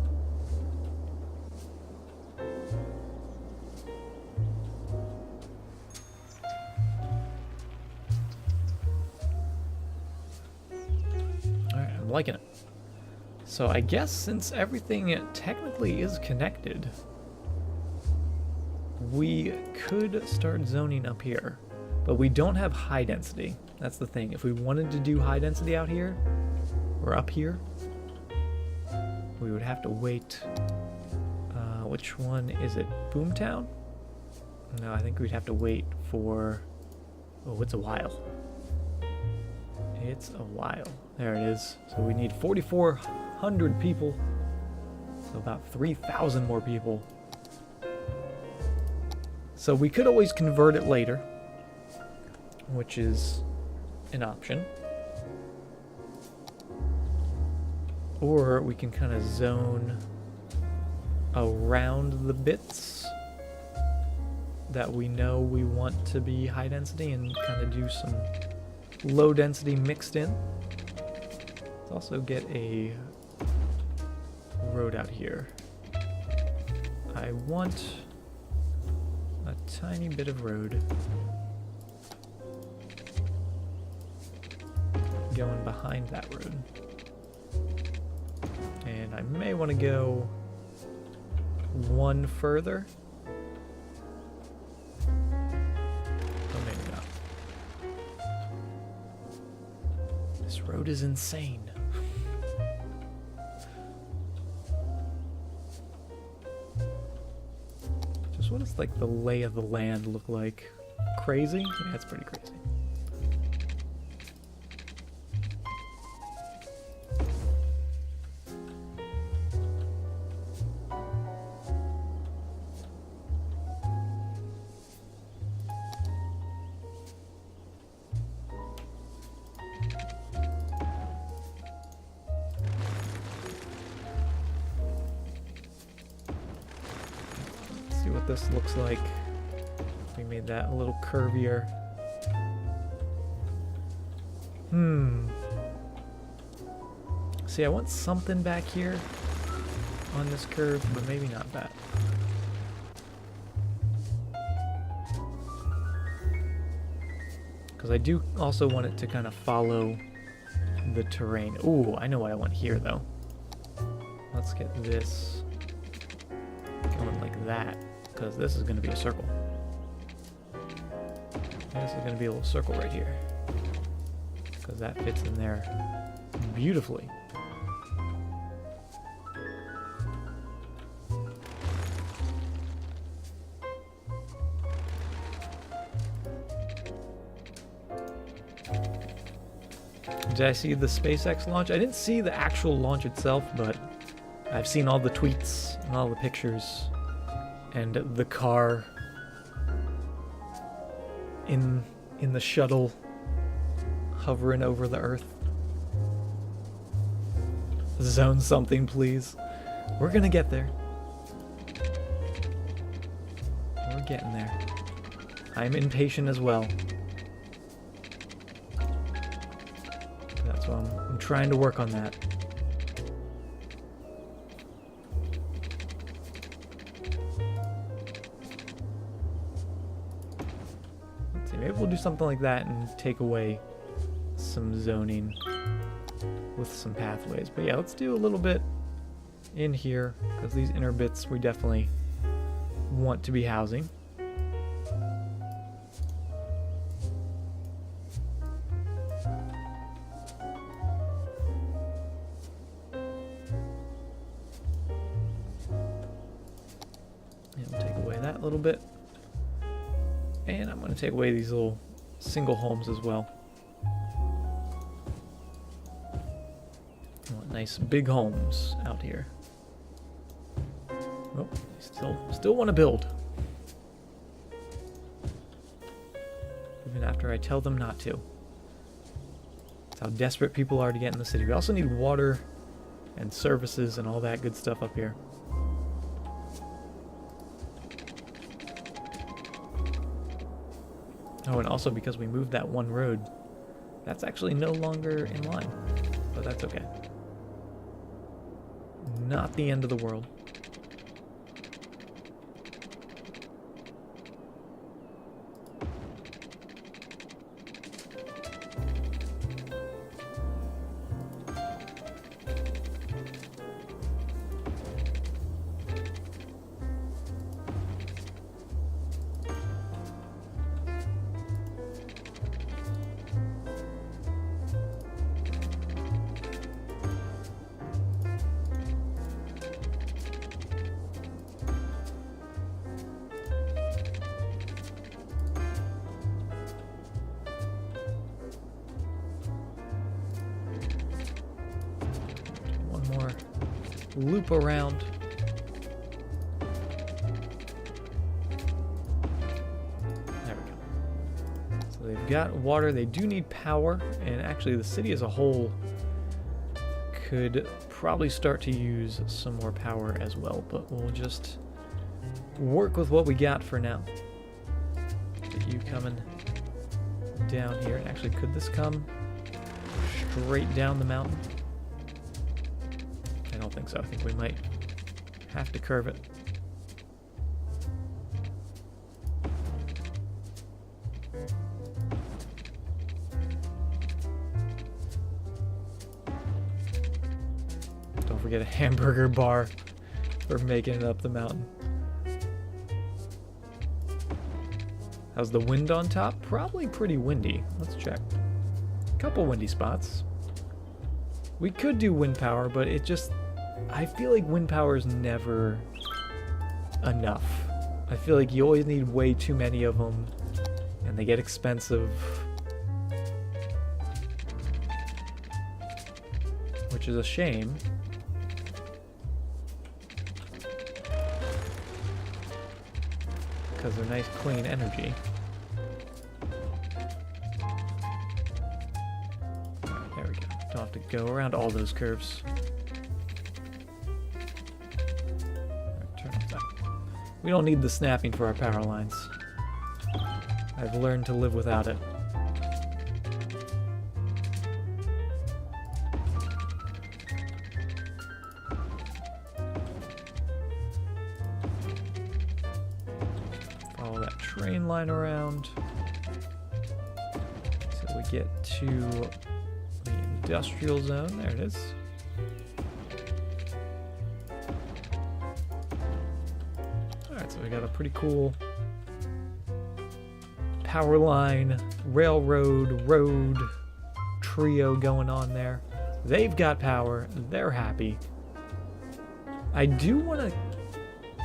Alright, I'm liking it. So I guess since everything technically is connected, we could start zoning up here, but we don't have high density. That's the thing. If we wanted to do high density out here, or up here, we would have to wait. Which one is it? Boomtown? No, I think we'd have to wait for... Oh, it's a while. It's a while. There it is. So we need 4,400 people. So about 3,000 more people. So we could always convert it later, which is an option. Or we can kind of zone around the bits that we know we want to be high density and kind of do some low density mixed in. Let's also get a road out here. I want a tiny bit of road going behind that road. And I may want to go one further. Oh, maybe not. This road is insane. What does like the lay of the land look like? Crazy? Yeah, it's pretty crazy. What this looks like. We made that a little curvier. See, I want something back here on this curve, but maybe not that. Because I do also want it to kind of follow the terrain. Ooh, I know what I want here, though. Let's get this going like that. Because this is going to be a circle. And this is going to be a little circle right here. Because that fits in there beautifully. Did I see the SpaceX launch? I didn't see the actual launch itself, but I've seen all the tweets and all the pictures. And the car in the shuttle hovering over the Earth. Zone something, please. We're gonna get there. We're getting there. I'm impatient as well. That's why I'm trying to work on that. maybe we'll do something like that and take away some zoning with some pathways. But yeah, let's do a little bit in here, because these inner bits we definitely want to be housing. And we'll take away that a little bit. And I'm going to take away these little single homes as well. I want nice big homes out here. Oh, still want to build. Even after I tell them not to. That's how desperate people are to get in the city. We also need water and services and all that good stuff up here. Oh, and also because we moved that one road, that's actually no longer in line. But that's okay. Not the end of the world. Loop around. There we go. So they've got water. They do need power, and actually the city as a whole could probably start to use some more power as well, but we'll just work with what we got for now. Get you coming down here. And actually, could this come straight down the mountain? I don't think so. I think we might have to curve it. Don't forget a hamburger bar for making it up the mountain. How's the wind on top? Probably pretty windy. Let's check. Couple windy spots. We could do wind power, but it just... I feel like wind power is never enough. I feel like you always need way too many of them, and they get expensive. Which is a shame. Because they're nice, clean energy. There we go. Don't have to go around all those curves. We don't need the snapping for our power lines. I've learned to live without it. Follow that train line around. So we get to the industrial zone. There it is. So we got a pretty cool power line, railroad, road trio going on there. They've got power. They're happy. I do want to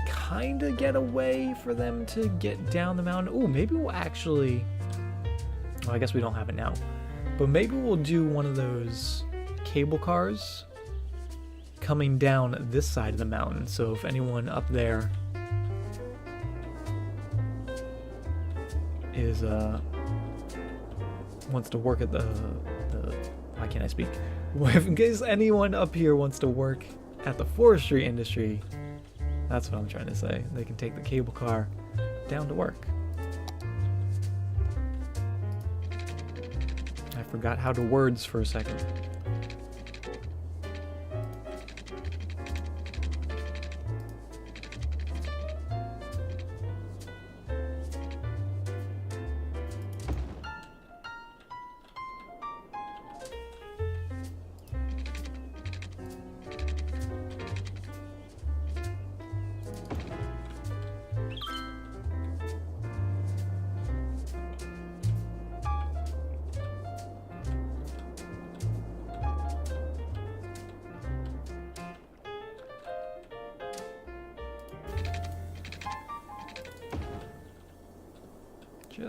kind of get a way for them to get down the mountain. Ooh, maybe we'll actually... Well, I guess we don't have it now. But maybe we'll do one of those cable cars coming down this side of the mountain. So if anyone up there is wants to work at the why can't I speak? In case anyone up here wants to work at the forestry industry, that's what I'm trying to say. They can take the cable car down to work. I forgot how to words for a second.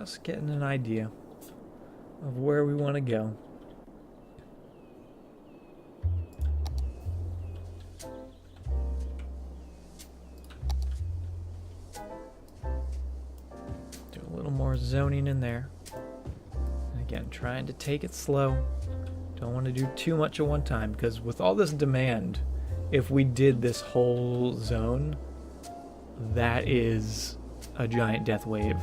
Just getting an idea of where we want to go. Do a little more zoning in there. And again, trying to take it slow. Don't want to do too much at one time, because with all this demand, if we did this whole zone, that is a giant death wave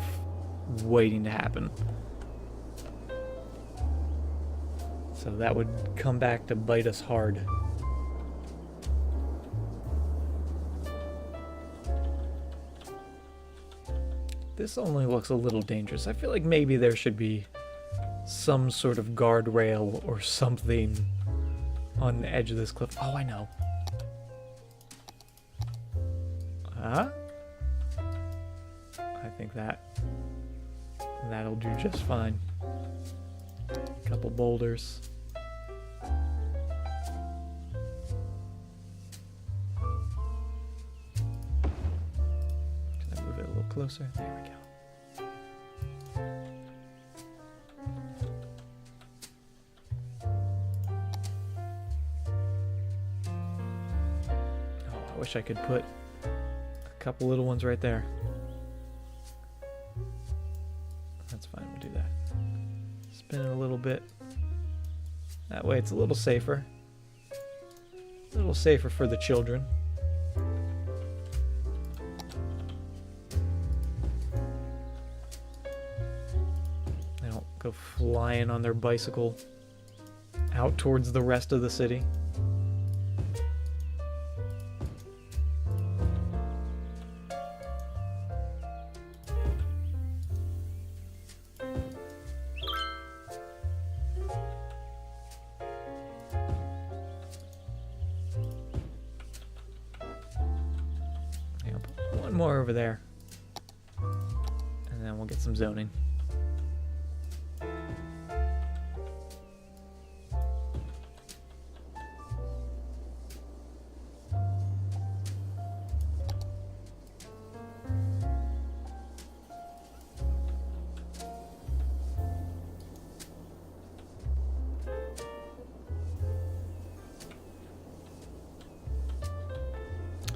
waiting to happen. So that would come back to bite us hard. This only looks a little dangerous. I feel like maybe there should be some sort of guardrail or something on the edge of this cliff. Oh, I know. Huh? I think that'll do just fine. A couple boulders. Can I move it a little closer? There we go. Oh, I wish I could put a couple little ones right there. That's fine, we'll do that. Spin it a little bit. That way it's a little safer. A little safer for the children. They don't go flying on their bicycle out towards the rest of the city. More over there, and then we'll get some zoning.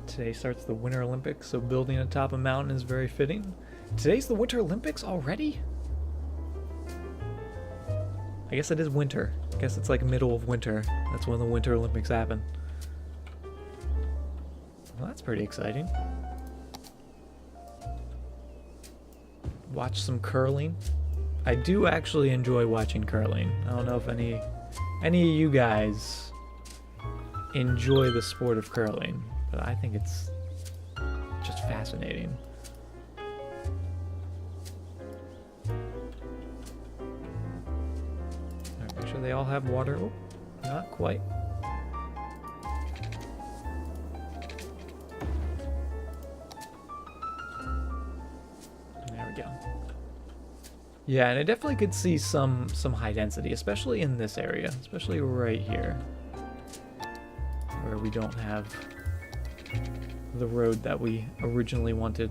Today starts the Winter Olympics, so building atop a mountain is very fitting. Today's the Winter Olympics already? I guess it is winter. I guess it's like middle of winter. That's when the Winter Olympics happen. Well, that's pretty exciting. Watch some curling. I do actually enjoy watching curling. I don't know if any of you guys enjoy the sport of curling. But I think it's just fascinating. Alright, make sure they all have water. Oh, not quite. There we go. Yeah, and I definitely could see some high density, especially in this area, especially right here, where we don't have the road that we originally wanted.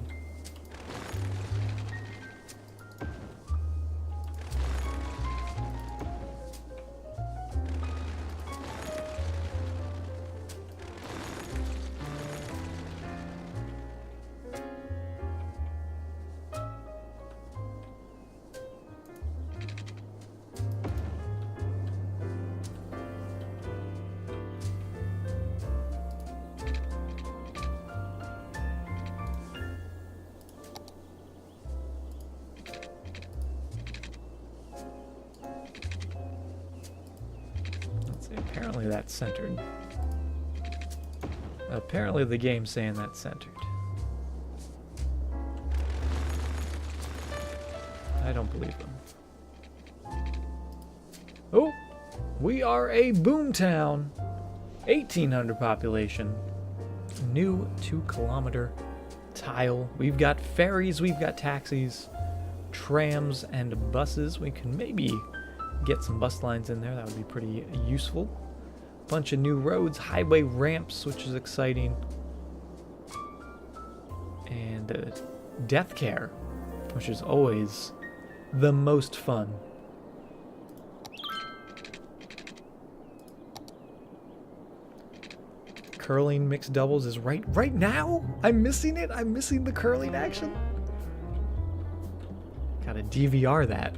Apparently that's centered. Apparently the game's saying that's centered. I don't believe them. Oh! We are a boomtown! 1,800 population. New 2-kilometer tile. We've got ferries, we've got taxis, trams, and buses. We can maybe get some bus lines in there. That would be pretty useful. Bunch of new roads, highway ramps, which is exciting. And death care, which is always the most fun. Curling mixed doubles is right now? I'm missing it? I'm missing the curling action? Gotta DVR that.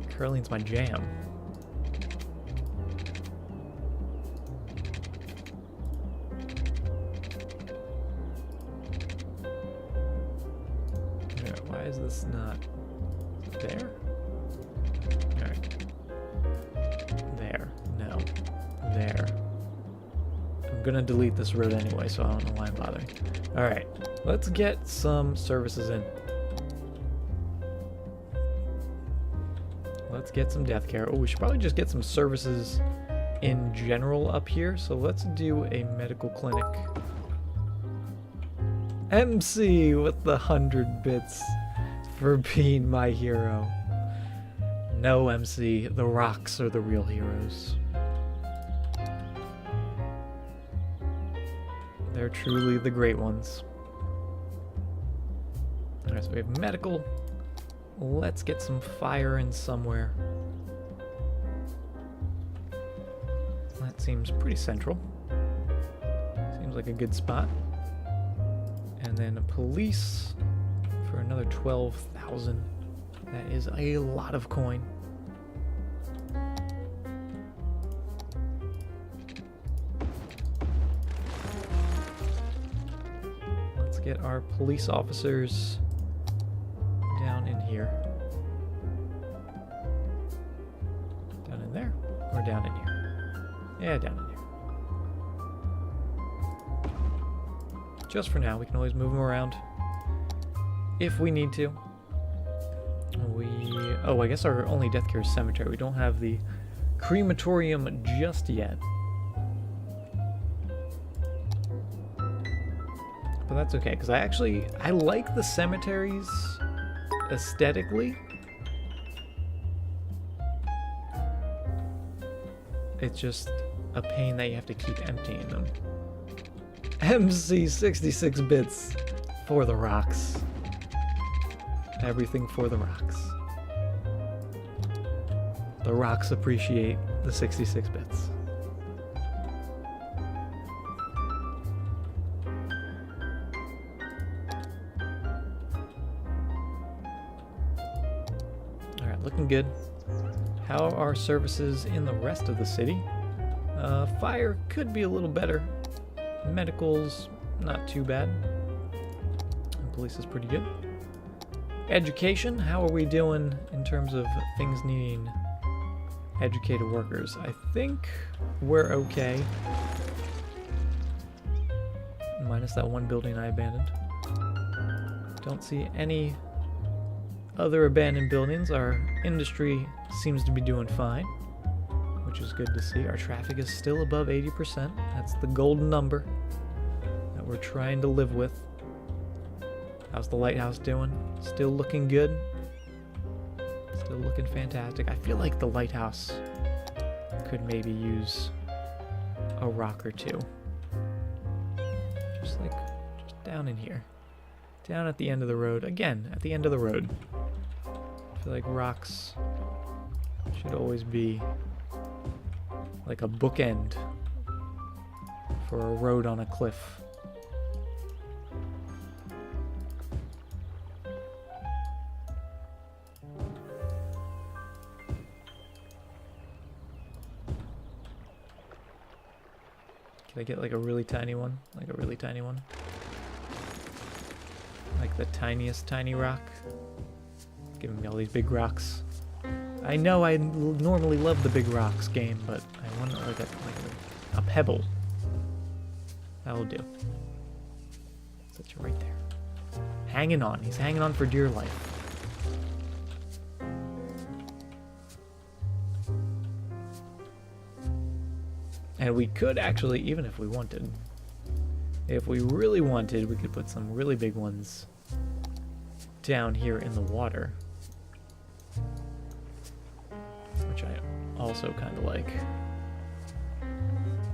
Curling's my jam. Why is this not there? Alright. There. No. There. I'm gonna delete this road anyway, so I don't know why I'm bothering. Alright. Let's get some services in. Let's get some death care. Oh, we should probably just get some services in general up here. So let's do a medical clinic. MC with the 100 bits for being my hero. No, MC, the rocks are the real heroes. They're truly the great ones. Alright, so we have medical. Let's get some fire in somewhere. That seems pretty central. Seems like a good spot. And then a police for another 12,000. That is a lot of coin. Let's get our police officers down in here. Down in there? Or down in here? Yeah, down in here. Just for now, we can always move them around if we need to. Oh, I guess our only death care is cemetery. We don't have the crematorium just yet. But that's okay, because I like the cemeteries aesthetically. It's just a pain that you have to keep emptying them. MC 66 bits for the rocks. Everything for the rocks. The rocks appreciate the 66 bits. Alright, looking good. How are services in the rest of the city? Fire could be a little better. Medical's not too bad. And police is pretty good. Education, how are we doing in terms of things needing educated workers? I think we're okay. Minus that one building I abandoned. Don't see any other abandoned buildings. Our industry seems to be doing fine, which is good to see. Our traffic is still above 80%. That's the golden number that we're trying to live with. How's the lighthouse doing? Still looking good? Still looking fantastic. I feel like the lighthouse could maybe use a rock or two. Just down in here. Down at the end of the road. Again, at the end of the road. I feel like rocks should always be like a bookend for a road on a cliff. Can I get like a really tiny one? Like a really tiny one? Like the tiniest tiny rock? Giving me all these big rocks. I know I normally love the big rocks game, but I want like a pebble. That'll do. Set you right there. Hanging on. He's hanging on for dear life. And we could actually, even if we wanted, if we really wanted, we could put some really big ones down here in the water. Which I also kind of like.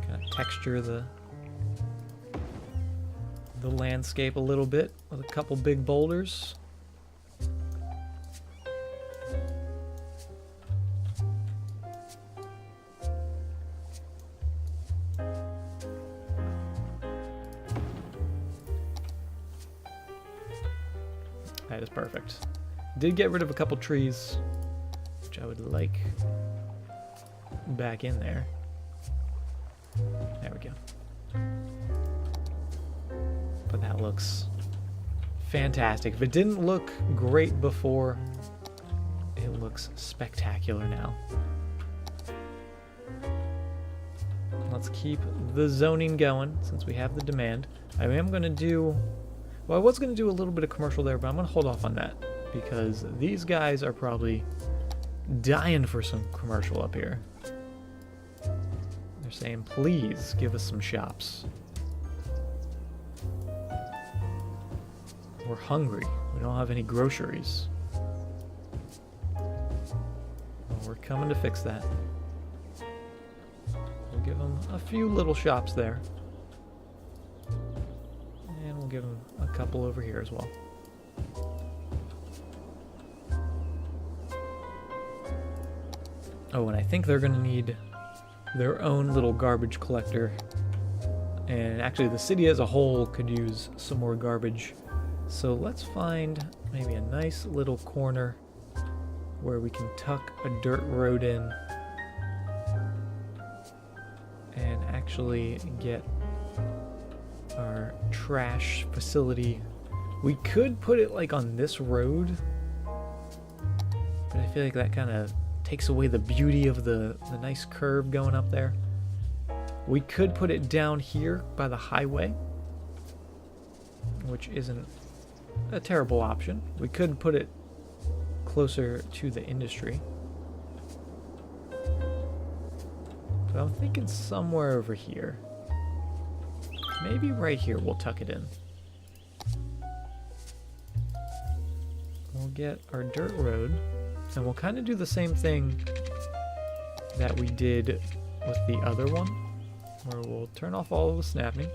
Kind of texture the landscape a little bit with a couple big boulders. That is perfect. Did get rid of a couple trees, which I would like back in there. There we go. But that looks fantastic. If it didn't look great before, it looks spectacular now. Let's keep the zoning going since we have the demand. I am going to do... Well, I was going to do a little bit of commercial there, but I'm going to hold off on that because these guys are probably dying for some commercial up here. They're saying, please give us some shops. We're hungry. We don't have any groceries. Well, we're coming to fix that. We'll give them a few little shops there. And we'll give them a couple over here as well. Oh, and I think they're going to need their own little garbage collector. And actually, the city as a whole could use some more garbage. So let's find maybe a nice little corner where we can tuck a dirt road in and actually get our trash facility. We could put it like on this road, but I feel like that kind of takes away the beauty of the nice curve going up there. We could put it down here by the highway, which isn't a terrible option. We could put it closer to the industry. But I'm thinking somewhere over here. Maybe right here we'll tuck it in. We'll get our dirt road, and we'll kind of do the same thing that we did with the other one, where we'll turn off all of the snapping.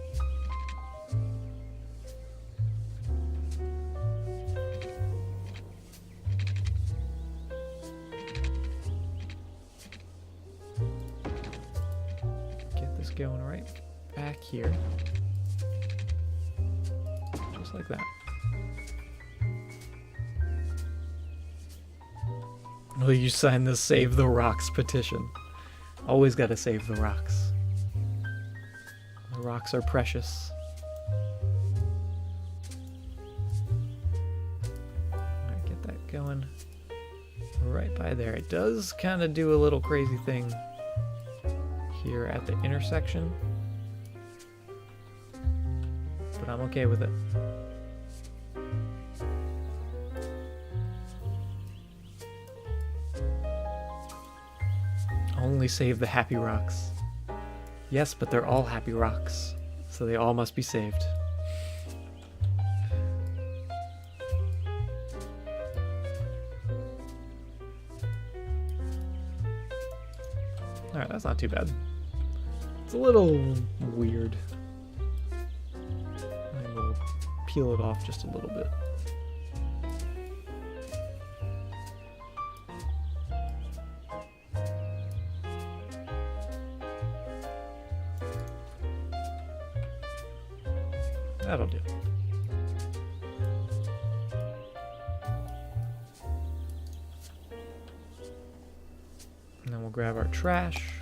Get this going right back here. Just like that. Will you sign the Save the Rocks petition? Always gotta save the rocks. The rocks are precious. Alright, get that going right by there. It does kind of do a little crazy thing here at the intersection, but I'm okay with it. Only save the happy rocks. Yes, but they're all happy rocks, so they all must be saved. Alright, that's not too bad. It's a little weird. And we'll peel it off just a little bit. That'll do. And then we'll grab our trash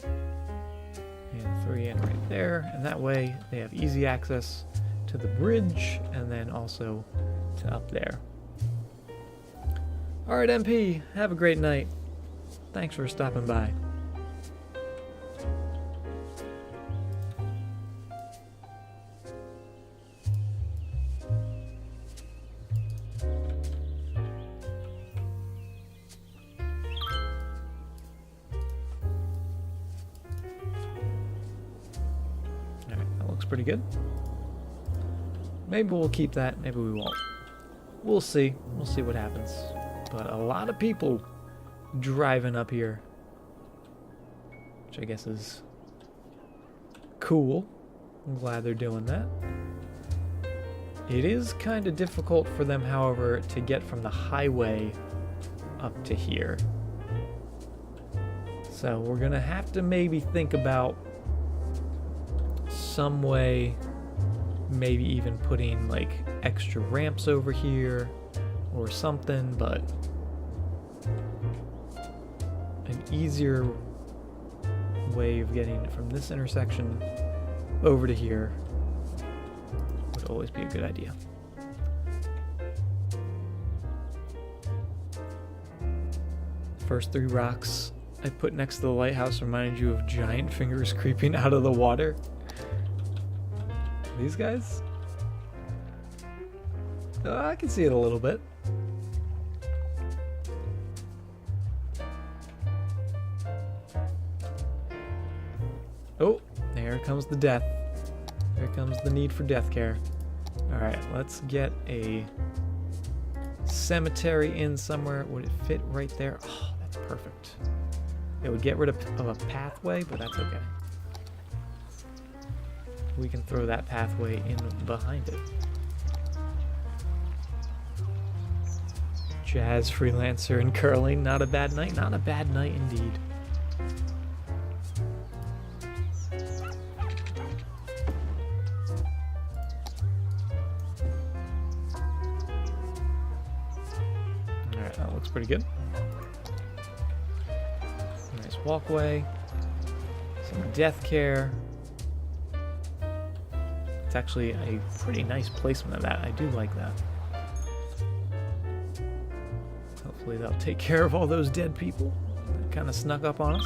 and throw you in right there. And that way they have easy access to the bridge and then also to up there. All right, MP, have a great night. Thanks for stopping by. Pretty good. Maybe we'll keep that, maybe we won't. We'll see. We'll see what happens. But a lot of people driving up here, which I guess is cool. I'm glad they're doing that. It is kind of difficult for them, however, to get from the highway up to here. So we're gonna have to maybe think about some way maybe even putting like extra ramps over here or something, but an easier way of getting from this intersection over to here would always be a good idea. First 3 rocks I put next to the lighthouse reminded you of giant fingers creeping out of the water. These guys? I can see it a little bit. Oh, there comes the death. There comes the need for death care. Alright, let's get a cemetery in somewhere. Would it fit right there? Oh, that's perfect. It would get rid of a pathway, but that's okay. We can throw that pathway in behind it. Jazz, freelancer, and curling. Not a bad night. Not a bad night indeed. Alright, that looks pretty good. Nice walkway. Some death care. It's actually a pretty nice placement of that. I do like that. Hopefully that'll take care of all those dead people that kind of snuck up on us.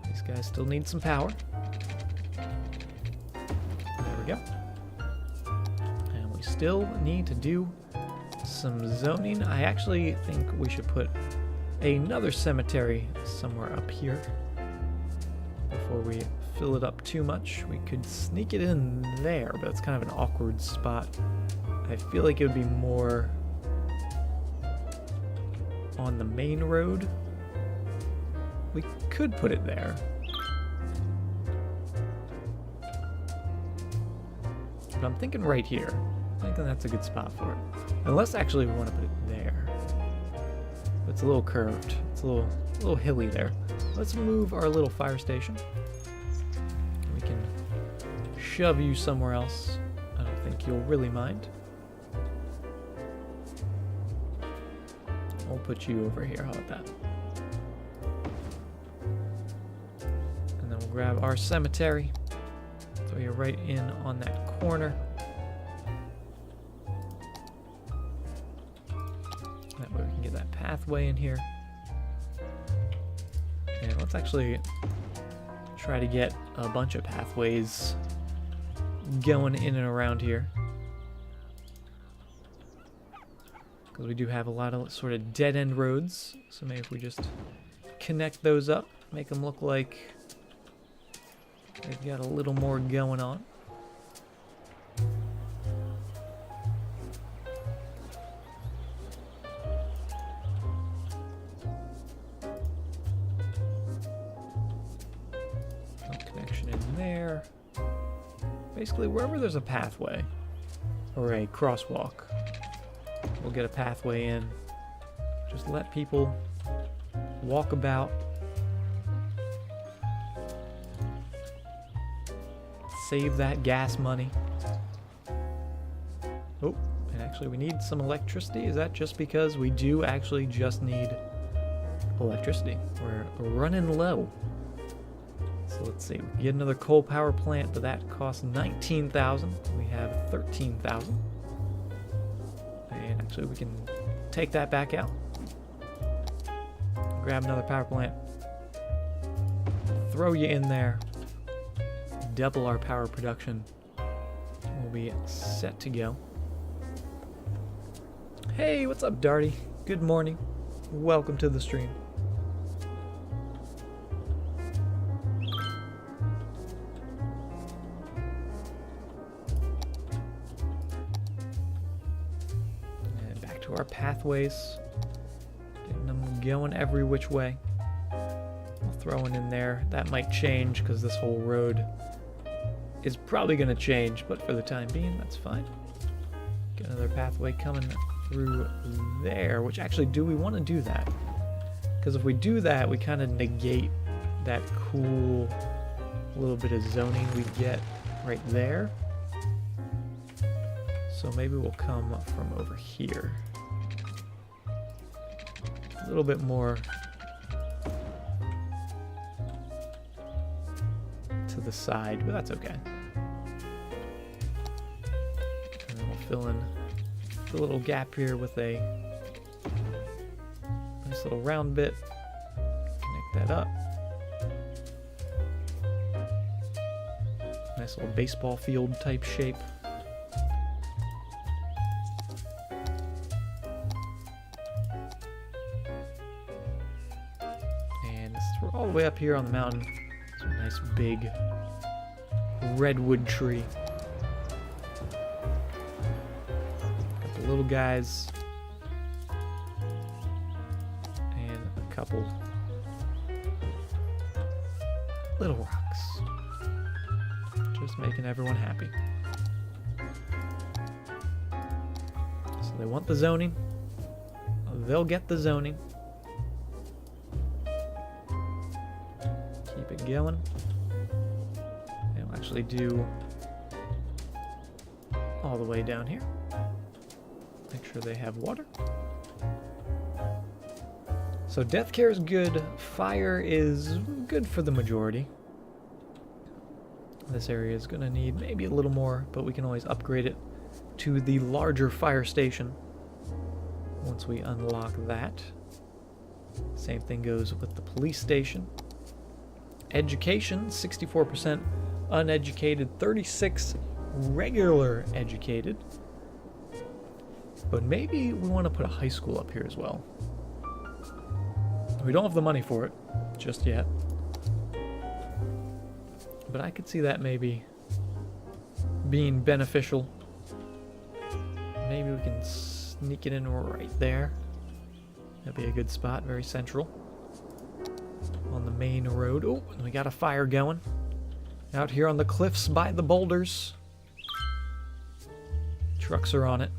These guys still need some power. There we go. And we still need to do some zoning. I actually think we should put another cemetery somewhere up here before we fill it up too much. We could sneak it in there, but it's kind of an awkward spot. I feel like it would be more on the main road. We could put it there. But I'm thinking right here. I'm thinking that's a good spot for it. Unless actually we want to put it there. It's a little curved. It's a little hilly there. Let's move our little fire station. We can shove you somewhere else. I don't think you'll really mind. We'll put you over here. How about that? And then we'll grab our cemetery. Throw you right in on that corner. That way we can get that pathway in here. And let's actually try to get a bunch of pathways going in and around here. Because we do have a lot of sort of dead-end roads. So maybe if we just connect those up, make them look like they've got a little more going on. Connection in there. Basically, wherever there's a pathway or a crosswalk, we'll get a pathway in. Just let people walk about. Save that gas money. Oh, and actually we need some electricity. Is that just because we do actually just need electricity? We're running low. So let's see, we can get another coal power plant, but that costs 19,000. We have 13,000. And actually we can take that back out. Grab another power plant. Throw you in there. Double our power production. We'll be set to go. Hey, what's up, Darty? Good morning. Welcome to the stream. And back to our pathways. Getting them going every which way. I'll throw one in there. That might change because this whole road is probably going to change, but for the time being, that's fine. Get another pathway coming through there, which actually, do we want to do that? Because if we do that, we kind of negate that cool little bit of zoning we get right there. So maybe we'll come from over here. A little bit more to the side, but that's okay. And then we'll fill in the little gap here with a nice little round bit. Connect that up. Nice little baseball field type shape. And we're all the way up here on the mountain. It's a nice big redwood tree. Got the little guys. And a couple little rocks. Just making everyone happy. So they want the zoning. They'll get the zoning. Keep it going. And we'll actually do all the way down here. Make sure they have water. So death care is good. Fire is good for the majority. This area is going to need maybe a little more, but we can always upgrade it to the larger fire station once we unlock that. Same thing goes with the police station. Education, 64% uneducated, 36 regular educated. But maybe we want to put a high school up here as well. We don't have the money for it just yet. But I could see that maybe being beneficial. Maybe we can sneak it in right there. That'd be a good spot, very central. On the main road. Oh, and we got a fire going. Out here on the cliffs by the boulders. Trucks are on it.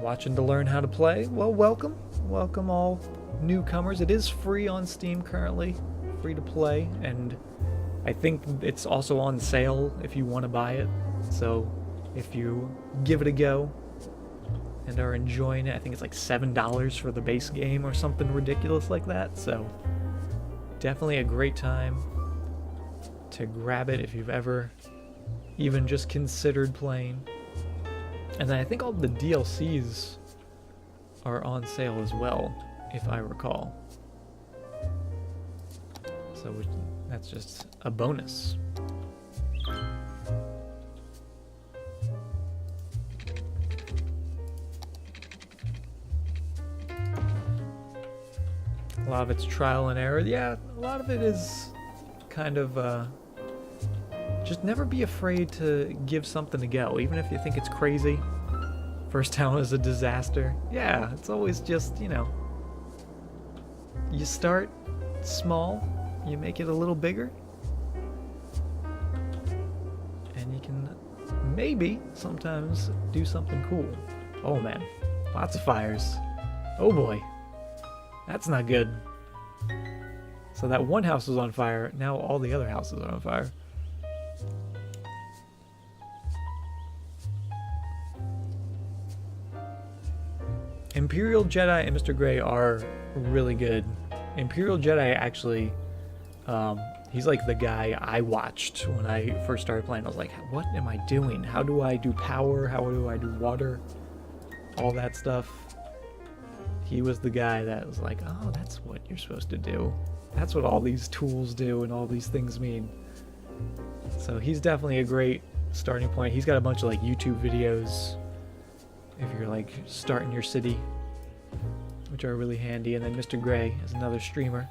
Watching to learn how to play? Well, welcome. Welcome all newcomers. It is free on Steam currently. Free to play. And I think it's also on sale if you want to buy it. So if you give it a go and are enjoying it, I think it's like $7 for the base game or something ridiculous like that. So definitely a great time to grab it if you've ever even just considered playing. And then I think all the DLCs are on sale as well, if I recall. So that's just a bonus. A lot of it's trial and error. Yeah, a lot of it is kind of just never be afraid to give something a go, even if you think it's crazy. First town is a disaster. Yeah, it's always just, you know, you start small, you make it a little bigger, and you can maybe sometimes do something cool. Oh man, lots of fires. Oh boy, that's not good. So that one house was on fire, now all the other houses are on fire. Imperial Jedi and Mr. Grey are really good. Imperial Jedi actually, he's like the guy I watched when I first started playing. I was like, what am I doing? How do I do power? How do I do water? All that stuff. He was the guy that was like, oh, that's what you're supposed to do. That's what all these tools do and all these things mean. So he's definitely a great starting point. He's got a bunch of like YouTube videos if you're like starting your city, which are really handy. And then Mr. Grey is another streamer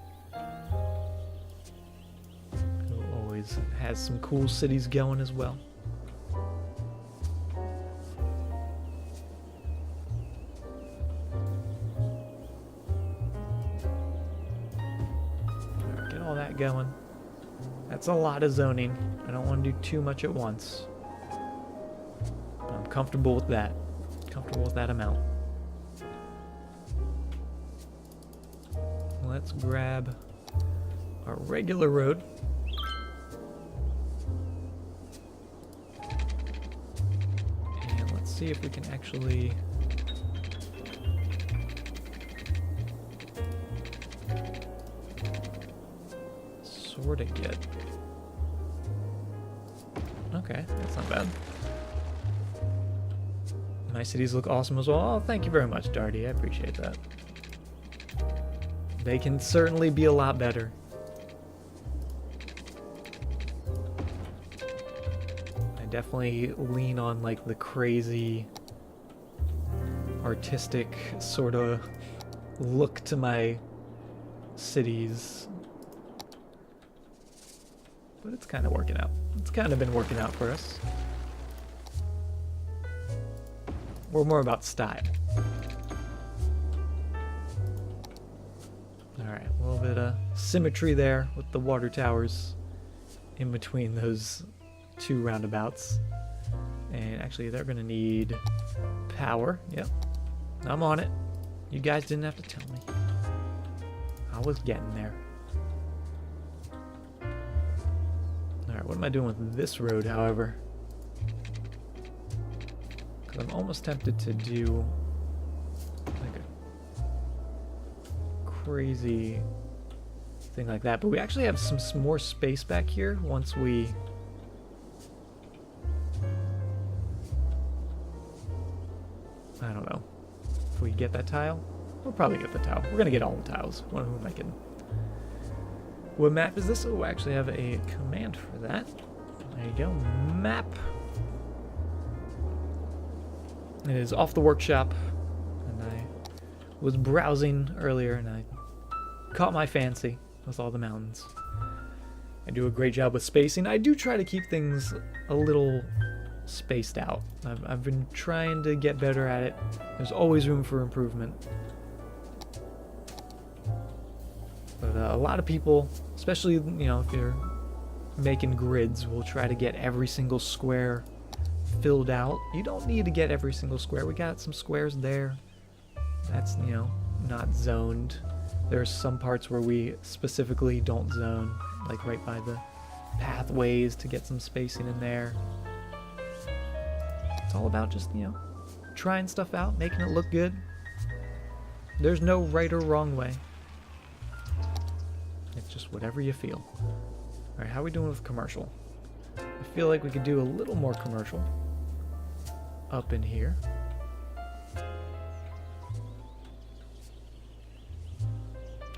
who always has some cool cities going as well. Alright, get all that going. That's a lot of zoning. I don't want to do too much at once. I'm comfortable with that. Comfortable with that amount. Let's grab our regular road. And let's see if we can actually sort of get. Okay, that's not bad. My cities look awesome as well. Oh, thank you very much, Darty. I appreciate that. They can certainly be a lot better. I definitely lean on like the crazy artistic sort of look to my cities. But it's kind of working out. It's kind of been working out for us. We're more about style. Alright, a little bit of symmetry there with the water towers in between those two roundabouts. And actually, they're going to need power. Yep, I'm on it. You guys didn't have to tell me. I was getting there. Alright, what am I doing with this road, however? Because I'm almost tempted to do like a crazy thing like that. But we actually have some more space back here once we... I don't know. If we get that tile, we'll probably get the tile. We're going to get all the tiles. One of whom I can... What map is this? Oh, I actually have a command for that. There you go. Map. It is off the workshop. And I was browsing earlier and I caught my fancy with all the mountains. I do a great job with spacing. I do try to keep things a little spaced out. I've been trying to get better at it. There's always room for improvement. But a lot of people, especially, you know, if you're making grids, will try to get every single square filled out. You don't need to get every single square. We got some squares there. That's, you know, not zoned. There's some parts where we specifically don't zone, like right by the pathways to get some spacing in there. It's all about just, you know, trying stuff out, making it look good. There's no right or wrong way. It's just whatever you feel. Alright, how are we doing with commercial? I feel like we could do a little more commercial up in here.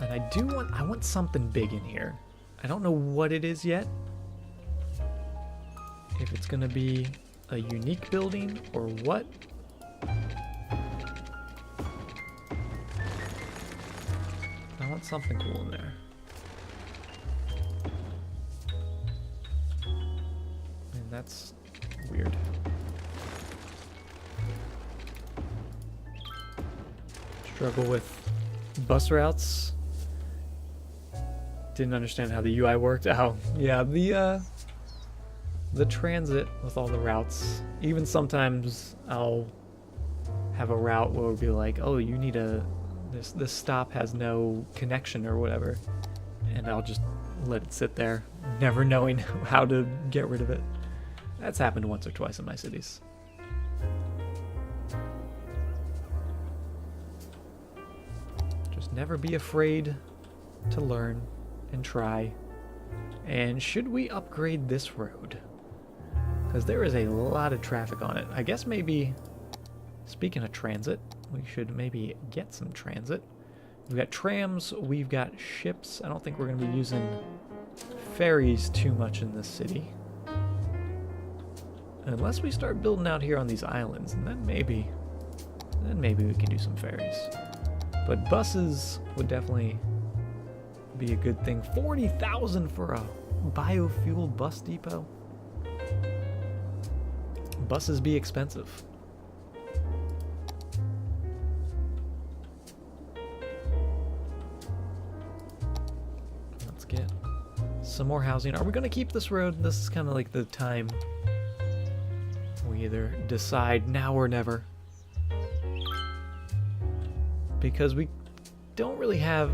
And I want something big in here. I don't know what it is yet. If it's gonna be a unique building or what. I want something cool in there. And that's weird. Struggle with bus routes. Didn't understand how the UI worked. Oh, yeah, the transit with all the routes. Even sometimes I'll have a route where it'll be like, oh, you need this stop has no connection or whatever, and I'll just let it sit there, never knowing how to get rid of it. That's happened once or twice in my cities. Just never be afraid to learn and try. And should we upgrade this road? Because there is a lot of traffic on it. I guess maybe, speaking of transit, we should maybe get some transit. We've got trams, we've got ships. I don't think we're going to be using ferries too much in this city. Unless we start building out here on these islands, and then maybe we can do some ferries. But buses would definitely be a good thing. 40,000 for a biofuel bus depot. Buses be expensive. Let's get some more housing. Are we going to keep this road? This is kind of like the time we either decide now or never. Because we don't really have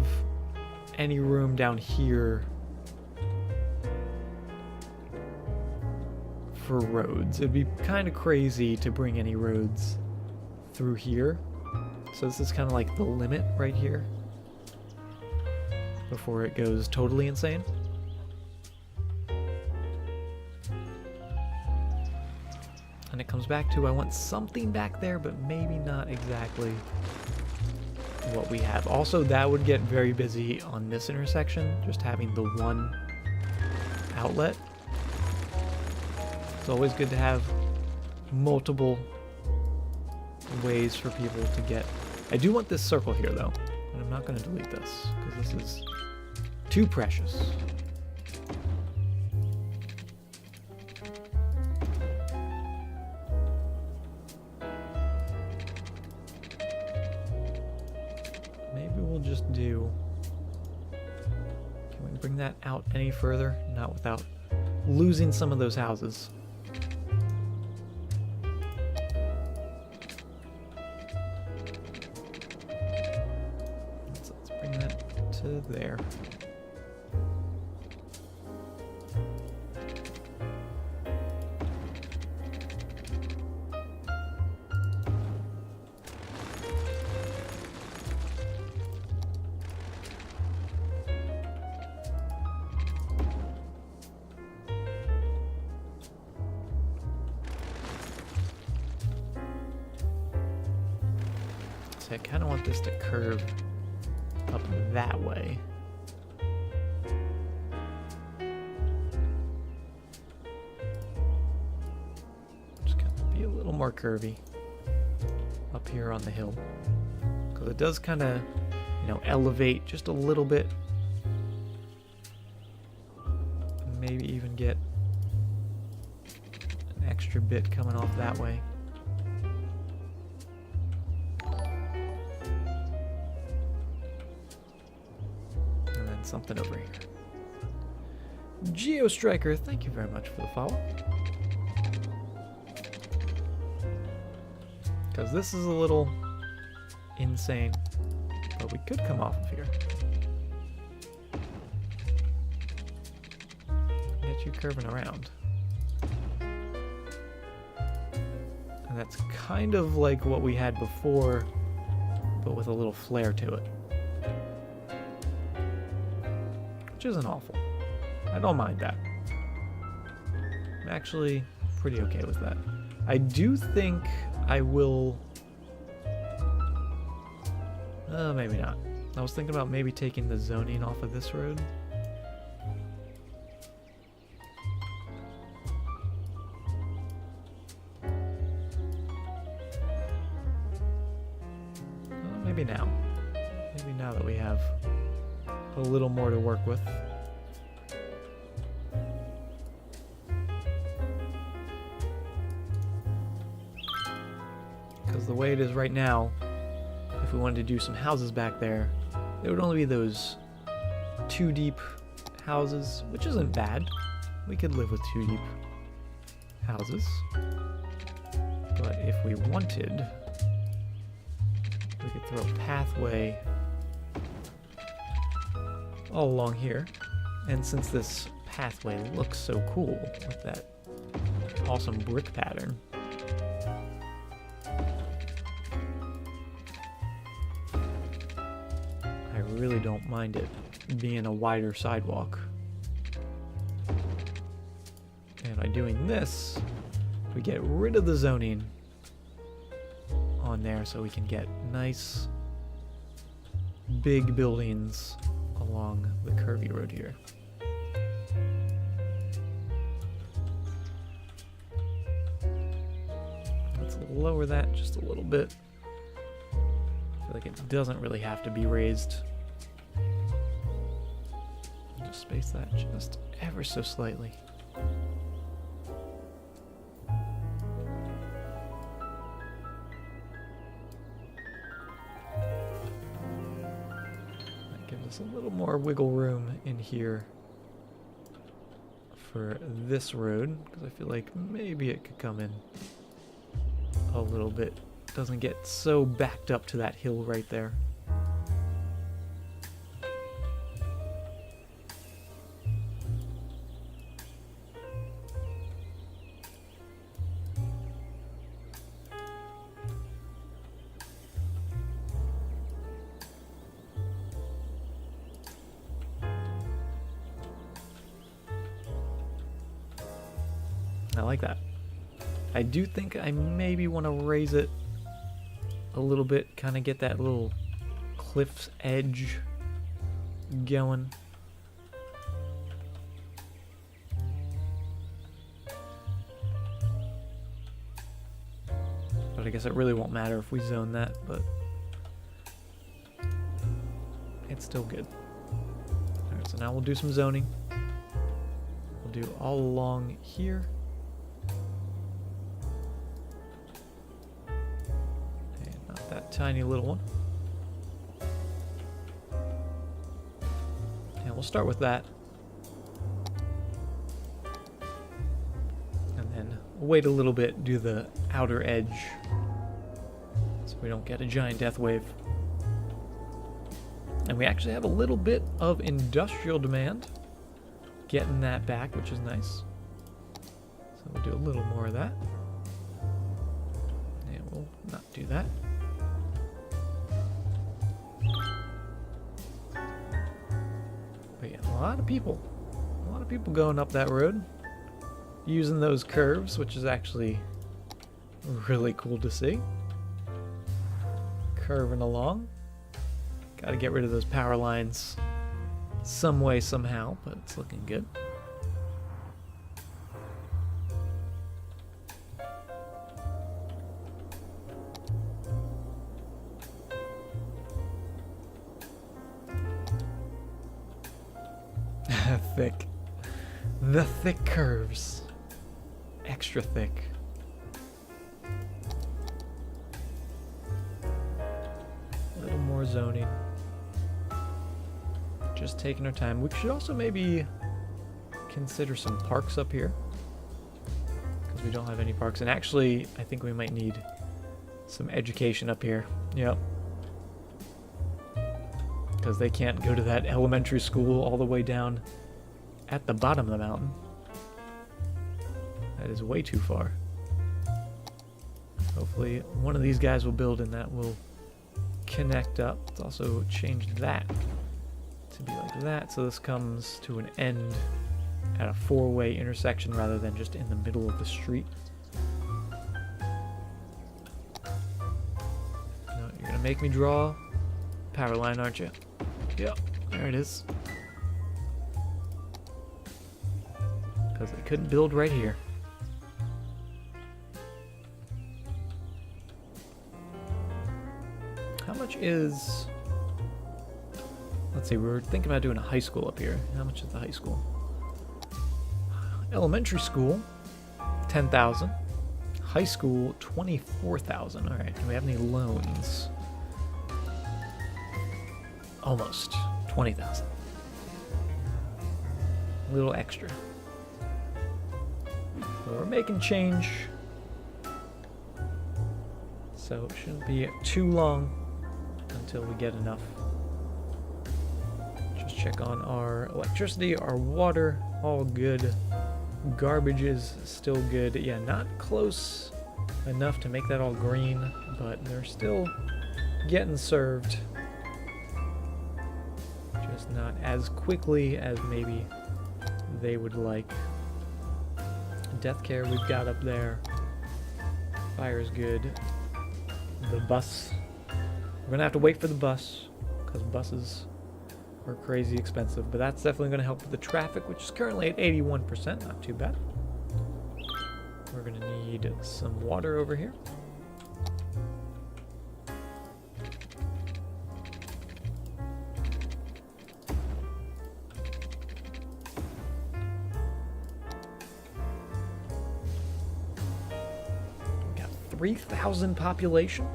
any room down here for roads. It'd be kind of crazy to bring any roads through here. So this is kind of like the limit right here before it goes totally insane. And it comes back to I want something back there, but maybe not exactly what we have. Also, that would get very busy on this intersection, just having the one outlet. It's always good to have multiple ways for people to get. I do want this circle here though, and I'm not going to delete this because this is too precious. Maybe we'll just do, can we bring that out any further? Not without losing some of those houses. Let's bring that to there. I kind of want this to curve up that way. Just kind of be a little more curvy up here on the hill. Because it does kind of, elevate just a little bit. Maybe even get an extra bit coming off that way. Something over here. GeoStriker, thank you very much for the follow. Because this is a little insane, but we could come off of here. Get you curving around. And that's kind of like what we had before, but with a little flair to it. Which isn't awful. I don't mind that. I'm actually pretty okay with that. I do think I will... maybe not. I was thinking about maybe taking the zoning off of this road. Maybe now. Maybe now that we have a little more to work with. Because the way it is right now, if we wanted to do some houses back there, it would only be those 2 deep houses, which isn't bad. We could live with 2 deep houses. But if we wanted, we could throw a pathway all along here, and since this pathway looks so cool with that awesome brick pattern, I really don't mind it being a wider sidewalk. And by doing this, we get rid of the zoning on there so we can get nice big buildings along the curvy road here. Let's lower that just a little bit. I feel like it doesn't really have to be raised. Just space that just ever so slightly. A little more wiggle room in here for this road, because I feel like maybe it could come in a little bit. Doesn't get so backed up to that hill right there. I like that. I do think I maybe want to raise it a little bit, kind of get that little cliff's edge going. But I guess it really won't matter if we zone that, but it's still good. Alright, so now we'll do some zoning. We'll do all along here. Tiny little one. And we'll start with that. And then wait a little bit, do the outer edge so we don't get a giant death wave. And we actually have a little bit of industrial demand. Getting that back, which is nice. So we'll do a little more of that. And we'll not do that. A lot of people going up that road, using those curves, which is actually really cool to see. Curving along. Got to get rid of those power lines some way, somehow, but it's looking good. Thick. The thick curves. Extra thick. A little more zoning. Just taking our time. We should also maybe consider some parks up here, because we don't have any parks. And actually, I think we might need some education up here. Yep. Because they can't go to that elementary school all the way down at the bottom of the mountain. That is way too far. Hopefully one of these guys will build and that will connect up. Let's also change that to be like that, so this comes to an end at a four-way intersection rather than just in the middle of the street. No, you're gonna make me draw power line, aren't you? Yep, there it is. Because they couldn't build right here. How much is... Let's see, we were thinking about doing a high school up here. How much is the high school? Elementary school, 10,000. High school, 24,000. All right, do we have any loans? Almost 20,000. A little extra. So we're making change. So it shouldn't be too long until we get enough. Just check on our electricity, our water, all good. Garbage is still good. Yeah, not close enough to make that all green, but they're still getting served. Just not as quickly as maybe they would like. Death care we've got up there. Fire's good. The bus. We're gonna have to wait for the bus because buses are crazy expensive, but that's definitely gonna help with the traffic, which is currently at 81%. Not too bad. We're gonna need some water over here. We got 3,000 population.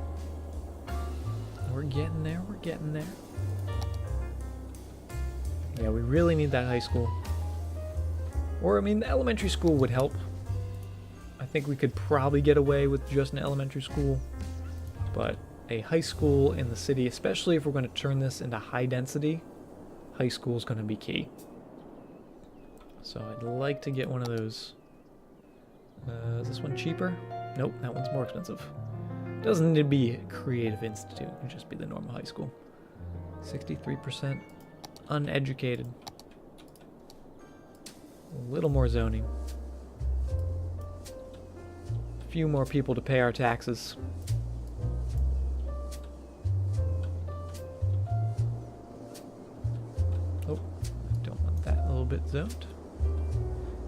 We're getting there, we're getting there. Yeah, we really need that high school. Or, I mean, the elementary school would help. I think we could probably get away with just an elementary school, but a high school in the city, especially if we're going to turn this into high density, high school is going to be key. So I'd like to get one of those. Is this one cheaper? Nope, that one's more expensive. Doesn't need to be a creative institute, it can just be the normal high school. 63% uneducated. A little more zoning. A few more people to pay our taxes. Oh, I don't want that a little bit zoned.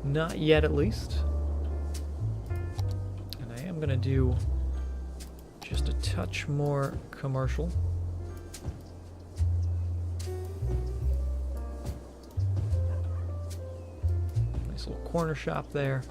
Not yet, at least. And I am going to do just a touch more commercial. Nice little corner shop there.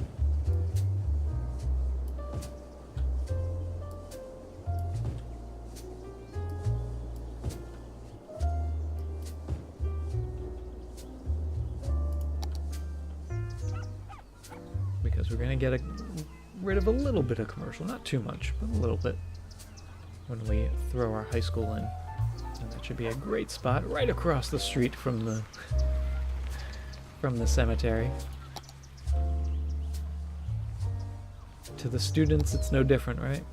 Because we're going to get rid of a little bit of commercial, not too much, but a little bit, when we throw our high school in. And that should be a great spot right across the street from the cemetery. To the students, it's no different, right?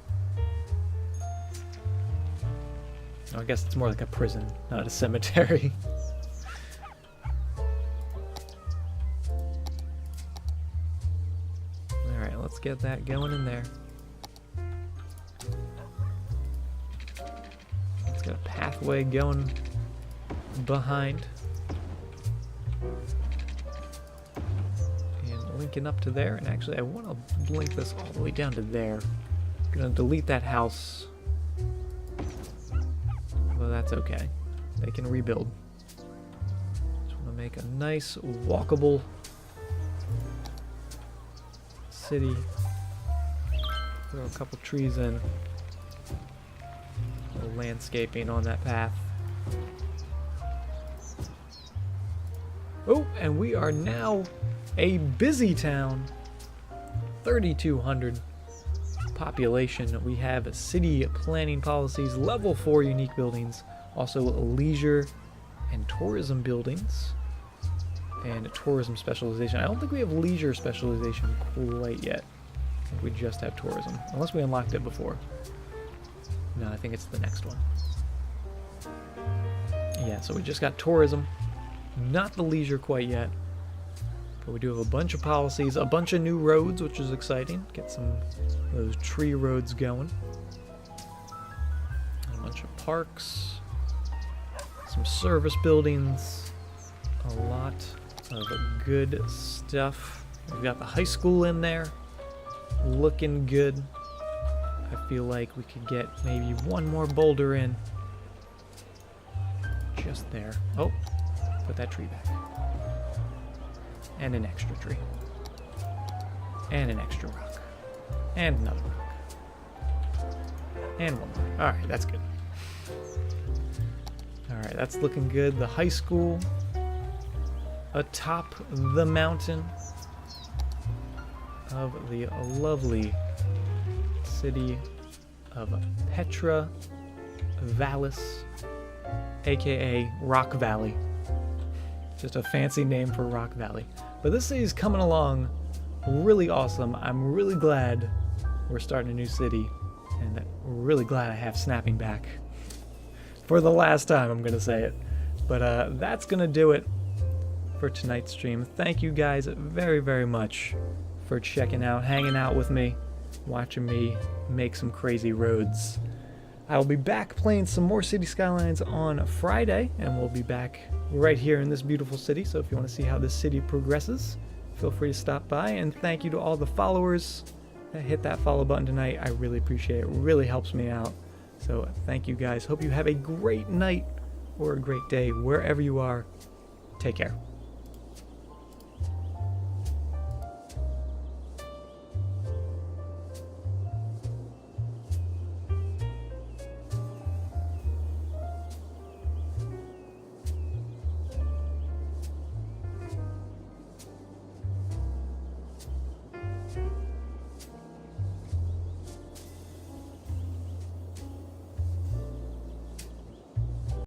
Oh, I guess it's more like a prison, not a cemetery. Alright, let's get that going in there. It's got a pathway going behind. And linking up to there. And actually, I want to link this all the way down to there. I'm going to delete that house. Well, that's okay. They can rebuild. Just want to make a nice, walkable city. Throw a couple trees in. A little landscaping on that path. Oh, and we are now a busy town. 3,200 population. We have city planning policies, level 4 unique buildings, also leisure and tourism buildings, and tourism specialization. I don't think we have leisure specialization quite yet. I think we just have tourism, unless we unlocked it before. No, I think it's the next one. Yeah, so we just got tourism, not the leisure quite yet. But we do have a bunch of policies, a bunch of new roads, which is exciting. Get some of those tree roads going. A bunch of parks, some service buildings, a lot of good stuff. We've got the high school in there, looking good. I feel like we could get maybe one more boulder in. Just there. Oh, put that tree back. And an extra tree. And an extra rock. And another rock. And one more. Alright, that's good. Alright, that's looking good. The high school atop the mountain of the lovely city of Petra Vallis, aka Rock Valley. Just a fancy name for Rock Valley. But this city's coming along really awesome. I'm really glad we're starting a new city, and really glad I have snapping back. For the last time, I'm going to say it. But that's going to do it for tonight's stream. Thank you guys very, very much for checking out, hanging out with me, watching me make some crazy roads. I will be back playing some more City Skylines on Friday, and we'll be back right here in this beautiful city. So if you want to see how this city progresses, feel free to stop by. And thank you to all the followers that hit that follow button tonight. I really appreciate it. It really helps me out. So thank you guys. Hope you have a great night or a great day wherever you are. Take care.